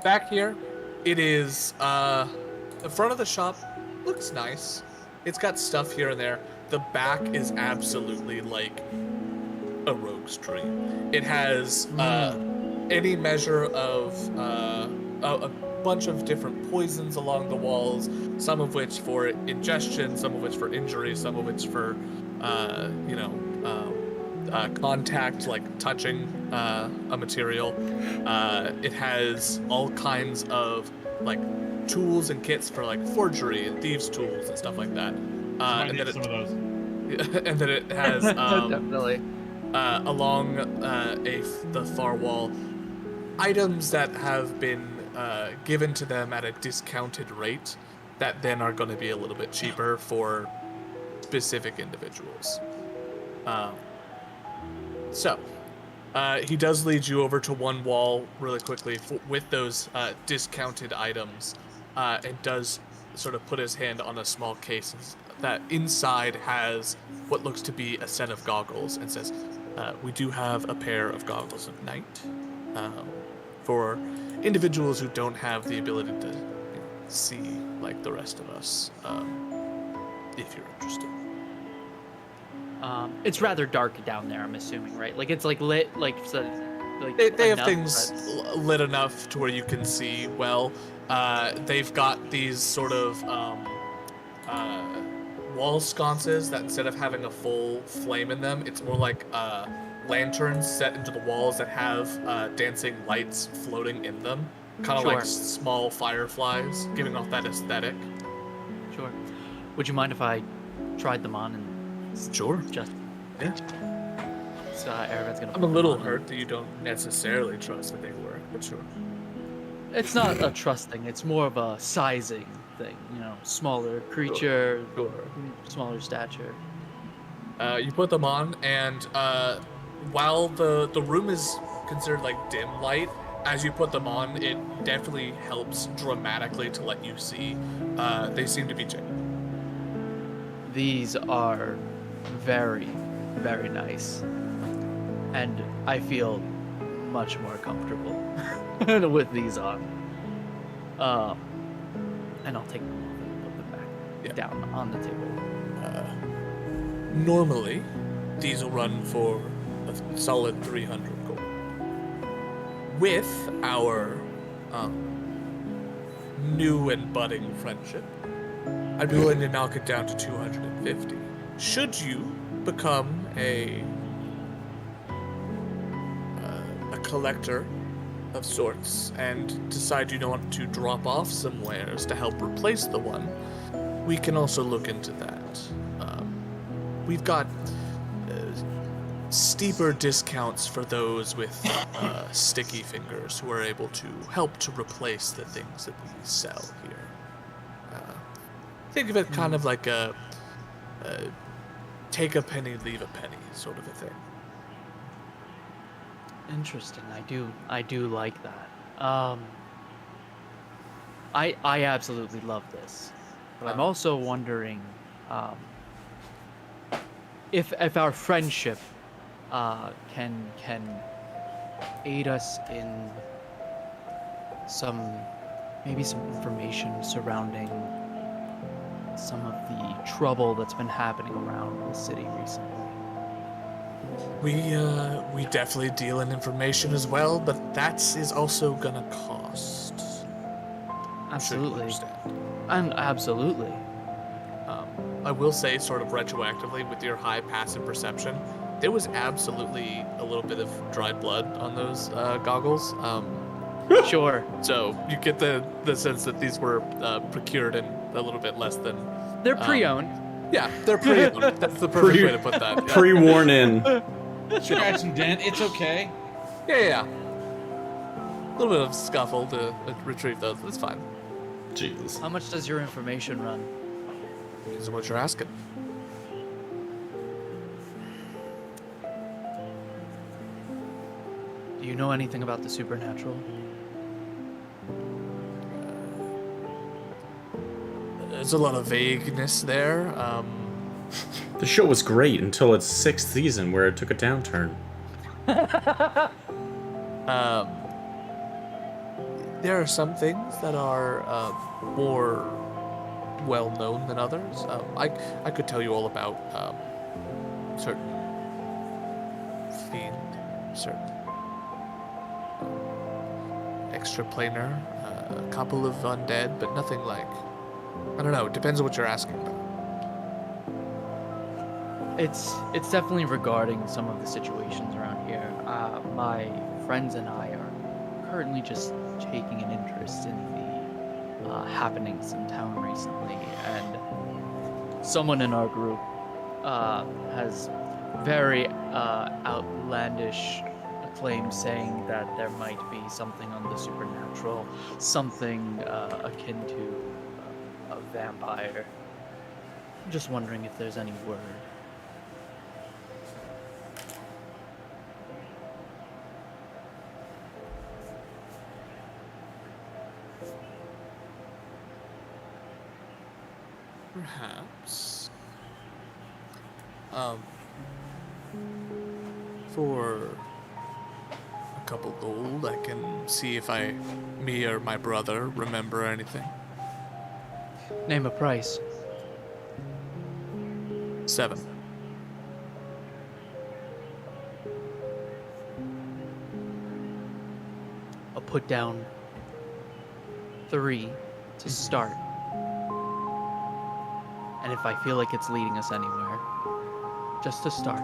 Back here, it is the front of the shop looks nice. It's got stuff here and there. The back is absolutely like a rogue's dream. It has any measure of a bunch of different poisons along the walls, some of which for ingestion, some of which for injury, some of which for contact, like touching a material. It has all kinds of like tools and kits for like forgery and thieves' tools and stuff like that. And then some of those. and then it has Definitely. along the far wall items that have been given to them at a discounted rate that then are going to be a little bit cheaper for specific individuals. So he does lead you over to one wall really quickly with those discounted items, and does sort of put his hand on a small case that inside has what looks to be a set of goggles and says, "We do have a pair of goggles at night for individuals who don't have the ability to see like the rest of us. If you're interested." It's rather dark down there, I'm assuming, right? Like it's like lit, like so, like They have enough, things but- lit enough to where you can see well. They've got these sort of wall sconces that instead of having a full flame in them, it's more like lanterns set into the walls that have dancing lights floating in them. Kind of like Sure. small fireflies, giving off that aesthetic. Sure. Would you mind if I tried them on and Sure. just? Yeah. So Aragon's gonna. I'm a little hurt that you don't necessarily trust that they work, but sure. It's not a trust thing. It's more of a sizing thing. You know, smaller creature, Sure. smaller stature. You put them on, and while the room is considered like dim light, as you put them on, it definitely helps dramatically to let you see. They seem to be genuine. These are very, very nice, and I feel much more comfortable with these on. And I'll take them off and put them back Yeah. down on the table. Normally, these will run for a solid 300 gold. With our new and budding friendship, I'd be willing to knock it down to 250. Should you become a collector of sorts and decide you don't want to drop off some wares to help replace the one, we can also look into that. We've got steeper discounts for those with sticky fingers who are able to help to replace the things that we sell here. Think of it kind of like a take a penny, leave a penny sort of a thing. Interesting. I do like that. I absolutely love this, but I'm also wondering if our friendship can aid us in some information surrounding some of the trouble that's been happening around the city recently. We definitely deal in information as well, but that is also gonna cost. I'm sure you Absolutely. understand. Absolutely. I will say, sort of retroactively, with your high passive perception, there was absolutely a little bit of dried blood on those goggles. Sure. So you get the sense that these were procured in a little bit less than. They're pre-owned. Yeah, they're pre-owned. That's the perfect way to put that. Yeah. Pre-worn in. Scratch and dent. It's okay. Yeah. A little bit of scuffle to retrieve those. That's fine. Jeez. How much does your information run? Is what you're asking. Do you know anything about the supernatural? There's a lot of vagueness there. The show was great until its 6th season, where it took a downturn. There are some things that are more well known than others. I could tell you all about certain fiend, certain extraplanar, a couple of undead, but nothing like. I don't know. It depends on what you're asking about. It's definitely regarding some of the situations around here. My friends and I are currently just taking an interest in the happenings in town recently, and someone in our group has very outlandish claims saying that there might be something on the supernatural, something akin to a vampire. I'm just wondering if there's any word. Perhaps. For a couple gold, I can see if me or my brother remember anything. Name a price. 7. I'll put down 3 to start. And if I feel like it's leading us anywhere, just to start.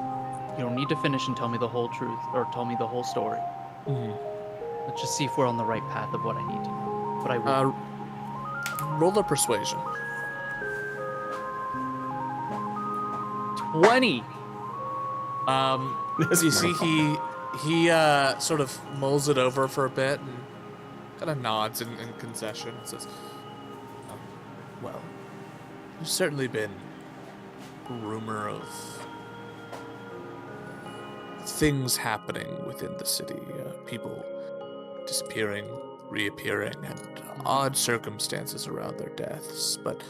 You don't need to finish and tell me the whole truth or tell me the whole story. Let's just see if we're on the right path of what I need to know. But I will. Roll a persuasion. 20. You see, he sort of mulls it over for a bit and kind of nods in concession and says, well, there's certainly been rumor of things happening within the city, people disappearing, reappearing, and odd circumstances around their deaths. But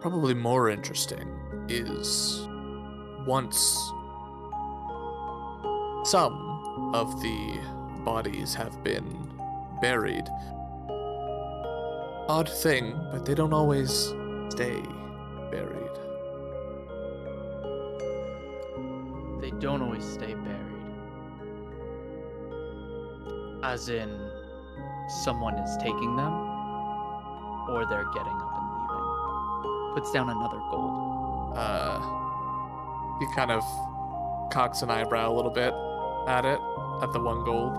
probably more interesting is once some of the bodies have been buried. Odd thing, but they don't always stay buried. They don't always stay buried. As in, someone is taking them, or they're getting up and leaving. Puts down another gold. He kind of cocks an eyebrow a little bit at the 1 gold.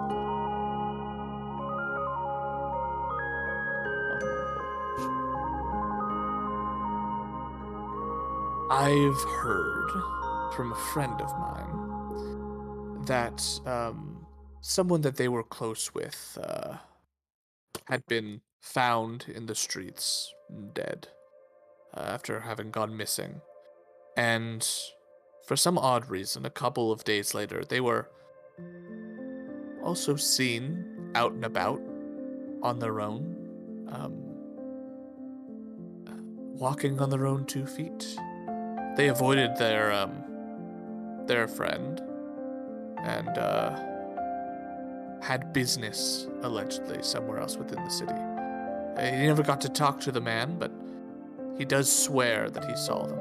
I've heard from a friend of mine that someone that they were close with had been found in the streets dead after having gone missing. And for some odd reason, a couple of days later, they were also seen out and about on their own, walking on their own 2 feet. They avoided their friend and had business, allegedly, somewhere else within the city. He never got to talk to the man, but he does swear that he saw them,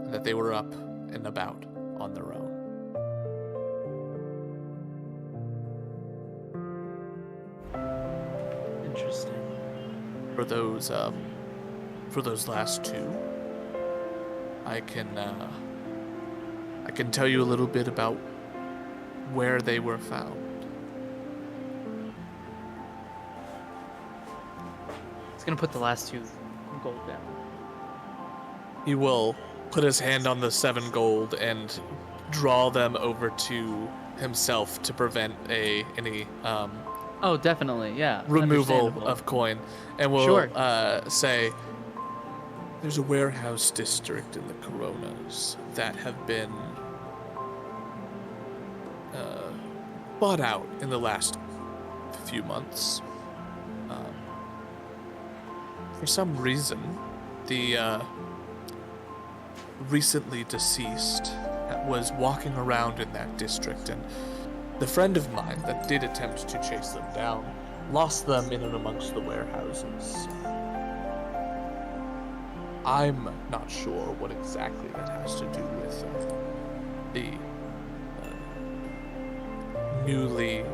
and that they were up and about on their own. Interesting. For those last 2, I can tell you a little bit about where they were found. He's gonna put the last 2 gold down. He will put his hand on the 7 gold and draw them over to himself to prevent any Oh, definitely, yeah. removal Understandable. of coin, and will Sure. say, there's a warehouse district in the Coronas that have been bought out in the last few months. For some reason, the recently deceased was walking around in that district, and the friend of mine that did attempt to chase them down lost them in and amongst the warehouses. I'm not sure what exactly that has to do with the newly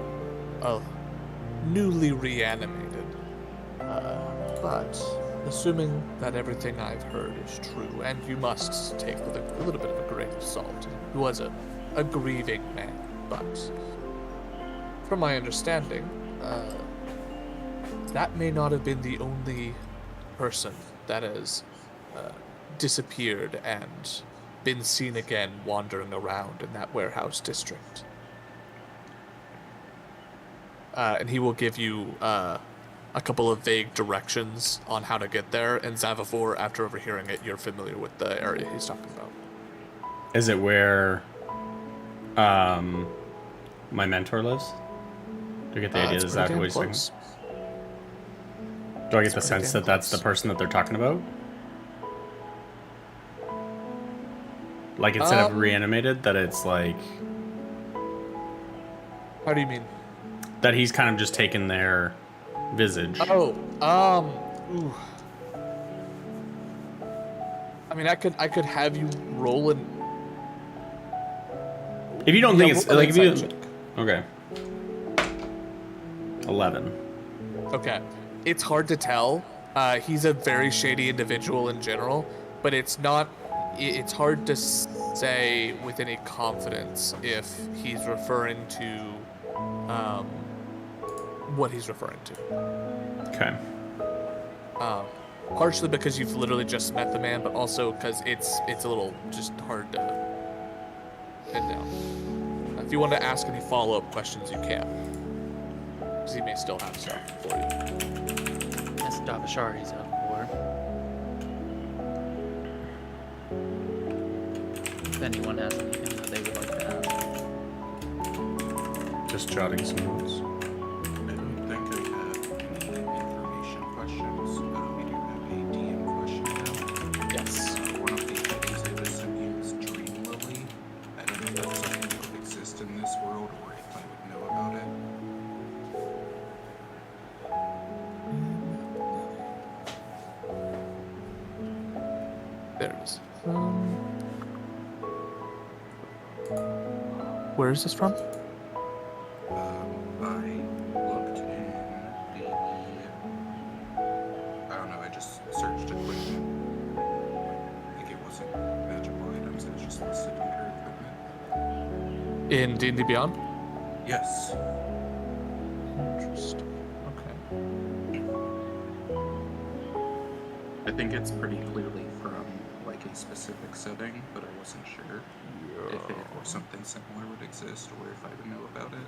reanimated. But assuming that everything I've heard is true, and you must take with a little bit of a grain of salt, he was a grieving man, but from my understanding, that may not have been the only person that has disappeared and been seen again wandering around in that warehouse district. And he will give you a couple of vague directions on how to get there, and Zavavor, after overhearing it, you're familiar with the area he's talking about. Is it where my mentor lives? Do I get the idea It's is that pretty who damn he's talking close. Do I get the pretty sense damn that that's the close. person that they're talking about? Like instead of reanimated, that it's like How do you mean? that he's kind of just taken their visage. Oh, ooh. I mean, I could have you roll an. If you don't think it's roll an like if you insight check. okay, 11. Okay, it's hard to tell. He's a very shady individual in general, but it's not. It's hard to say with any confidence if he's referring to what he's referring to. Okay. Partially because you've literally just met the man, but also because it's a little just hard to pin down. If you want to ask any follow-up questions, you can. Because he may still have stuff for you. That's Davashari's up for. If anyone has anything that they would like to ask. Just jotting some notes. I don't think I have any information questions. We do have a DM question now. Yes. One of the entities I assume he is Dream Lily. I don't know if that's something that would exist in this world or if I would know about it. There it is. Where is this from? I looked in the. I don't know, I just searched equipment. Like it wasn't magical items, it was just listed under equipment. In D&D Beyond? Yes. Interesting. Okay. I think it's pretty clearly from like a specific setting, but I wasn't sure if it or something similar would exist or if I would know about it.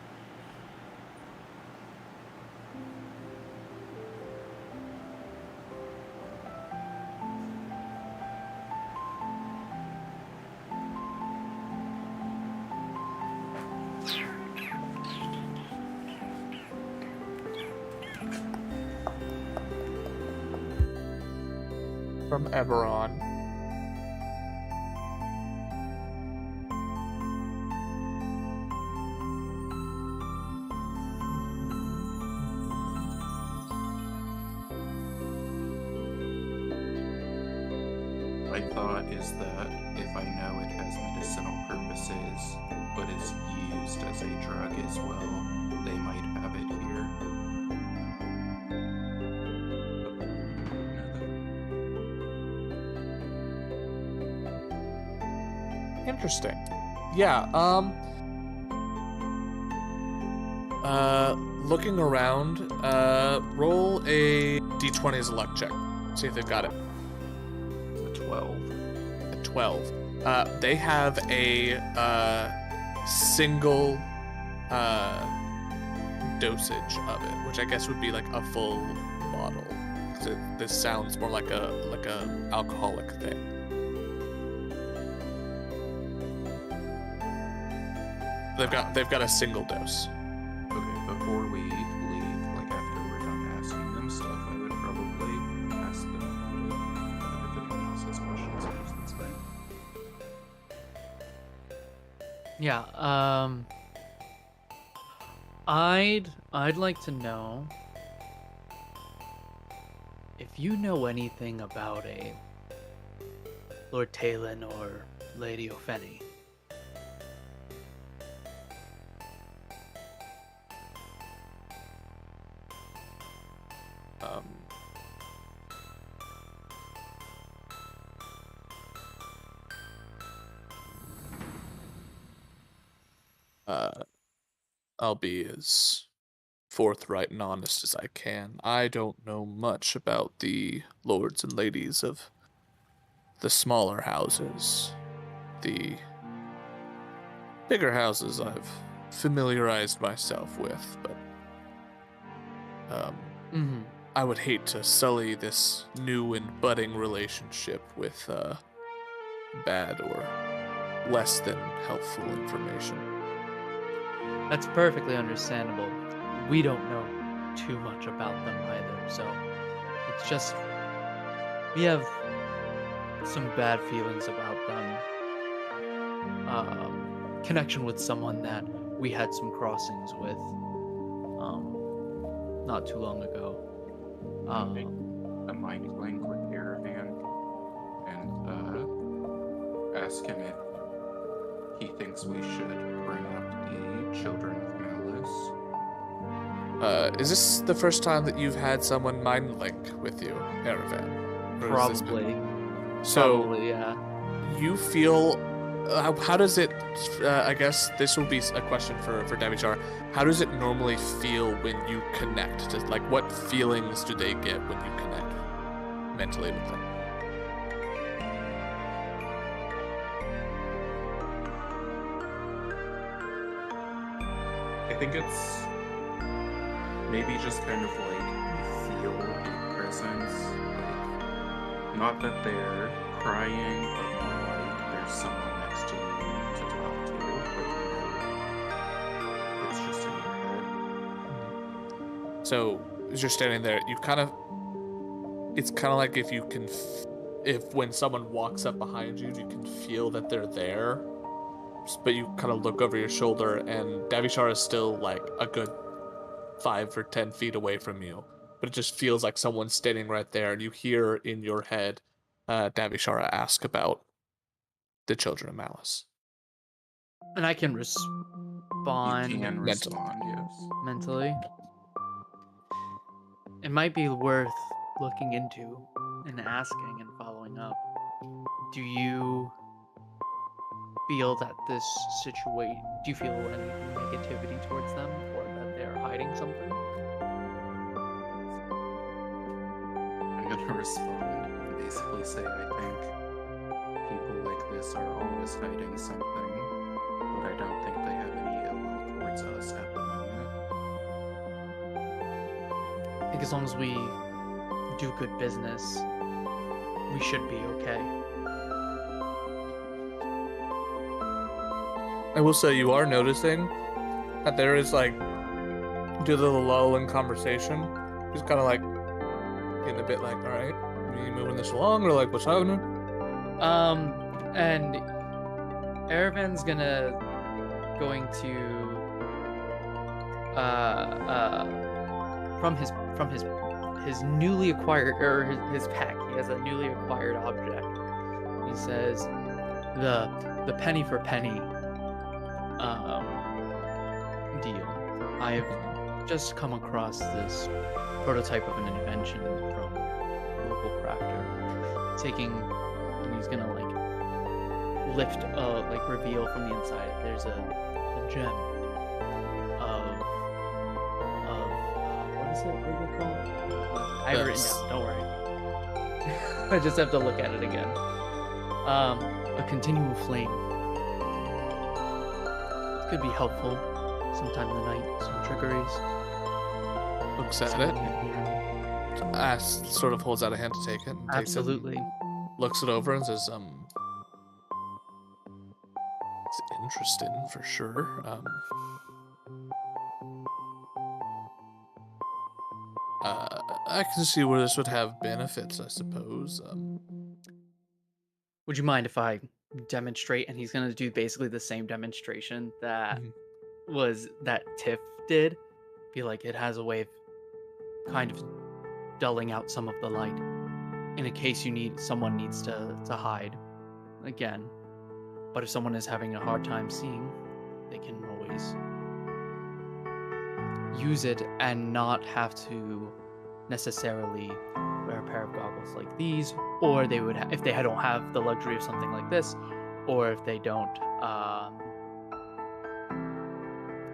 From Eberron. My thought is that if I know it has medicinal purposes, but is used as a drug as well, they might have it here. Interesting. Yeah, looking around, roll a d20 as a luck check. See if they've got it. A 12. A 12. They have a single dosage of it, which I guess would be like a full bottle. 'Cause this sounds more like a alcoholic thing. They've got a single dose. Okay, before we leave, like after we're done asking them stuff, I would probably ask them about it. If anyone else has questions, I guess that's fine. Yeah, I'd like to know if you know anything about a Lord Talon or Lady O'Fenny. I'll be as forthright and honest as I can. I don't know much about the lords and ladies of the smaller houses. The bigger houses I've familiarized myself with, but I would hate to sully this new and budding relationship with bad or less than helpful information. That's perfectly understandable. We don't know too much about them either, so it's just we have some bad feelings about them. connection with someone that we had some crossings with not too long ago. Make a mind link with Aravan and ask him if he thinks we should bring up the Children of Malice. Is this the first time that you've had someone mind link with you, Aravan? Or has this been- Probably. So Probably, yeah. you feel. How does it? I guess this will be a question for Davichar. How does it normally feel when you connect? Just like what feelings do they get when you connect mentally with them? I think it's maybe just kind of like you feel a presence, like not that they're crying, but more like there's someone next to you to talk to, but it's just in your head. So as you're standing there, you kind of. It's kind of like if you can, if when someone walks up behind you, you can feel that they're there, but you kind of look over your shoulder, and Davichar is still like a good 5 or 10 feet away from you, but it just feels like someone's standing right there, and you hear in your head Davichar ask about the Children of Malice. And I can You respond can mental. respond, yes. mentally. It might be worth looking into and asking and following up. Do you feel that this situation, do you feel any negativity towards them or that they're hiding something? I'm gonna respond and basically say I think people like this are always hiding something, but I don't think they have any ill will towards us at the moment. I think as long as we do good business, we should be okay. I will say you are noticing that there is like, due to the lull in conversation, he's kind of like getting a bit like, all right, are you moving this along or like what's happening? And Aravan's going to from his newly acquired, or his pack, he has a newly acquired object. He says, the penny for penny deal. I've just come across this prototype of an invention from a local crafter. And he's gonna like lift, like reveal from the inside. There's a gem of what is it? What is it called? I have it written down. Don't worry. I just have to look at it again. A continual flame. Could be helpful sometime in the night. Some trickeries. Looks at it. Sort of holds out a hand to take it. And takes Absolutely. it, looks it over and says, it's interesting for sure. I can see where this would have benefits, I suppose. Would you mind if I demonstrate? And he's gonna do basically the same demonstration that that Tiff did. Feel like it has a way of kind of dulling out some of the light in a case someone needs to hide again. But if someone is having a hard time seeing, they can always use it and not have to necessarily wear a pair of goggles like these, or they would if they don't have the luxury of something like this, or if they don't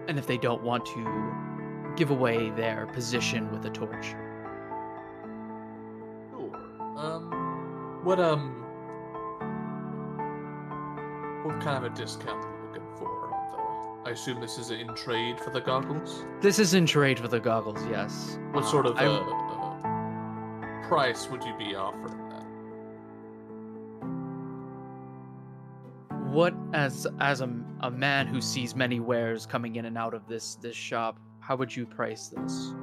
and if they don't want to give away their position with a torch. Sure. What kind of a discount are you looking for? I assume this is in trade for the goggles? This is in trade for the goggles, yes. What sort of I- price would you be offering that? What, as a man who sees many wares coming in and out of this shop, how would you price this?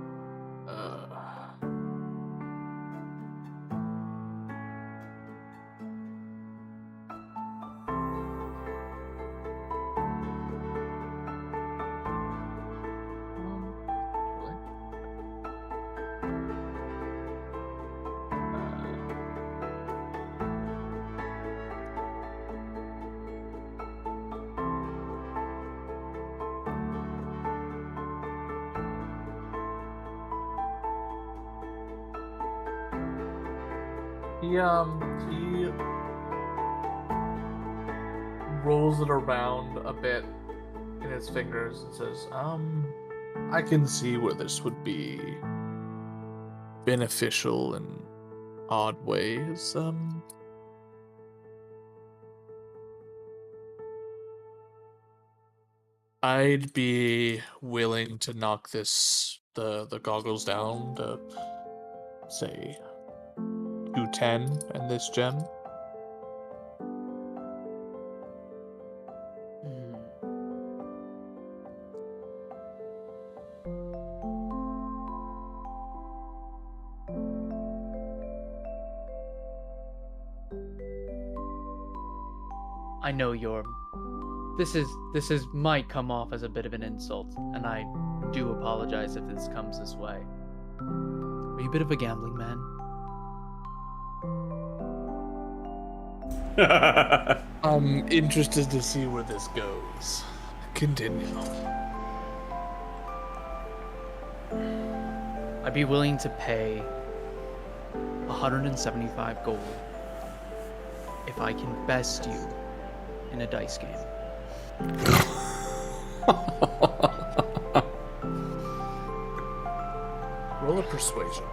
He rolls it around a bit in his fingers and says, I can see where this would be beneficial in odd ways. I'd be willing to knock the goggles down to say 210 in this gem. Hmm. I know this might come off as a bit of an insult, and I do apologize if this comes this way. Are you a bit of a gambling man? I'm interested to see where this goes. Continue. I'd be willing to pay 175 gold if I can best you in a dice game. Roll a persuasion.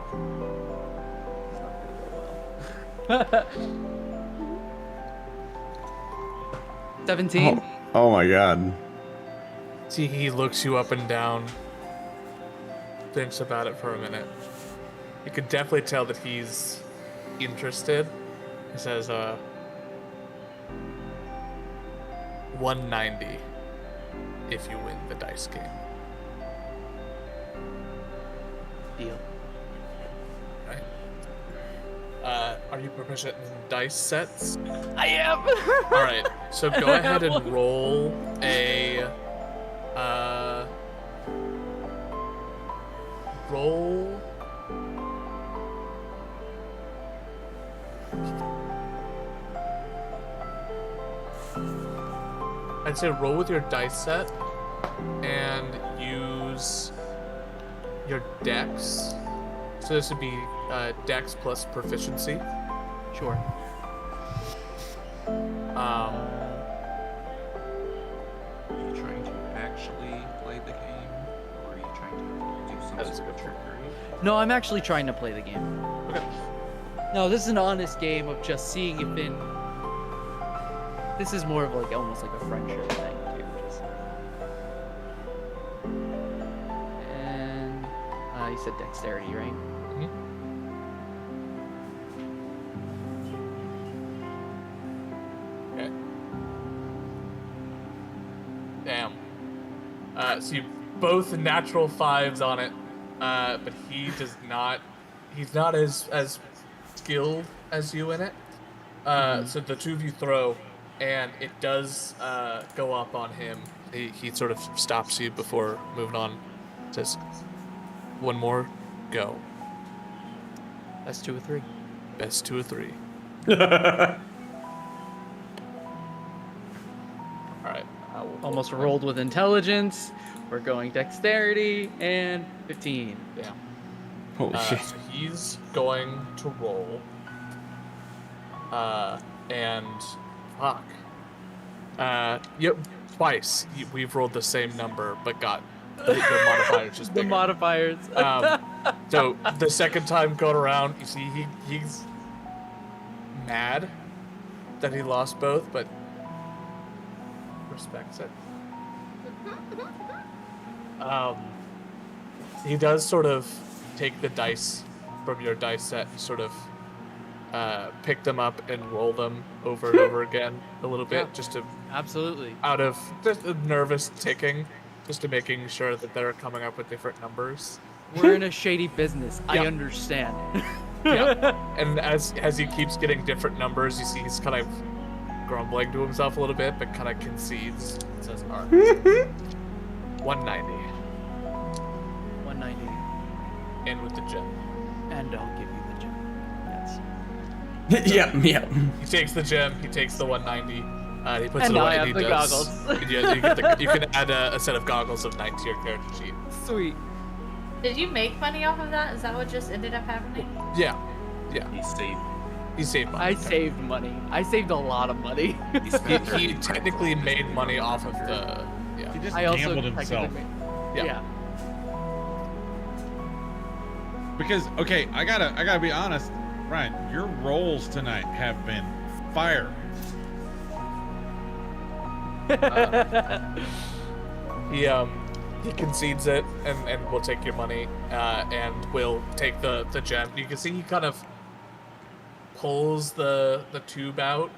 17. Oh my god. See, he looks you up and down, thinks about it for a minute. You can definitely tell that he's interested. He says, 190 if you win the dice game. Deal. Right. Are you proficient in dice sets? I am. All right. So go ahead and roll a roll. I'd say roll with your dice set and use your dex. So this would be dex plus proficiency. Sure. Are you trying to actually play the game, or are you trying to do some That is a sort of good point. trickery? No, I'm actually trying to play the game. Okay. No, this is an honest game of just seeing if in. This is more of like almost like a friendship thing too. Just... And you said dexterity, right? Okay. Damn. So you both natural 5s on it, but he does not. He's not as skilled as you in it. So the two of you throw, and it does go up on him. He sort of stops you before moving on. Says, "One more, go. That's 2 or 3. Best 2 or 3." All right. I will Almost rolled with intelligence. We're going dexterity and 15. Yeah. Holy shit. So he's going to roll. And fuck. Yep, twice we've rolled the same number, but got the modifiers just The bigger. modifiers. So the second time going around, you see he's mad that he lost both, but respects it. He does sort of take the dice from your dice set and sort of pick them up and roll them over and over again a little bit, Yeah. just to Absolutely. out of just a nervous ticking, just to making sure that they're coming up with different numbers. We're in a shady business. I Yeah. understand. Yeah. And as he keeps getting different numbers, you see he's kind of grumbling to himself a little bit, but kind of concedes. And says, "All right, 190, 190. in with the gem." And I'll give you the gem. Yes. Yep. He takes the gem. He takes the 190. He puts And it now away. I and have he the does. goggles. You can add a set of goggles of 9 to your character sheet. Sweet. Did you make money off of that? Is that what just ended up happening? Yeah. He saved. He saved money. I saved money. I saved a lot of money. He technically made money off of the. He Yeah. just I also gambled himself. technically Yeah. yeah. Because okay, I gotta be honest, Ryan. Your roles tonight have been fire. He concedes it and will take your money and will take the gem. You can see he kind of pulls the tube out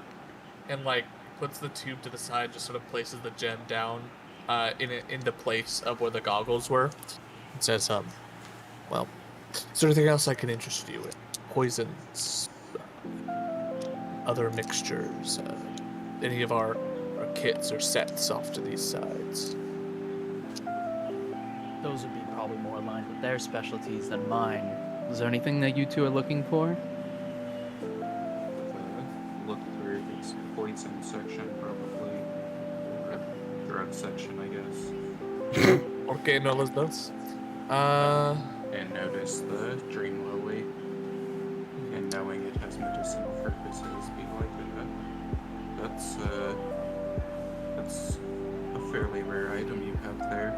and like puts the tube to the side, just sort of places the gem down in the place of where the goggles were. It says, well, is there anything else I can interest you in? Poisons, other mixtures, any of our kits or sets off to these sides. Those would be probably more aligned with their specialties than mine. Is there anything that you two are looking for? Look through this poison section, probably. Or a drug section, I guess. Okay, no los dos. And notice the dream lily. And knowing it has medicinal purposes, be like that's a fairly rare item you have there.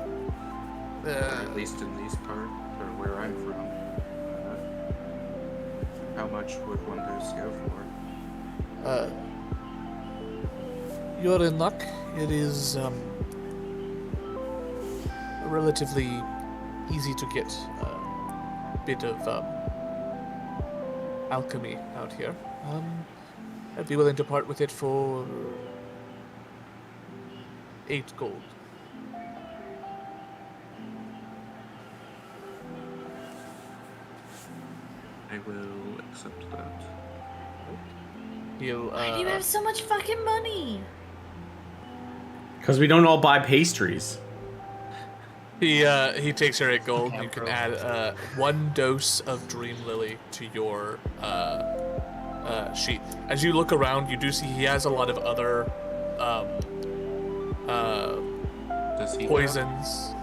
Or at least in these parts, or where I'm from. How much would one of those go for? You're in luck. It is relatively easy to get bit of alchemy out here. I'd be willing to part with it for 8 gold. I will accept that. He'll Why do you have so much fucking money? Because we don't all buy pastries. he takes your 8 gold. You can add 1 dose of Dream Lily to your sheet. As you look around, you do see he has a lot of other Does he poisons.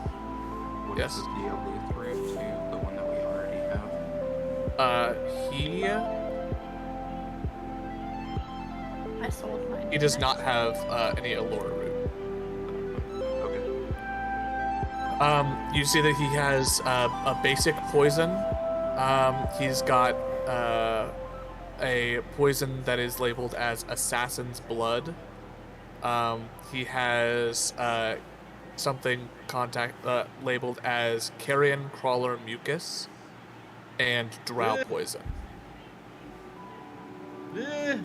What Yes. is the Eleuth root to the one that we already have? I sold mine. He does not have any Allura root. Okay. You see that he has a basic poison. He's got a poison that is labeled as Assassin's Blood. He has something labeled as Carrion Crawler Mucus and Drow Poison. Eh,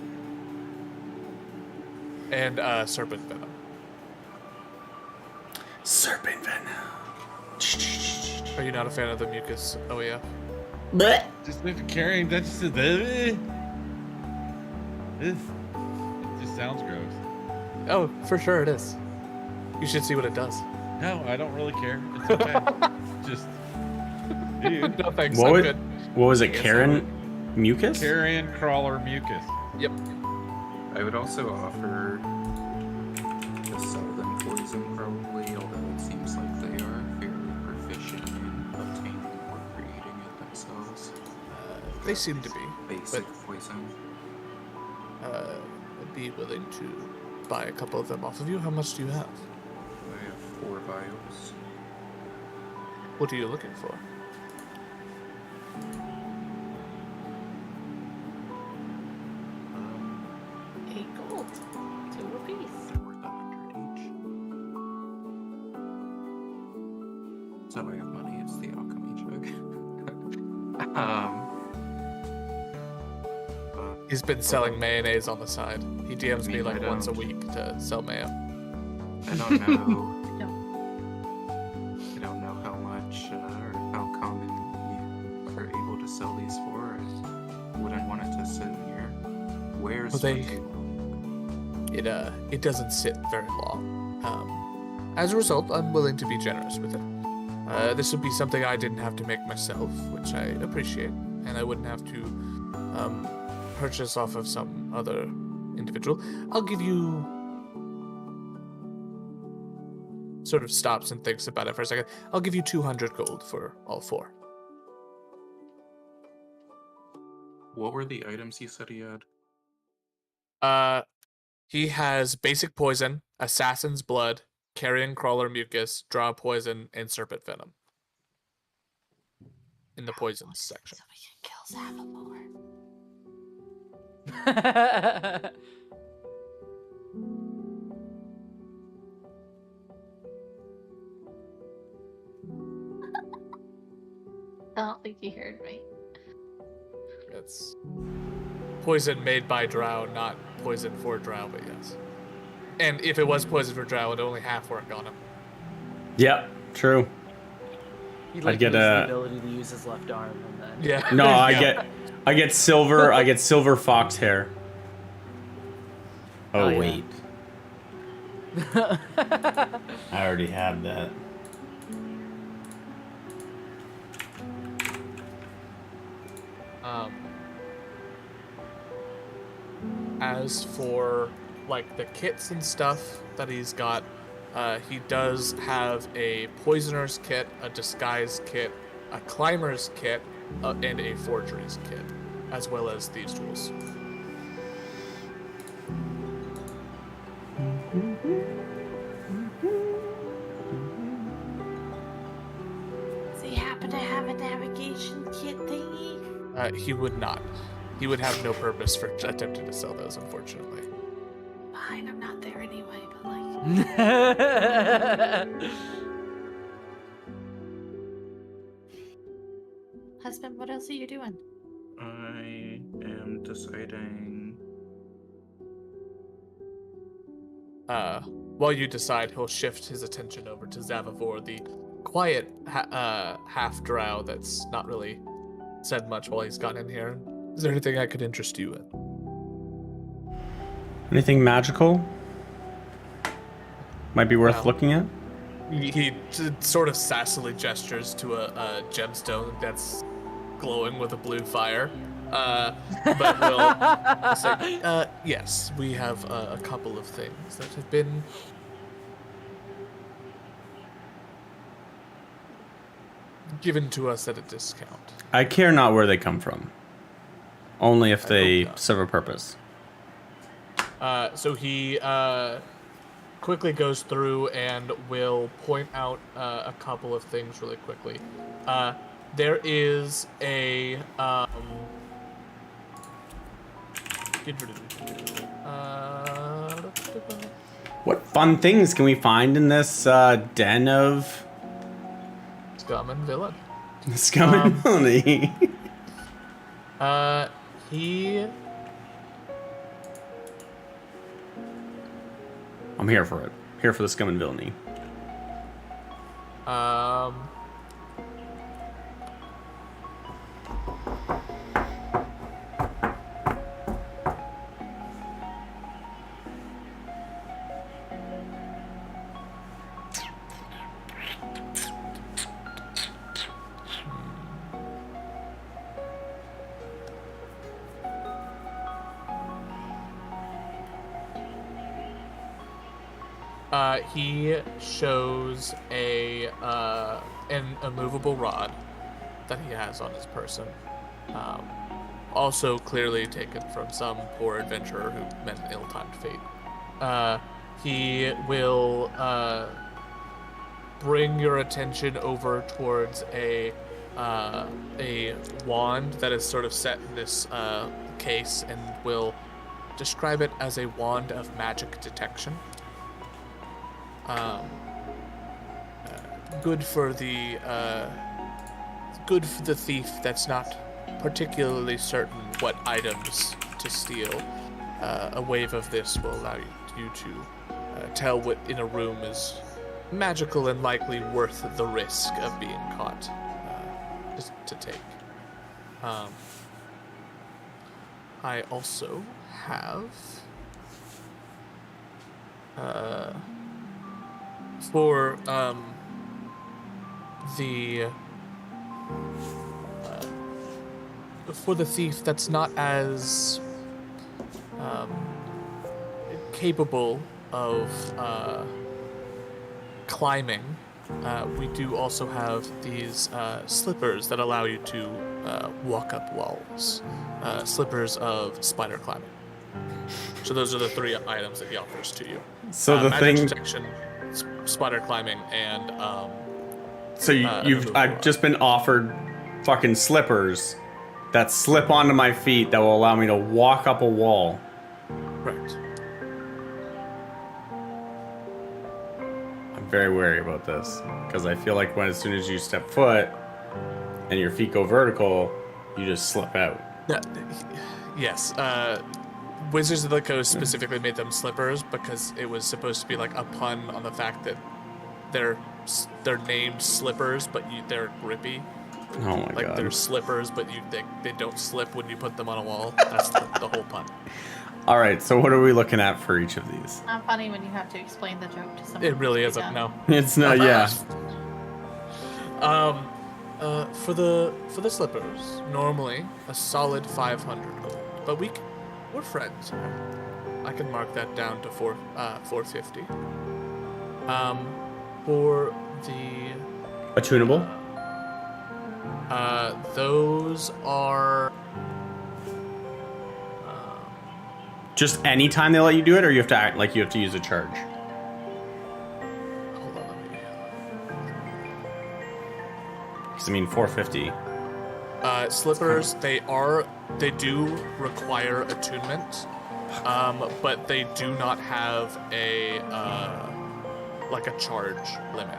And Serpent Venom. Serpent venom. Are you not a fan of the mucus? Oh yeah. just like carrying that just it just sounds gross. Oh, for sure it is. You should see what it does. No, I don't really care. It's okay. Just dude. No thanks, What I'm was, good. what was it? Karen mucus? Carrion crawler mucus. Yep. I would also offer to sell them poison, probably, although it seems like they are fairly proficient in obtaining or creating it themselves. They seem to be. Basic poison. I'd be willing to buy a couple of them off of you. How much do you have? I have 4 vials. What are you looking for? Um, 8 gold. 2 apiece. they're worth 100 each. So I have money, it's the alchemy jug. But He's been selling mayonnaise on the side. He DMs me I like once a don't. week to sell mayo. I don't know. No. I don't know how much or how common you are able to sell these for. I wouldn't want it to sit in here. Where's Well, the they- table? It doesn't sit very long. As a result, I'm willing to be generous with it. This would be something I didn't have to make myself, which I appreciate, and I wouldn't have to purchase off of some other individual. I'll give you sort of stops and thinks about it for a second. I'll give you 200 gold for all 4. What were the items he said he had? He has basic poison, assassin's blood, carrion crawler mucus, draw poison, and serpent venom. In the poisons section. So we can kill Zavapor. I don't think you heard me. It's poison made by drow, not poison for drow, but yes. And if it was poison for drow, it'd only half work on him. Yep, true. He'd I'd get lose the a- ability to use his left arm and then. Yeah. No, Yeah. I get silver fox hair. Oh, Oh, yeah. wait. I already have that. As for like the kits and stuff that he's got, he does have a poisoner's kit, a disguise kit, a climber's kit, and a forgery's kit, as well as thieves' tools. Does he happen to have a navigation kit thingy? He would not. He would have no purpose for attempting to sell those, unfortunately. Fine, I'm not there anyway, but like. Husband, what else are you doing? I am deciding. While you decide, he'll shift his attention over to Zavavor, the quiet half drow that's not really said much while he's gotten in here. Is there anything I could interest you in? Anything magical? Might be worth Well, looking at? He sort of sassily gestures to a gemstone that's glowing with a blue fire. But we'll say, yes, we have a couple of things that have been given to us at a discount. I care not where they come from. Only if I they hope not. serve a purpose. So he quickly goes through and will point out a couple of things really quickly. There is a What fun things can we find in this den of scum and villain. scum and villainy? He I'm here for it. Here for the scum and villainy. he shows an immovable rod that he has on his person. Also clearly taken from some poor adventurer who met an ill-timed fate. He will bring your attention over towards a wand that is sort of set in this case, and will describe it as a wand of magic detection. Good for the thief that's not particularly certain what items to steal. A wave of this will allow you to tell what in a room is magical and likely worth the risk of being caught to take. I also have for the thief that's not as capable of climbing we do also have these slippers that allow you to walk up walls. Slippers of spider climbing. So those are the 3 items that he offers to you. So the magic thing. detection, spider climbing, and So I've just been offered fucking slippers that slip onto my feet that will allow me to walk up a wall. correct. I'm very wary about this because I feel like as soon as you step foot and your feet go vertical, you just slip out. Yes. Wizards of the Coast specifically made them slippers because it was supposed to be like a pun on the fact that they're named slippers, but they're grippy. Oh my Like god. they're slippers, but they don't slip when you put them on a wall. That's the whole pun. All right, so what are we looking at for each of these? Not funny when you have to explain the joke to someone. It really who's isn't. dumb. No. It's not. Yeah. For the slippers, normally a solid 500 gold, but we're friends. I can mark that down to 450. For the Attunable. those are Just any time they let you do it, or you have to act like you have to use a charge. hold on, let me. Because I mean, 450. Slippers, they do require attunement, but they do not have a like a charge limit.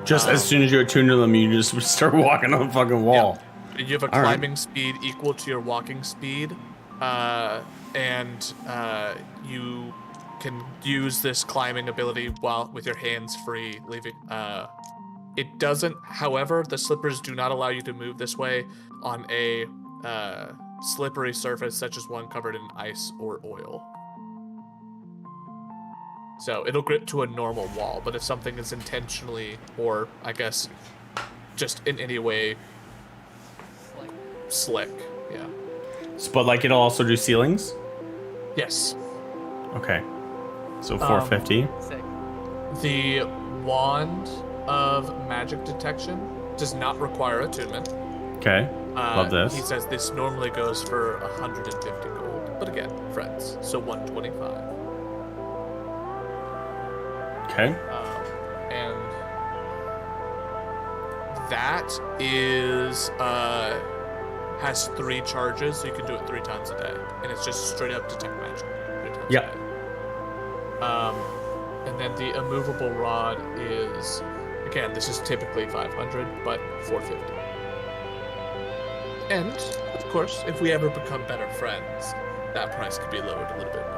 Just as soon as you attune to them, you just start walking on the fucking wall. You have a All right. climbing speed equal to your walking speed, and you can use this climbing ability while with your hands free, leaving. It doesn't. However, the slippers do not allow you to move this way on a slippery surface such as one covered in ice or oil. So it'll grip to a normal wall, but if something is intentionally, or I guess, just in any way slick, yeah. But like it'll also do ceilings. Yes. Okay. So 450. Sick. The wand of magic detection does not require attunement. Okay. Love this. He says this normally goes for 150 gold, but again, friends, so 125. Okay. And that is has 3 charges, so you can do it 3 times a day, and it's just straight up detect magic 3 times Yep. a day. And then the immovable rod is, again, this is typically 500, but 450. And of course, if we ever become better friends, that price could be lowered a little bit more.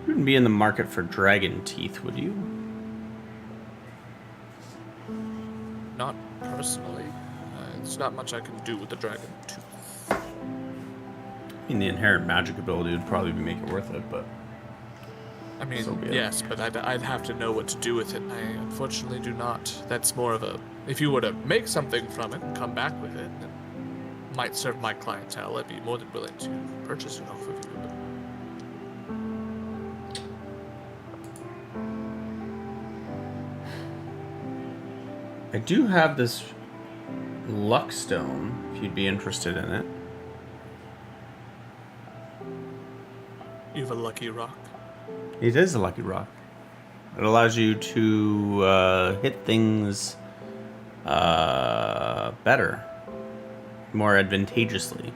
You wouldn't be in the market for dragon teeth, would you? Not personally. There's not much I can do with the dragon tooth. I mean, the inherent magic ability would probably make it worth it, but I mean, So be it. yes, but I'd have to know what to do with it. I unfortunately do not. That's more of a... If you were to make something from it and come back with it, it might serve my clientele. I'd be more than willing to purchase it off of you. But I do have this luck stone, if you'd be interested in it. you have a lucky rock. It is a lucky rock. It allows you to hit things better, more advantageously.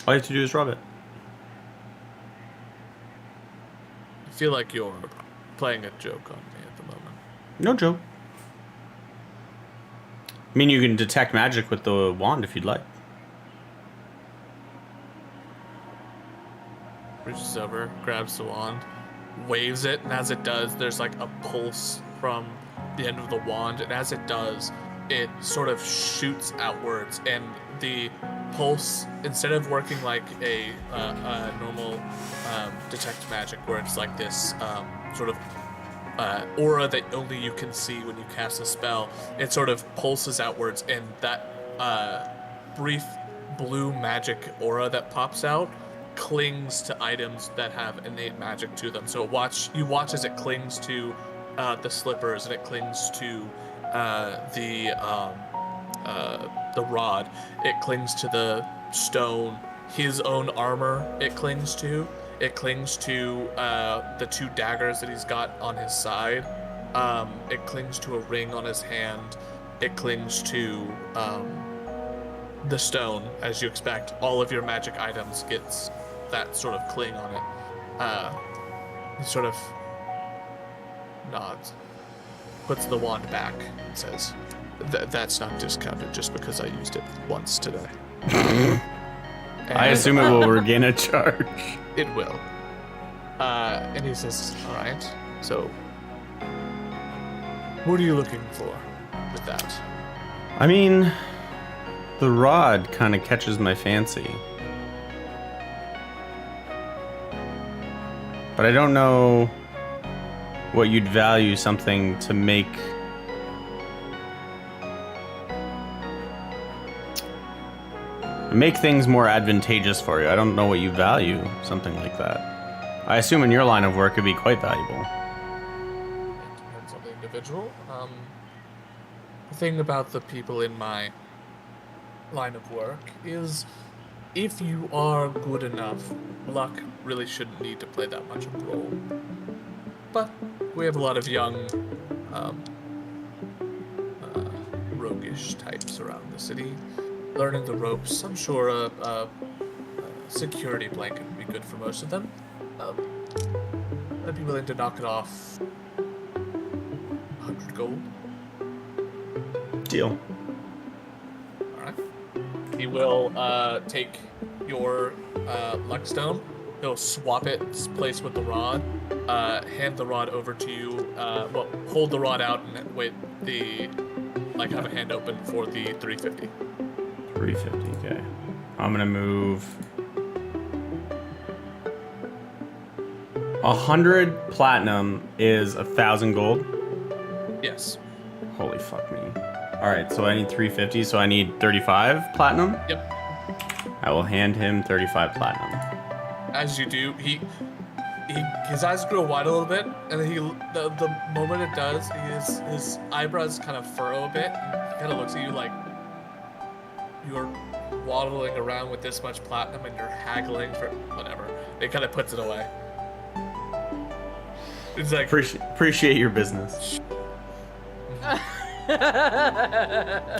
All you have to do is rub it. I feel like you're playing a joke on me at the moment. No joke. I mean, you can detect magic with the wand if you'd like. Reaches over, grabs the wand, waves it, and as it does, there's like a pulse from the end of the wand, and as it does, it sort of shoots outwards, and the pulse, instead of working like a normal detect magic, where it's like this sort of aura that only you can see when you cast a spell. It sort of pulses outwards, and that brief blue magic aura that pops out clings to items that have innate magic to them. So you watch as it clings to the slippers, and it clings to the rod. It clings to the stone. His own armor it clings to. It clings to the 2 daggers that he's got on his side. It clings to a ring on his hand. It clings to the stone, as you expect. All of your magic items gets that sort of cling on it. He sort of nods, puts the wand back, and says, "That's not discounted just because I used it once today." I assume it will regain a charge. It will. And he says, "All right, so what are you looking for with that?" I mean, the rod kind of catches my fancy. But I don't know what you'd value something to make things more advantageous for you. I don't know what you value something like that. I assume in your line of work it'd be quite valuable. It depends on the individual. The thing about the people in my line of work is if you are good enough, luck really shouldn't need to play that much of a role. But we have a lot of young, roguish types around the city, learning the ropes. I'm sure a security blanket would be good for most of them. I'd be willing to knock it off 100 gold. Deal. Alright. He will take your luck stone. He'll swap its place with the rod, hand the rod over to you, hold the rod out and wait have a hand open for the 350. 350, okay. I'm gonna move 100 platinum is 1,000 gold. Yes. Holy fuck me. Alright, so I need 350, so I need 35 platinum? Yep. I will hand him 35 platinum. As you do, his eyes grow wide a little bit, and then the moment it does, his eyebrows kind of furrow a bit. And he kind of looks at you like you're waddling around with this much platinum and you're haggling for whatever. It kind of puts it away. It's like Appreciate your business.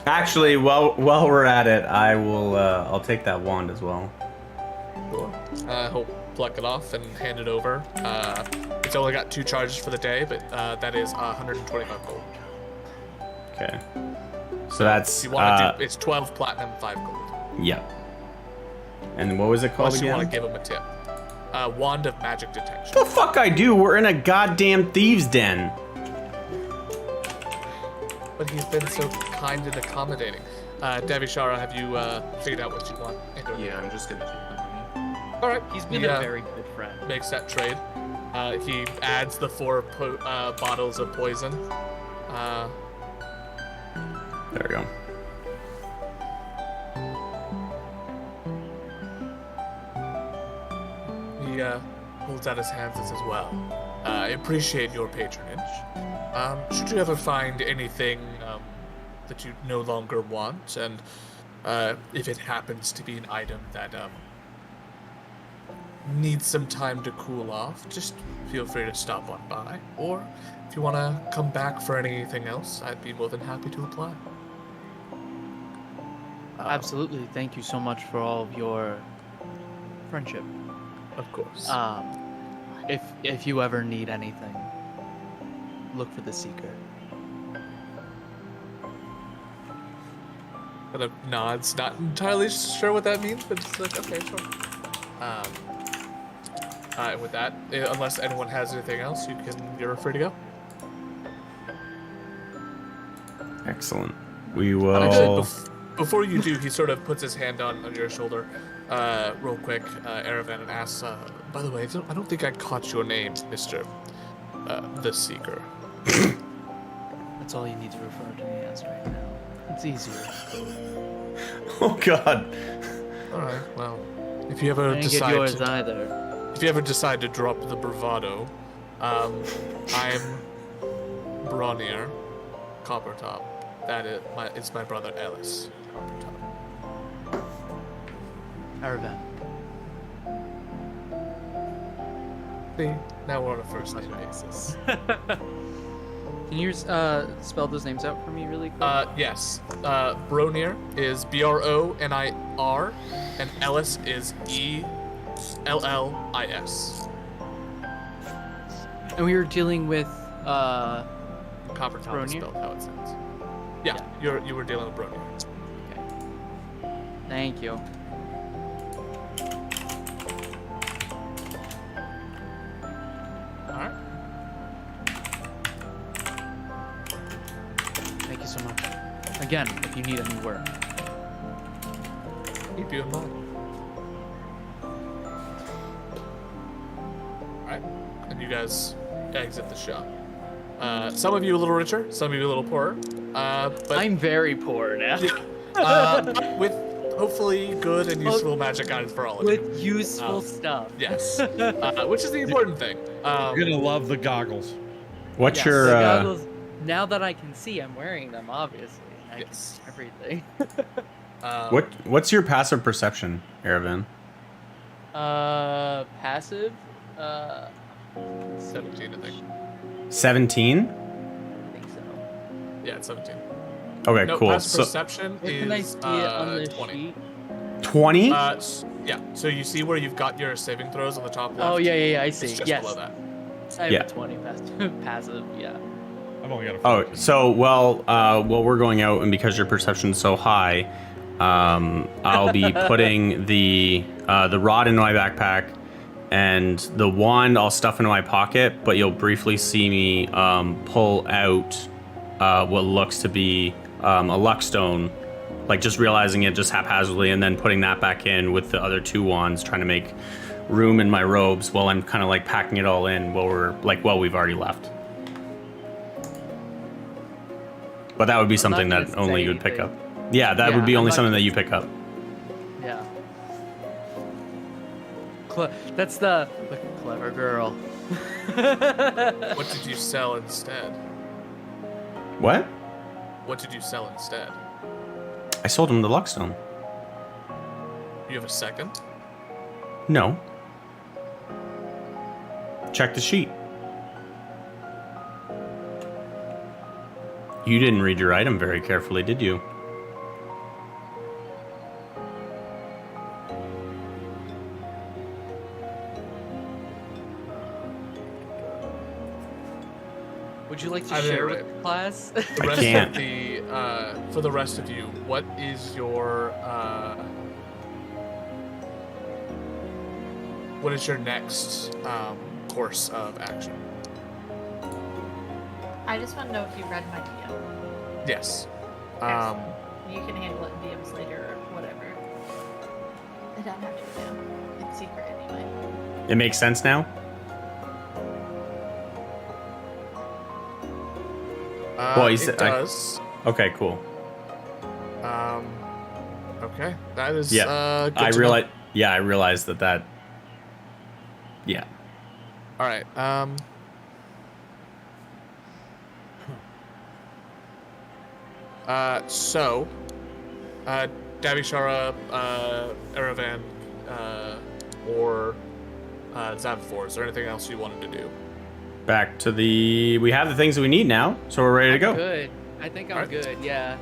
Actually, while we're at it, I'll take that wand as well. Cool. He'll pluck it off and hand it over. It's only got 2 charges for the day, but that is 125 gold. Okay. So that's If you want to it's 12 platinum, 5 gold. yeah. And what was it called Unless you again? want to give him a tip. Wand of magic detection. The fuck I do? We're in a goddamn thieves' den. But he's been so kind and accommodating. Davishara, have you figured out what you want? Yeah, I'm just gonna keep the money. All right. He's been He, a very good friend. makes that trade. He adds the 4 bottles of poison. There we go. He holds out his hands and says, "Well, I appreciate your patronage. Should you ever find anything that you no longer want, and if it happens to be an item that needs some time to cool off, just feel free to stop on by. Or if you want to come back for anything else, I'd be more than happy to apply." Absolutely. Thank you so much for all of your friendship. Of course. If you ever need anything, look for the Seeker. Kind of nods, not entirely sure what that means, but just like, okay, sure. And with that, unless anyone has anything else, you're free to go. Excellent. We will. Actually, before you do, he sort of puts his hand on your shoulder, real quick, Aravan, and asks, "By the way, I don't think I caught your name, Mr. the Seeker. That's all you need to refer to me as right now. It's easier. Oh God. All right. Well, if you I ever didn't get yours decide, either. if you ever decide to drop the bravado, I'm Bronir Coppertop. It's my brother Ellis Coppertop. Aravan. See, now we're on a first name basis. Can you spell those names out for me really quick? Yes. Bronir is Bronir, and Ellis is Ellis. And we were dealing with Coppertop is Bronir? spelled how it sounds. Yeah, you were dealing with Bronir. Okay. Thank you. Alright. Thank you so much. Again, if you need any work. Keep you in mind. Alright. And you guys exit the shop. Some of you a little richer, some of you a little poorer. But I'm very poor now. with hopefully good and useful magic guidance for all of you. With useful stuff. Yes. Which is the important thing. You're gonna love the goggles. What's Yes, your the goggles, now that I can see, I'm wearing them, obviously. I can Yes. see everything. what's your passive perception, Aravan? Passive? 17, I think. 17? I think so. Yeah, it's 17. Okay, No, cool. passive So perception Where is can I see it on the 20. sheet? 20? Yeah, so you see where you've got your saving throws on the top left? Oh, yeah, I see. It's just Yes. below that. I have Yeah. a 20 passive, yeah. I've only got a Oh, 14. so while we're going out, and because your perception's so high, I'll be putting the rod in my backpack, and the wand I'll stuff into my pocket. But you'll briefly see me pull out what looks to be a luckstone, like just realizing it just haphazardly, and then putting that back in with the other two wands, trying to make room in my robes while I'm kind of like packing it all in while we've already left. But that would be something not that gonna only say you would pick up. anything. Yeah, that would Yeah, be I'm only not something gonna that you pick up. Yeah. That's the clever girl. What did you sell instead? What? What did you sell instead? I sold him the luckstone. You have a second? No. Check the sheet. You didn't read your item very carefully, did you? Would you like to I mean, share right. with the class? The rest can't. of the for the rest of you, what is your next course of action? I just want to know if you read my DM. Yes. You can handle it in DMs later or whatever. I don't have to now. It's secret anyway. It makes sense now? Well, he it said- does. Okay, cool. Okay, that is Yeah. good I to realize. Yeah, I realized that. Yeah. All right. So, Davishara, Aravan, or Zavfor, is there anything else you wanted to do? Back to the. We have the things that we need now, so we're ready to go. Good. I think I'm Alright. good, yeah.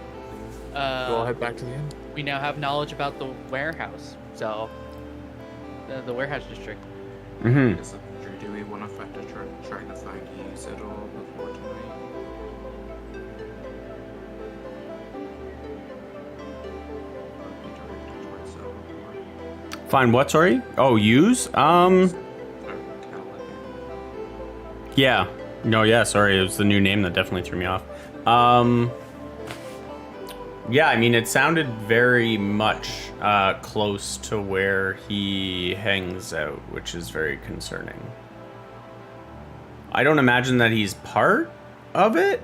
We'll head back to the inn. We now have knowledge about the warehouse, so the warehouse district. Mm-hmm. Yes, do we want to try to find use at all before tonight? Or be directed towards Silvermore? Find what? Sorry. Oh, use. Or Caliban? Yeah. No. Yeah. Sorry, it was the new name that definitely threw me off. Yeah. I mean, it sounded very much close to where he hangs out, which is very concerning. I don't imagine that he's part of it.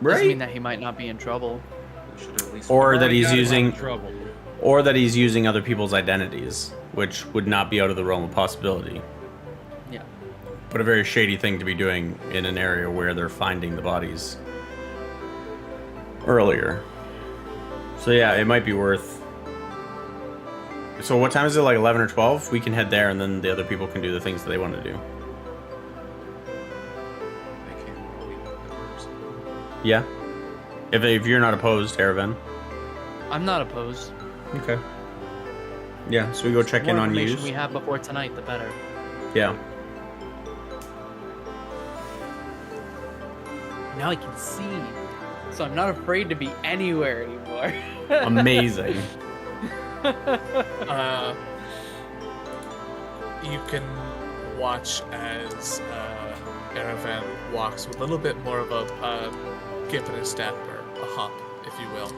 Doesn't mean Right? that he might not be in trouble. We should at least. Or that Already he's got him out of using, trouble. or that he's using other people's identities, which would not be out of the realm of possibility. Yeah. But a very shady thing to be doing in an area where they're finding the bodies earlier. So yeah, it might be worth. So what time is it? Like 11 or 12? We can head there, and then the other people can do the things that they want to do. I can't really know that person. Yeah. If you're not opposed, Araven. I'm not opposed. Okay. Yeah. So we go check The in more on information Hughes. we have before tonight, the better. Yeah. Now I can see, so I'm not afraid to be anywhere anymore. Amazing. You can watch as Aravan walks with a little bit more of a skip in his step, or a hop, if you will.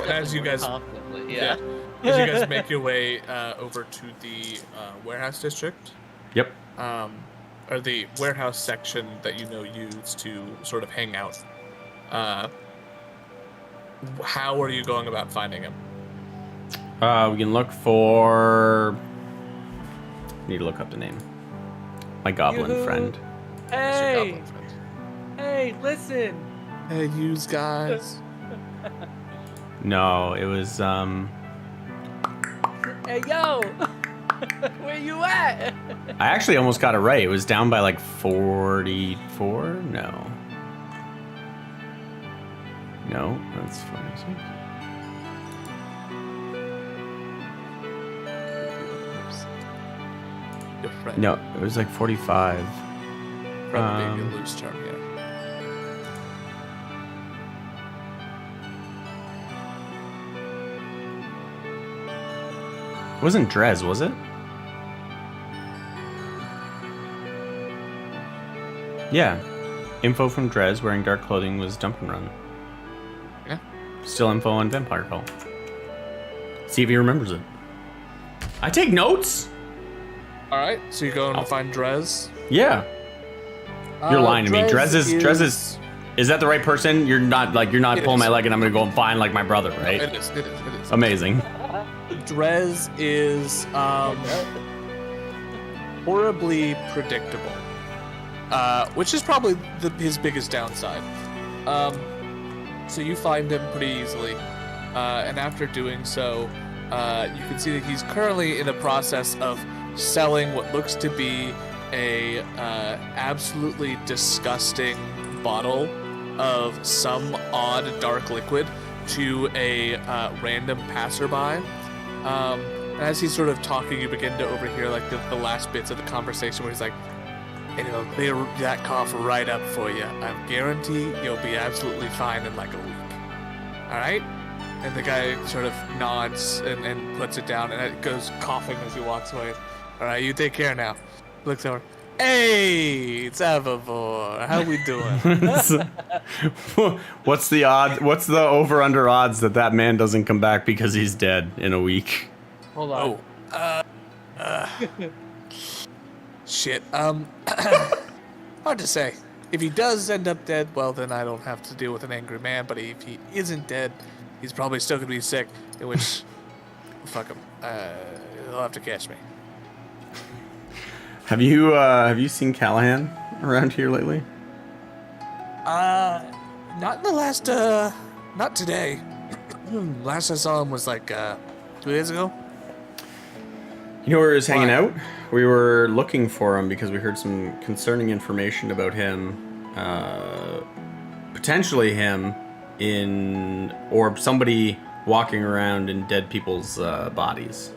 As you guys, Confidently, as you guys make your way over to the warehouse district, Yep. or the warehouse section that you know used to sort of hang out. How are you going about finding him? We can look for. Need to look up the name. My goblin Yoo-hoo. friend. It's your Hey, goblin friend. hey, listen. Hey, yous guys. No, it was Hey, yo, where you at? I actually almost got it right. It was down by like 44. No, that's fine. Your friend. No, it was like 45. Probably be um, a loose term here. It wasn't Drez, was it? Yeah. Info from Drez wearing dark clothing was dump and run. Yeah. Still info on Vampire Call. See if he remembers it. I take notes? Alright, so you go and find Drez. Yeah. You're lying to me. Drez is. Is that the right person? You're not It pulling my is. leg and I'm gonna go and find like my brother, right? It is. Amazing. Drez is horribly predictable, which is probably his biggest downside. So you find him pretty easily, and after doing so, you can see that he's currently in the process of selling what looks to be a absolutely disgusting bottle of some odd dark liquid to a random passerby. And as he's sort of talking, you begin to overhear like the last bits of the conversation where he's like, "And it'll clear that cough right up for you. I guarantee you'll be absolutely fine in like a week. All right?" And the guy sort of nods and puts it down, and it goes coughing as he walks away. "All right, you take care now." Looks over. "Hey, it's Avavor. How we doing?" What's the odd? What's the over under odds that man doesn't come back because he's dead in a week? Hold on. Shit. Hard to say. If he does end up dead, well, then I don't have to deal with an angry man. But if he isn't dead, he's probably still gonna be sick. In which, fuck him. He'll have to catch me. Have you seen Callahan around here lately? Not in the last. Not today. Last I saw him was like 2 days ago. You know where he was hanging Why? out? We were looking for him because we heard some concerning information about him. Potentially him or somebody walking around in dead people's bodies.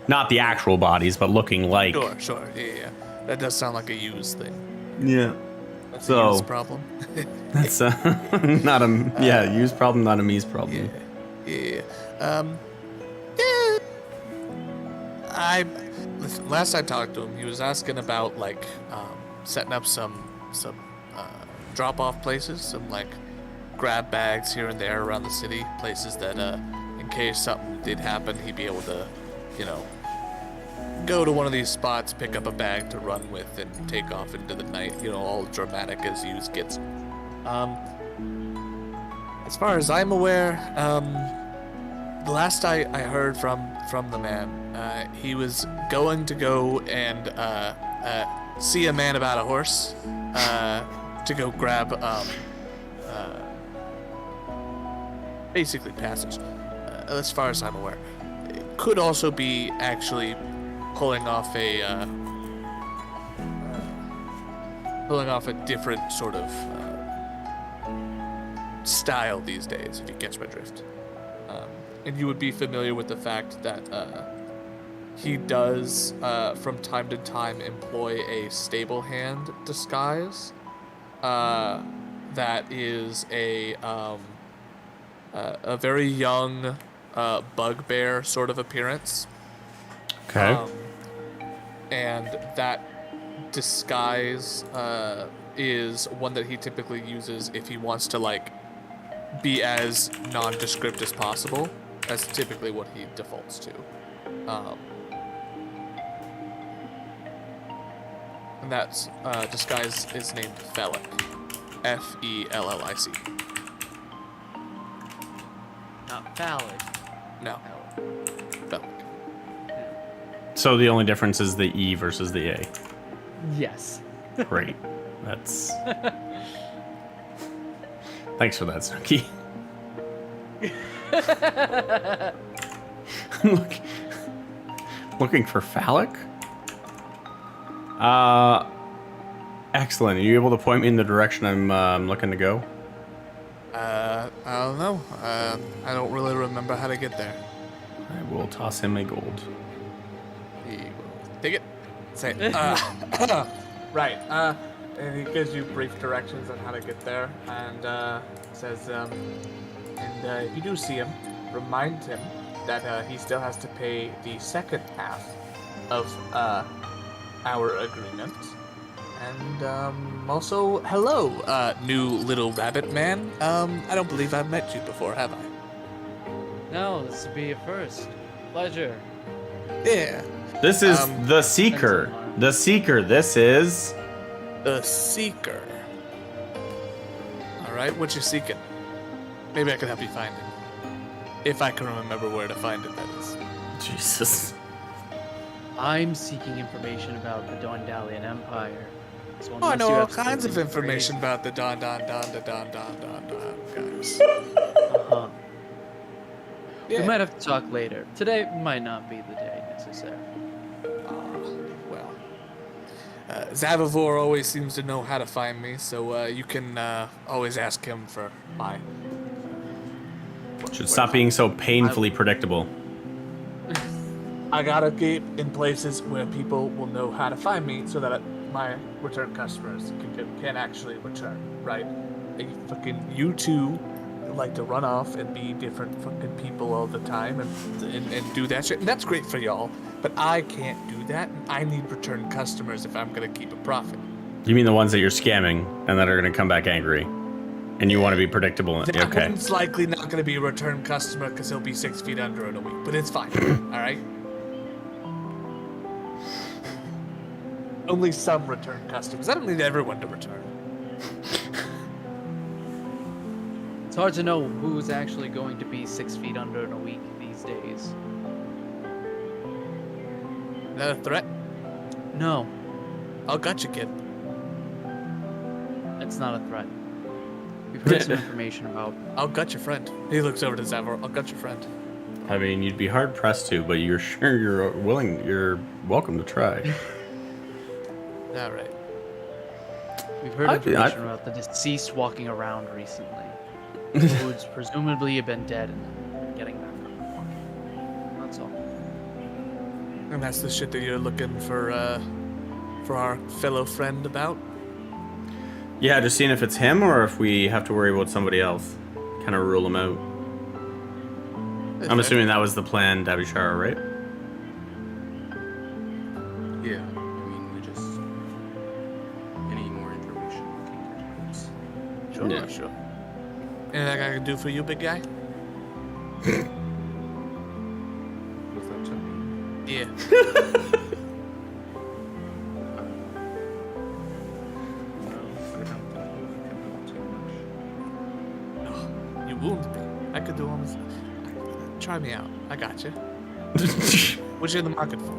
Not the actual bodies, but looking like. Sure. Yeah. That does sound like a used thing. Yeah. That's So- a used problem. That's not a use problem, not a me's problem. Yeah. Listen, last I talked to him, he was asking about like setting up some drop-off places, some like grab bags here and there around the city, places that in case something did happen, he'd be able to, go to one of these spots, pick up a bag to run with, and take off into the night. You know, all dramatic as use gets. As far as I'm aware, the last I heard from the man, he was going to go and see a man about a horse, to go grab basically passage. As far as I'm aware, it could also be actually pulling off a different sort of style these days, if you catch my drift. And you would be familiar with the fact that he does, from time to time, employ a stable hand disguise. That is a very young bugbear sort of appearance. Okay. And that disguise is one that he typically uses if he wants to, like, be as nondescript as possible. That's typically what he defaults to. And that disguise is named Fellic. Fellic. Not valid. No, Fellic. So the only difference is the E versus the A. Yes. Great. That's. Thanks for that, Snooki. Looking for phallic? Excellent. Are you able to point me in the direction I'm looking to go? I don't know. I don't really remember how to get there. I will toss him a gold. He will take it. Say, right. And he gives you brief directions on how to get there, and says, if you do see him, remind him that he still has to pay the second half of our agreement. And also, hello, new little rabbit man. I don't believe I've met you before, have I? No, this would be a first. Pleasure. Yeah. This is the Seeker. Spencer. The Seeker. This is. The Seeker. Alright, what you seeking? Maybe I can help you find it. If I can remember where to find it, that is. Jesus. I'm seeking information about the Dondalian Empire. So Oh, I unless know you all have kinds of something information crazy- about the Don guys. Uh-huh. Yeah. We might have to talk later. Today might not be the day necessary. Well, Zavivor always seems to know how to find me, so you can always ask him for my. Should stop being so painfully predictable. I gotta keep in places where people will know how to find me, so that my return customers can actually return, right? You two like to run off and be different fucking people all the time and do that shit. And that's great for y'all, but I can't do that. I need return customers if I'm gonna keep a profit. You mean the ones that you're scamming and that are going to come back angry? And you want to be predictable? That Okay. one's likely not gonna be a return customer because he'll be 6 feet under in a week, but it's fine. All right. Only some return customers. I don't need everyone to return. It's hard to know who's actually going to be 6 feet under in a week these days. Is that a threat? No, I'll gut you, kid. it's not a threat. We've heard some information about. I'll gut your friend. He looks over to Zavor. I'll gut your friend. I mean, you'd be hard pressed to, but you're sure you're welcome to try. All right. We've heard information about the deceased walking around recently, who's presumably been dead and getting back up. That's all. And that's the shit that you're looking for our fellow friend about? Yeah, just seeing if it's him or if we have to worry about somebody else. Kind of rule him out. I'm assuming that was the plan, Davishara, right? Yeah, I mean, we just. Any more information we can get. Sure, Yeah. sure. Anything I can do for you, big guy? What's that to me? Yeah. No, I don't think you can help too much. You wounded me. I could do almost. Try me out. I got you. What you in the market for?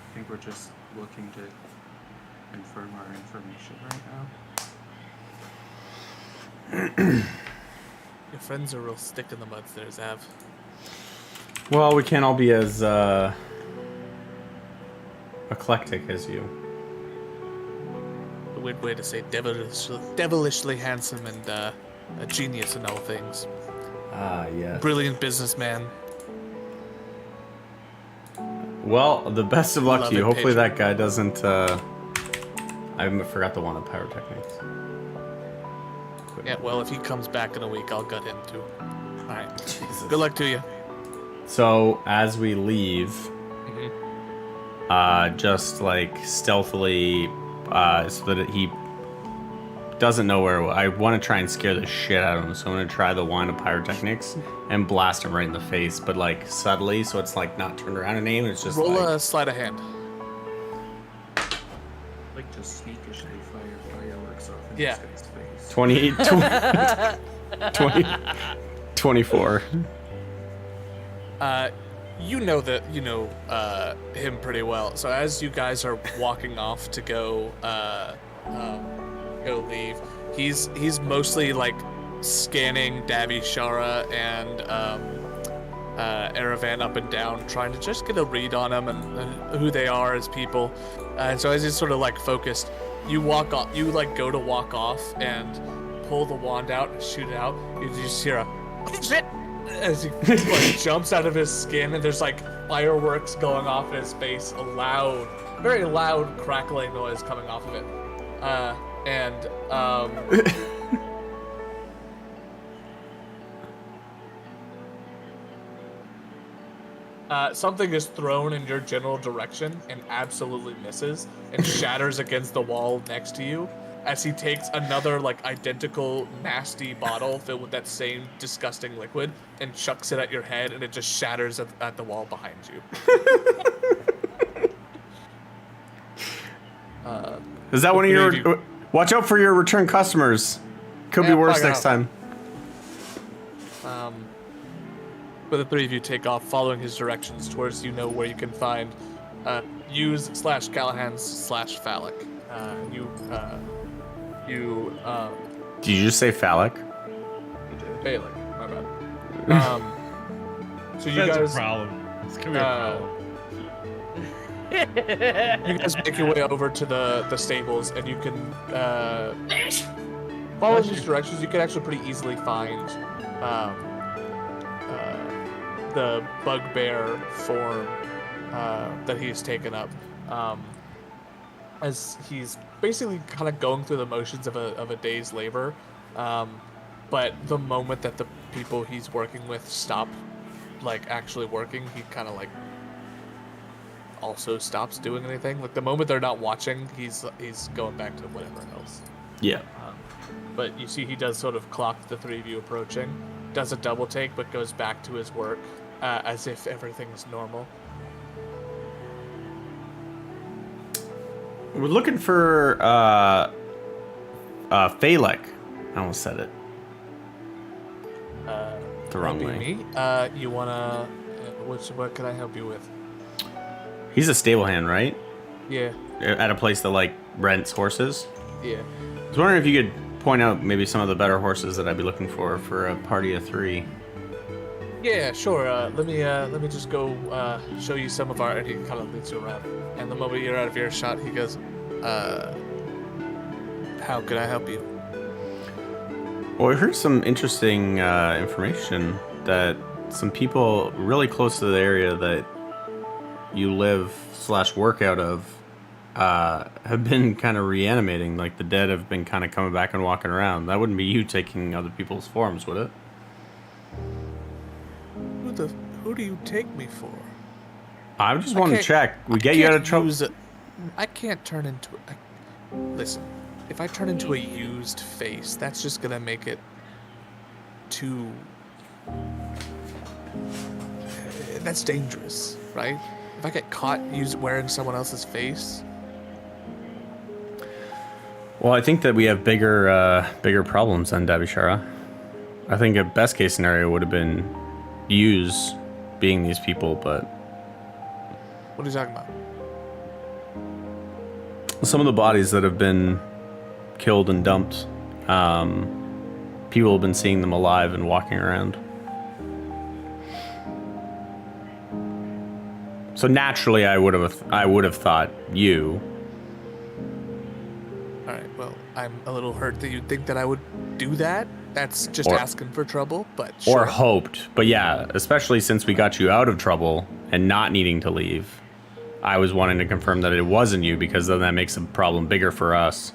I think we're just looking to confirm our information right now. Your friends are real stick in the mud there, Zav. Well, we can't all be as eclectic as you. A weird way to say devilishly handsome and a genius in all things. Ah, yeah. Brilliant businessman. Well, the best of luck Love to you. it, Hopefully Pedro. that guy doesn't. I forgot the one of pyrotechnics. Yeah, well, if he comes back in a week, I'll gut him too. Alright. Jesus. Good luck to you. So as we leave, just like stealthily, so that he doesn't know where. I want to try and scare the shit out of him. So I'm gonna try the wand of pyrotechnics and blast him right in the face, but like subtly, so it's like not turned around and aim. It's just Roll like a sleight of hand. Like to sneakishly fire fireworks off in Yeah. this guy's face. 28, 20, 24. You know that you know him pretty well. So as you guys are walking off to go leave, he's mostly like scanning Davy, Shara, and Aravan up and down, trying to just get a read on them and who they are as people. And so as he's sort of like focused, you walk off. You like go to walk off and pull the wand out and shoot it out. You just hear a shit as he like jumps out of his skin, and there's like fireworks going off in his face, a loud, very loud crackling noise coming off of it. Something is thrown in your general direction and absolutely misses and shatters against the wall next to you as he takes another like identical nasty bottle filled with that same disgusting liquid and chucks it at your head, and it just shatters at the wall behind you. Is that one of three your? of you- Watch out for your return customers. Could be Yeah, worse fuck next off. time. But the three of you take off, following his directions towards you know where you can find Hughes/Callahan/Phallic. Did you just say phallic? Phallic, my bad. So you That's guys, a problem. It's gonna be a problem. you guys make your way over to the stables, and you can follow these directions. You can actually pretty easily find the bugbear form that he's taken up, as he's basically kind of going through the motions of a day's labor. But the moment that the people he's working with stop, like actually working, he kind of like also stops doing anything. Like the moment they're not watching, he's going back to whatever else. Yeah. But you see, he does sort of clock the three of you approaching, does a double take, but goes back to his work as if everything's normal. We're looking for Phallic. I almost said it the wrong That'd way. be me. You wanna? What can I help you with? He's a stable hand, right? Yeah, At a place that like rents horses. yeah. I was wondering if you could point out maybe some of the better horses that I'd be looking for a party of 3. Yeah, sure. Let me just go show you some of our. And he kind of leads you around. And the moment you're out of earshot, he goes, "How can I help you?" Well, we heard some interesting information that some people really close to the area that you live/work out of have been kind of reanimating. Like the dead have been kind of coming back and walking around. That wouldn't be you taking other people's forms, would it? Who do you take me for? I just want to check. We get you out of trouble. I can't turn into. Listen, if I turn into a used face, that's just gonna make it too. That's dangerous, right? If I get caught wearing someone else's face. Well, I think that we have bigger problems than Dabishara. I think a best case scenario would have been Yous being these people, but What are you talking about? some of the bodies that have been killed and dumped, people have been seeing them alive and walking around. So naturally, I would have thought you. All right. Well, I'm a little hurt that you'd think that I would do that. That's just Or- asking for trouble, but Or sure. hoped. But yeah, especially since we got you out of trouble and not needing to leave. I was wanting to confirm that it wasn't you because then that makes the problem bigger for us.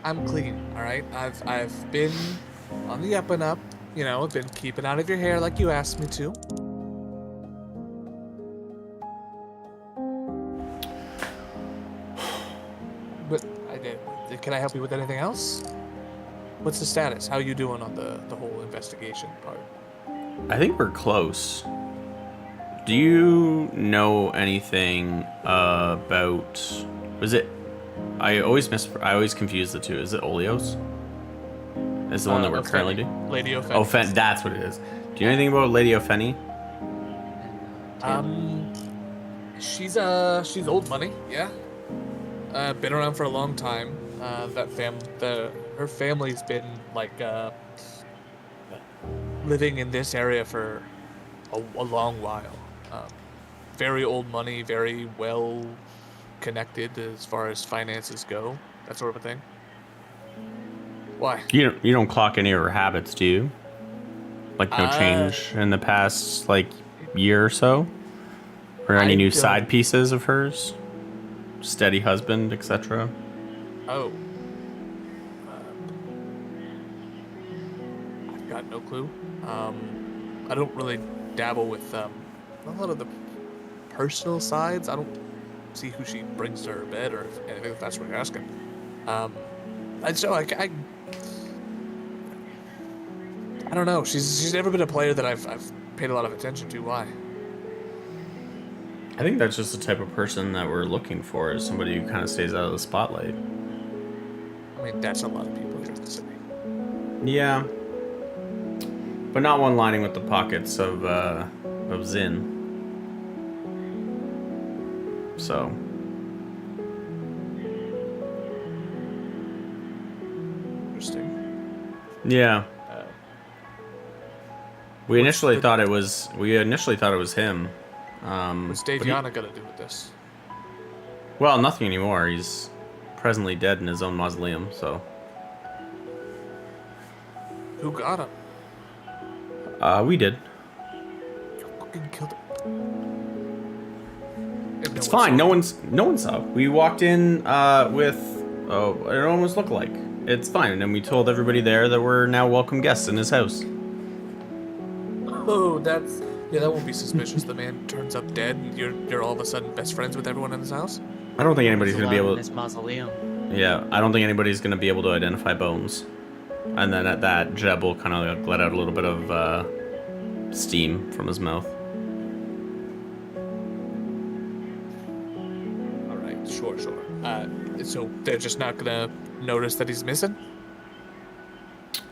I'm clean, all right? I've been on the up and up. You know, I've been keeping out of your hair like you asked me to. But I did. Can I help you with anything else? What's the status? How you doing on the whole investigation part? I think we're close. Do you know anything about... Was it... I always confuse the two. Is it Oleos? Is the one that we're currently doing? Lady Ofeni. Oh, that's what it is. Do you know anything about Lady Ofeni? She's old money, yeah. Been around for a long time. Her family's been like living in this area for a long while. Very old money, very well connected as far as finances go, that sort of a thing. Why? You don't clock any of her habits, do you? Like no change in the past like year or so? Or any new side pieces of hers? Steady husband, etc. Oh. I've got no clue. I don't really dabble with a lot of the personal sides. I don't see who she brings to her bed or if that's what you're asking. I don't know. She's never been a player that I've paid a lot of attention to. Why? I think that's just the type of person that we're looking for, is somebody who kind of stays out of the spotlight. I mean, that's a lot of people here in the city. Yeah. But not one lining with the pockets of Zin. So. Interesting. Yeah. We What's initially the- thought it was him. What's but he- Daviana gonna do with this? well, nothing anymore. He's presently dead in his own mausoleum, so. Who got him? We did. You fucking killed him. And It's no one fine. saw No one saw. We walked in with it almost looked like. It's fine. And we told everybody there that we're now welcome guests in his house. Oh, that won't be suspicious. The man turns up dead, and you're all of a sudden best friends with everyone in his house. I don't think anybody's gonna be able in to. his mausoleum. Yeah, I don't think anybody's gonna be able to identify bones. And then at that, Jeb will kind of let out a little bit of steam from his mouth. All right, sure. So they're just not gonna notice that he's missing.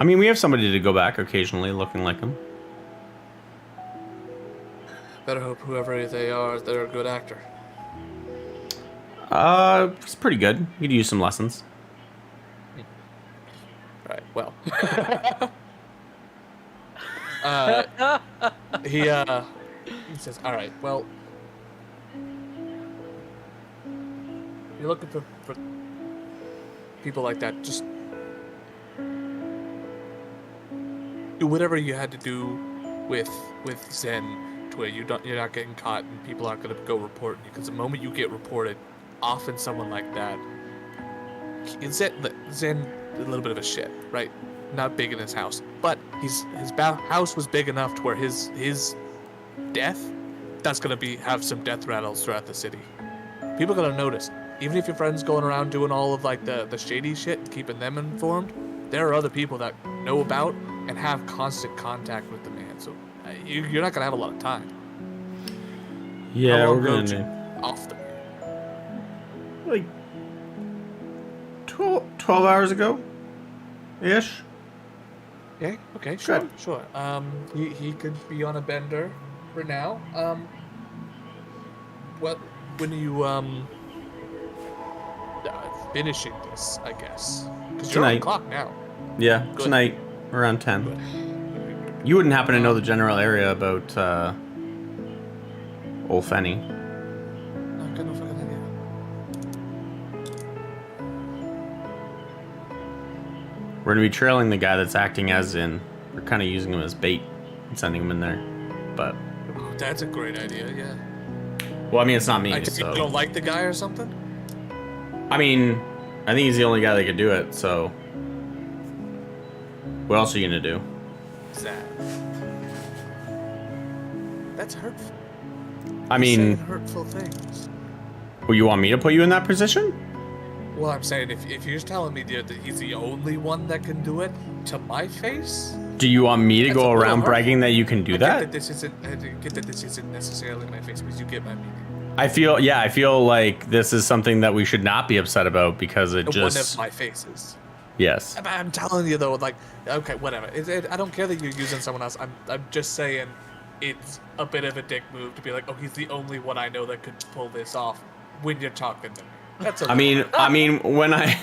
I mean, we have somebody to go back occasionally looking like him. Better hope whoever they are, they're a good actor. He's pretty good. He could use some lessons. Right. Well. He says, "All right. Well, you're looking for people like that. Just do whatever you had to do with Zen, to where you're not getting caught and people aren't gonna go reporting you. Because the moment you get reported, often someone like that, Zen a little bit of a shit, right? Not big in his house, but his house was big enough to where his death, that's gonna have some death rattles throughout the city. people are gonna notice. Even if your friend's going around doing all of like the shady shit, keeping them informed, there are other people that know about and have constant contact with the man. So you're not gonna have a lot of time. Yeah, How long we're ago did gonna you off the man? like 12 hours ago, ish. Yeah. Okay. Sure. Good. Sure. He could be on a bender for now. Well, when are you finishing this? I guess because you're on the Tonight. clock now. Yeah, Good. tonight around 10. Good. You wouldn't happen to know the general area about Old Fenny? No, got no fucking idea. We're gonna be trailing the guy that's acting as in. We're kind of using him as bait and sending him in there. But Oh, that's a great idea. Yeah. well, I mean, it's not me. I think you So don't like the guy or something. I mean, I think he's the only guy that could do it. So what else are you gonna do? Sad. That's hurtful. I You're saying mean, hurtful things. well, you want me to put you in that position? Well, I'm saying if you're telling me that he's the only one that can do it to my face, Do you want me to That's go a little around hurtful. bragging that you can I do get that? this isn't. I get that this isn't necessarily my face, but you get my meaning. I feel like this is something that we should not be upset about because it One just of my faces. yes. I'm telling you though, like, okay, whatever. I don't care that you're using someone else. I'm just saying, it's a bit of a dick move to be like, oh, he's the only one I know that could pull this off when you're talking to me. That's a I mean when I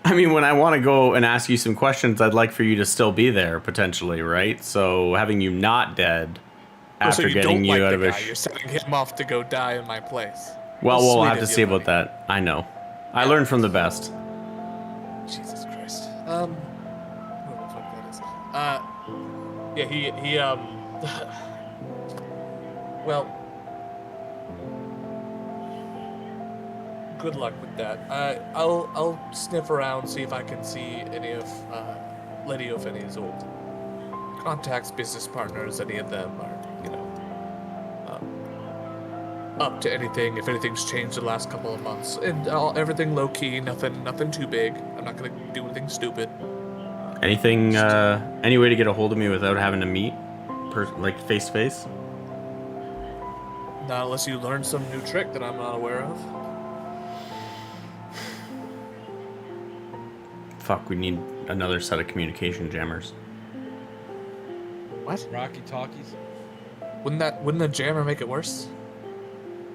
when I want to go and ask you some questions, I'd like for you to still be there potentially, right? So having you not dead Oh, so after you getting don't you like out the of a guy. You're sending him off to go die in my place. well, How we'll sweet have to of see you, about buddy. that. I know. I learned from the best. Jesus Christ. Who the fuck that is? Yeah, he well, good luck with that. I'll sniff around, see if I can see any of Lady Opheny's old contacts, business partners. Any of them are, up to anything. If anything's changed in the last couple of months, and everything low key, nothing too big. I'm not gonna do anything stupid. Anything any way to get a hold of me without having to meet like face to face? Not unless you learn some new trick that I'm not aware of. Fuck, we need another set of communication jammers. What? Rocky talkies. Wouldn't a jammer make it worse?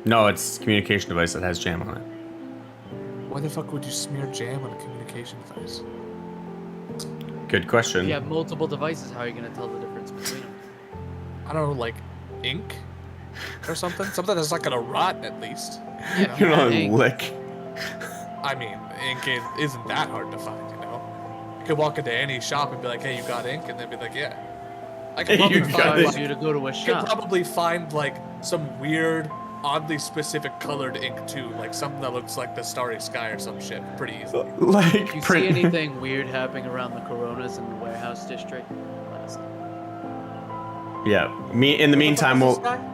No, it's a communication device that has jam on it. Why the fuck would you smear jam on a communication device? Good question. If you have multiple devices, how are you going to tell the difference between them? I don't know, like ink or something? Something that's not gonna rot at least. Yeah, You're not ink. lick. I mean, ink isn't that hard to find, you know? You could walk into any shop and be like, hey, you got ink? And they'd be like, yeah. I could Hey, probably you got find, it. Advise you to go to a I could shop. probably find like some weird, oddly specific colored ink too, like something that looks like the starry sky or some shit, pretty easily. Like If you see print. anything weird happening around the Coronas in the warehouse district, let us know. Yeah. In the meantime, What we'll. the fuck is this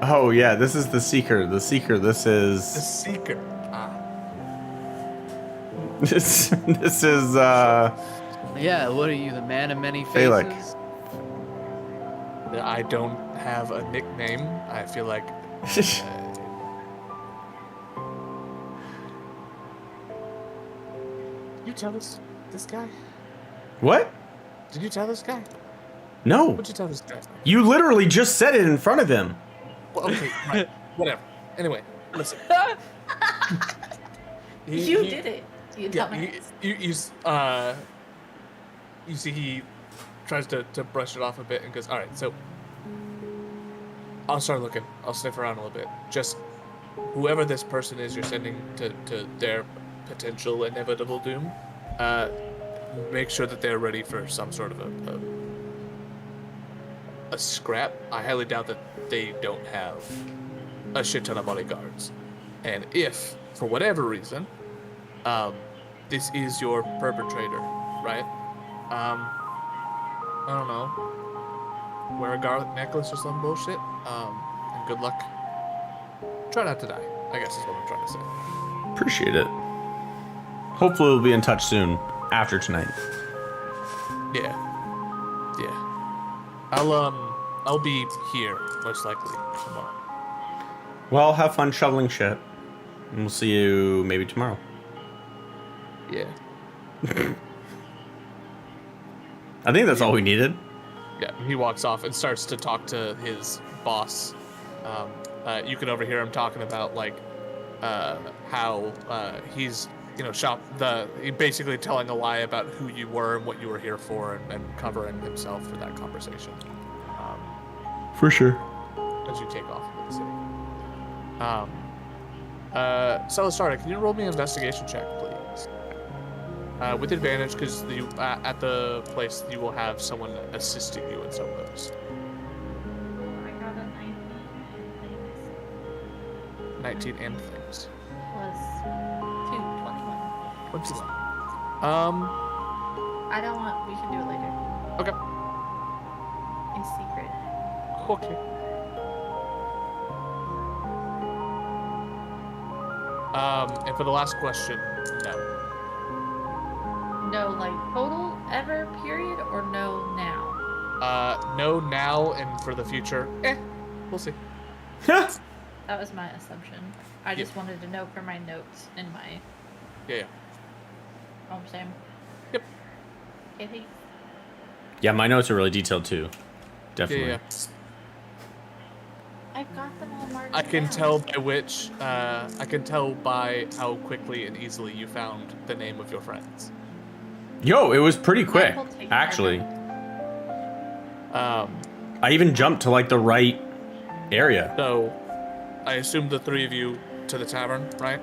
guy? Oh yeah, this is the Seeker. The Seeker. This The is. Seeker. This is. Yeah, what are you, the man of many faces? Balak. I don't have a nickname. I feel like. You tell this guy? What? Did you tell this guy? No. What'd you tell this guy? You literally just said it in front of him. Well, okay, right. Whatever. Anyway, listen. You did it. You Yeah, dumbass. you see he tries to brush it off a bit and goes, all right, so I'll start looking. I'll sniff around a little bit. Just whoever this person is you're sending to their potential inevitable doom, make sure that they're ready for some sort of a scrap. I highly doubt that they don't have a shit ton of bodyguards. And if, for whatever reason, this is your perpetrator, right? I don't know. wear a garlic necklace or some bullshit. And good luck. Try not to die, I guess is what I'm trying to say. Appreciate it. Hopefully we'll be in touch soon after tonight. Yeah. I'll be here most likely tomorrow. Well, have fun shoveling shit. And we'll see you maybe tomorrow. Yeah. I think that's all we needed. Yeah, he walks off and starts to talk to his boss. You can overhear him talking about like how he's he basically telling a lie about who you were and what you were here for, and covering himself for that conversation. For sure. As you take off into the city. Celestarda, can you roll me an investigation check, please? With advantage, because at the place you will have someone assisting you in some of those. I got a 19 and things. plus 2, 21. What's this? I don't want. We can do it later. Okay. In secret. Okay. And for the last question, no. No, like total ever period or no now? No now, and for the future, we'll see. That was my assumption. I just wanted to know for my notes in my Yeah. home Sam. Yep. Okay, thanks. Yeah, my notes are really detailed too. Yeah, Definitely. yeah. I've got them all marked I can down. tell by which. I can tell by how quickly and easily you found the name of your friends. Yo, it was pretty quick, will take actually. Um. I even jumped to like the right area. So, I assume the three of you to the tavern, right?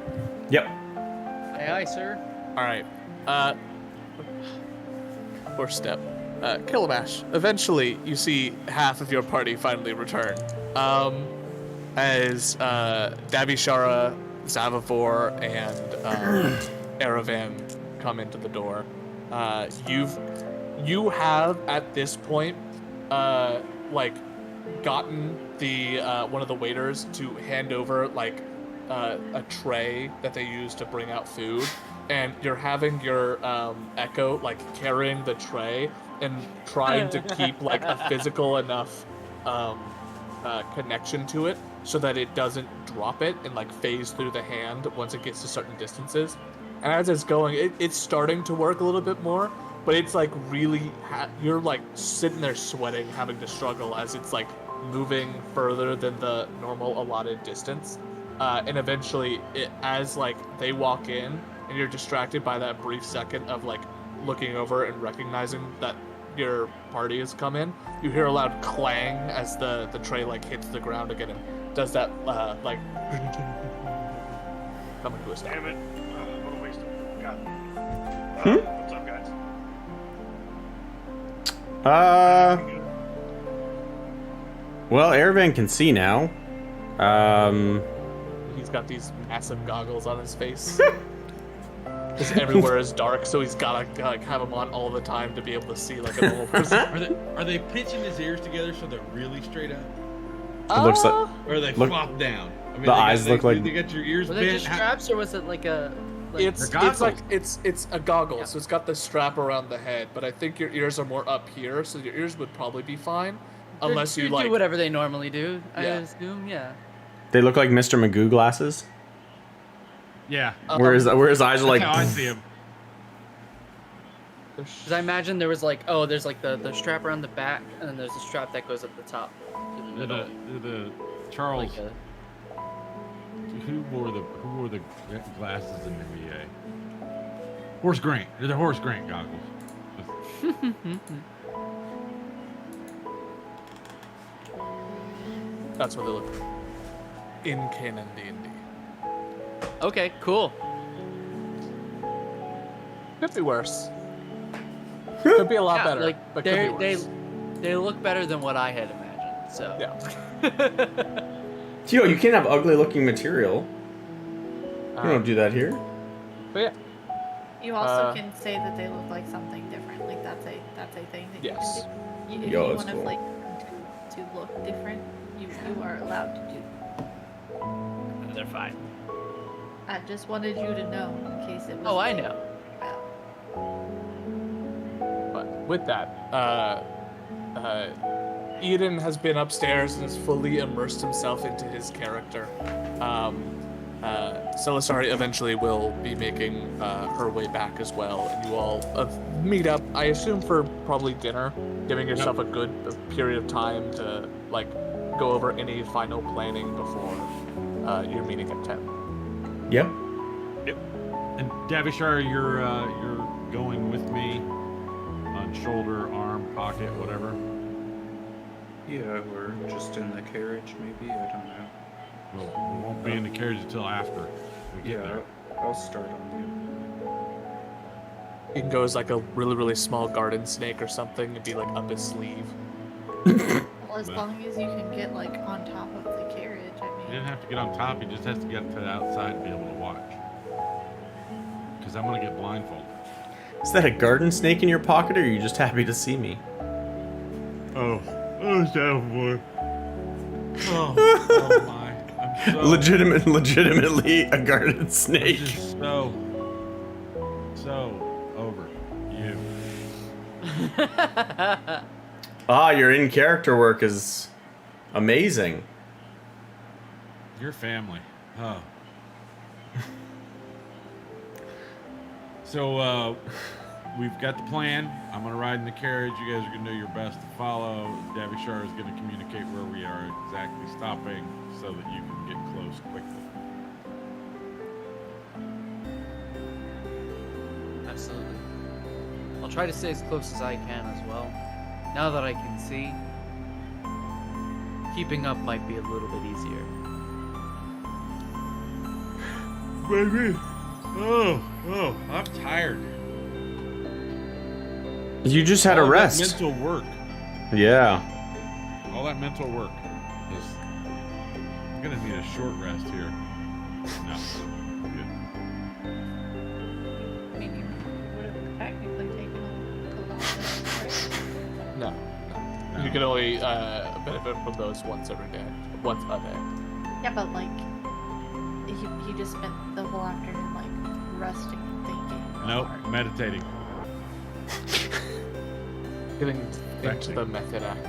Yep. Aye, aye, sir. All right. First step. Killabash. Eventually, you see half of your party finally return. As Davishara, Zavavor, and Aravan come into the door. You have at this point, gotten the one of the waiters to hand over a tray that they use to bring out food, and you're having your Echo carrying the tray and trying to keep a physical enough connection to it so that it doesn't drop it and phase through the hand once it gets to certain distances. And as it's going, it's starting to work a little bit more, but it's really you're sitting there sweating, having to struggle as it's moving further than the normal allotted distance. And eventually, as they walk in and you're distracted by that brief second of looking over and recognizing that your party has come in, you hear a loud clang as the tray hits the ground again and does that coming to a stop. Damn it. What a waste of God. What's up, guys? Well, Aravan can see now. He's got these massive goggles on his face. Because everywhere is dark, so he's gotta have them on all the time to be able to see like a normal person. Are they pinching his ears together so they're really straight up, It looks like or are they Look- flop down? I mean, the eyes look like- they got your ears Were they bent. just straps, or was it like a? It's goggles. it's a goggle, Yeah. so it's got the strap around the head, but I think your ears are more up here, so your ears would probably be fine, unless you do whatever they normally do. I Yeah. assume, yeah. they look like Mr. Magoo glasses, Yeah, where his eyes are like. that's how I see him. Because I imagine there was there's the strap around the back, and then there's a strap that goes at the top. To the middle, The Charles, like a, who wore the glasses in the VA? Horace Grant. They're the Horace Grant goggles. That's what they look like. In canon D&D. okay, cool. Could be worse. Could be a lot Yeah, better, but could be worse. they look better than what I had imagined. So Yeah. Yo, you can't have ugly looking material. You don't do that here. But yeah. You also Uh, can say that they look like something different. Like that's a thing that Yes. you can do. If Yo, you that's want to cool. to look different, you are allowed to do that. They're fine. I just wanted you to know in case it was. Oh, I know. But with that, Eden has been upstairs and has fully immersed himself into his character. Celisari eventually will be making her way back as well, and you all meet up, I assume, for probably dinner, giving yourself a good period of time to like go over any final planning before your meeting at 10. Yep. And Davishar, you're going with me on shoulder, arm, pocket, whatever. Yeah, we're just in the carriage, maybe. I don't know. Well, we won't be in the carriage until after we get Yeah, there. I'll start on He can go as like a really, really small garden snake or something and be like up his sleeve. Well, as long as you can get like on top of the carriage, I He mean. didn't have to get on top. He just has to get to the outside and be able to watch. Because I'm gonna get blindfolded. Is that a garden snake in your pocket, or are you just happy to see me? Oh, boy. Oh my! I'm so Legitimately a garden I'm snake. just so over you. Ah, your in character work is amazing. Your family. Oh. So, we've got the plan. I'm gonna ride in the carriage. You guys are gonna do your best to follow. Davishar is gonna communicate where we are exactly stopping so that you can get close quickly. Absolutely. I'll try to stay as close as I can as well. Now that I can see, keeping up might be a little bit easier. Baby. Oh, I'm tired. You just had a All that rest. mental work. Yeah. All that mental work. I'm gonna need a short rest here. No. Good. I mean, you would have technically taken a lot of rest, right? No. You can only benefit from those once every day. Once a day. Yeah, but like, he just spent the whole afternoon like resting and thinking. Nope, hard. meditating. Getting into Exactly. the method act.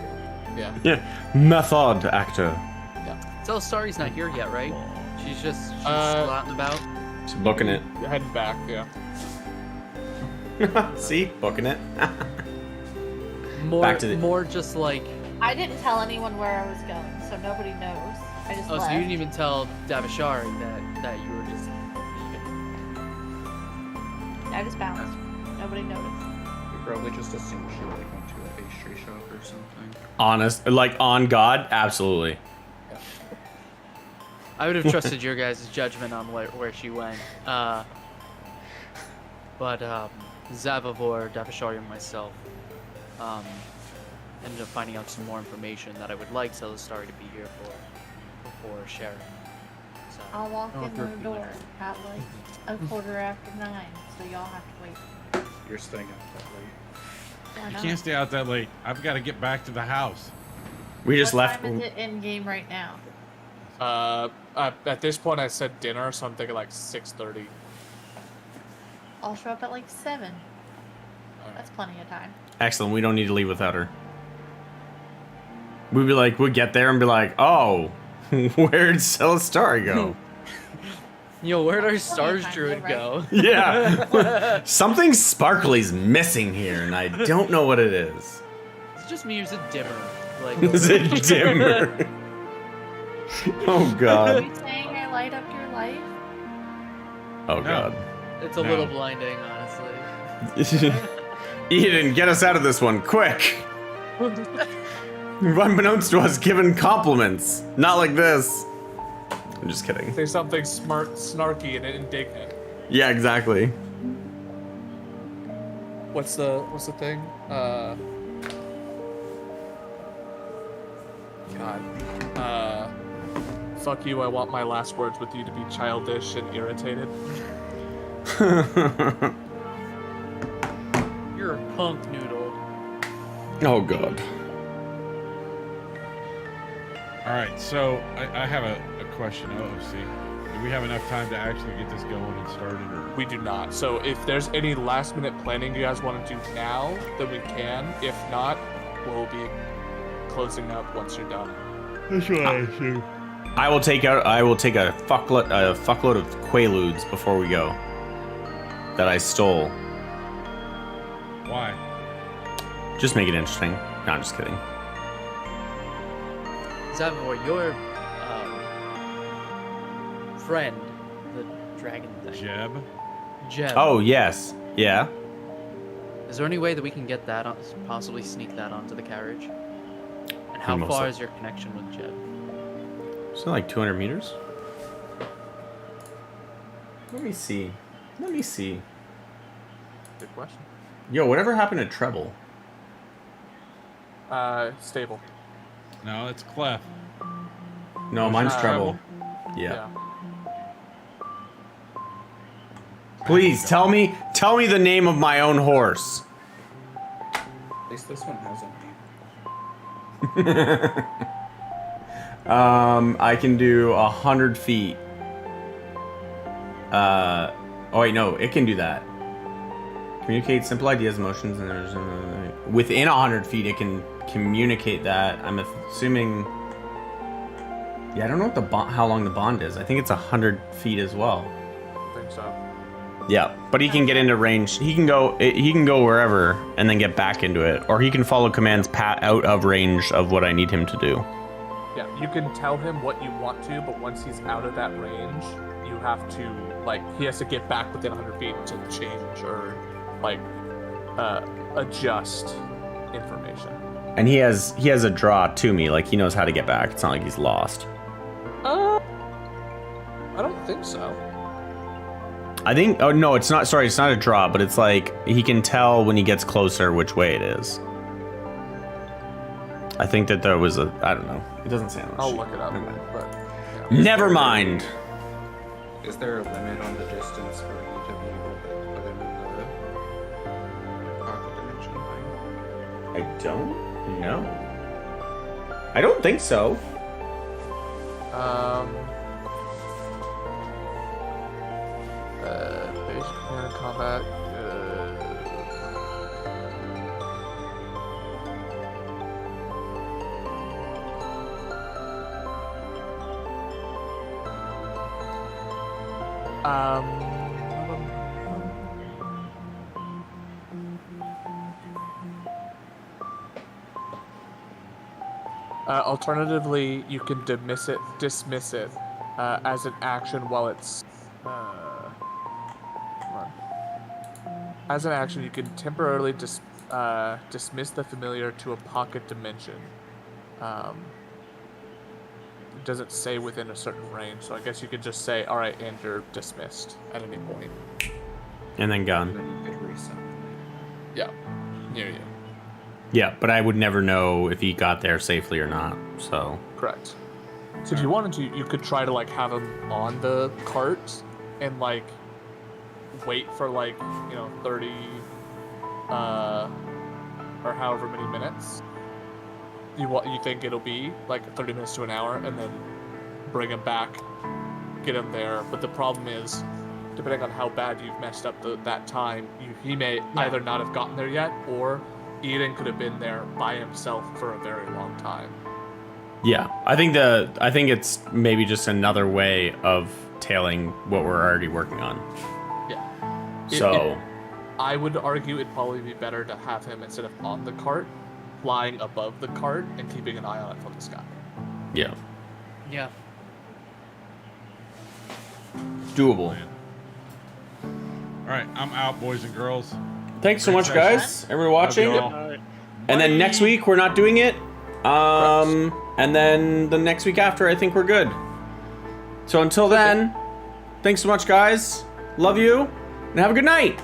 Yeah. Yeah. Method actor. Celestari's not here yet, right? She's still out and about. She's booking it. Heading back, yeah. See? Booking it. More, Back to the- more just like. I didn't tell anyone where I was going, so nobody knows. I just Oh, left. so you didn't even tell Davishari that you were just. I just bounced. Nobody noticed. We probably just assumed she like went to a pastry shop or something. Honest. Like, on God? Absolutely. I would have trusted your guys' judgment on where she went. But Zavavor, Davishari, and myself ended up finding out some more information that I would like Celestari to be here for before sharing. So, I'll walk Oh, in the perfect. door at like a 9:15, so y'all have to wait. You're staying up that late. Why You not? can't stay out that late. I've got to get back to the house. We just What left. time is it in game right now? At this point, I said dinner, so I'm thinking like 6:30. I'll show up at like 7. That's plenty of time. Excellent. We don't need to leave without her. We'd be like, we'd get there and be like, oh, where'd Celestari go? Yo, where'd our That's plenty of stars time, druid right? go? Yeah. Something sparkly's missing here, and I don't know what it is. It's just me who's a dimmer. Like, Is it dimmer? Oh, Are God. you saying I light up your life? Oh, God. it's a No. little blinding, honestly. Eden, get us out of this one, quick! Unbeknownst to us, given compliments. Not like this. I'm just kidding. Say something smart, snarky, and indignant. Yeah, exactly. What's the thing? God. Fuck you. I want my last words with you to be childish and irritated. You're a punk noodle. Oh, God. All right, so I have a question, OOC. Do we have enough time to actually get this going and started? Or? We do not. So if there's any last minute planning you guys want to do now, then we can. If not, we'll be closing up once you're done. That's what I assume. I will take a fuckload of Quaaludes before we go. That I stole. Why? Just make it interesting. No, I'm just kidding. Zavor, your friend, the dragon thing. Jeb. Oh, yes. Yeah. Is there any way that we can get that, possibly sneak that onto the carriage? And how Most far likely. is your connection with Jeb? So like 200 meters? Let me see. Good question. Yo, whatever happened to Treble? Stable. No, it's Clef. No, mine's Treble. Treble. Yeah. Please tell me the name of my own horse. At least this one has a name. I can do 100 feet. Oh wait, no, it can do that. Communicate simple ideas, emotions, and there's within 100 feet it can communicate that. I'm assuming. Yeah, I don't know what how long the bond is. I think it's 100 feet as well. I think so. Yeah, but he can get into range. He can go wherever and then get back into it, or he can follow commands out of range of what I need him to do. Yeah, you can tell him what you want to, but once he's out of that range, you have to, like, he has to get back within 100 feet to change or, like, adjust information. And he has a draw to me, like he knows how to get back. It's not like he's lost. I don't think so. I think. Oh no, it's not. Sorry, it's not a draw, but it's like he can tell when he gets closer which way it is. I think that there was a. I don't know. It doesn't say on the I'll sheet. look it up. Never mind. But yeah. Never mind. Is there a limit on the distance for each of you other than the pocket dimension thing? I don't know. I don't think so. Basic command and combat. Alternatively, you can dismiss it as an action while it's. As an action, you can temporarily dismiss the familiar to a pocket dimension. It doesn't say within a certain range, so I guess you could just say, "All right, and you're dismissed" at any point. And then And gone. then you could reset. Yeah, near you. Yeah, but I would never know if he got there safely or not. So. Correct. So if you wanted to, you could try to like have him on the cart and like wait for like 30 or however many minutes you think it'll be, like 30 minutes to an hour, and then bring him back, get him there. But the problem is, depending on how bad you've messed up that time, he may either not have gotten there yet, or Eden could have been there by himself for a very long time. Yeah, I think it's maybe just another way of tailing what we're already working on. Yeah. I would argue it'd probably be better to have him, instead of on the cart, flying above the cart and keeping an eye on it from the sky. Yeah, Yeah. doable. All right, I'm out, boys and girls. Thanks so much, guys. Everyone watching. Love All right. And then next week we're not doing it. And then the next week after, I think we're good. So until then, thanks so much, guys. Love you, and have a good night.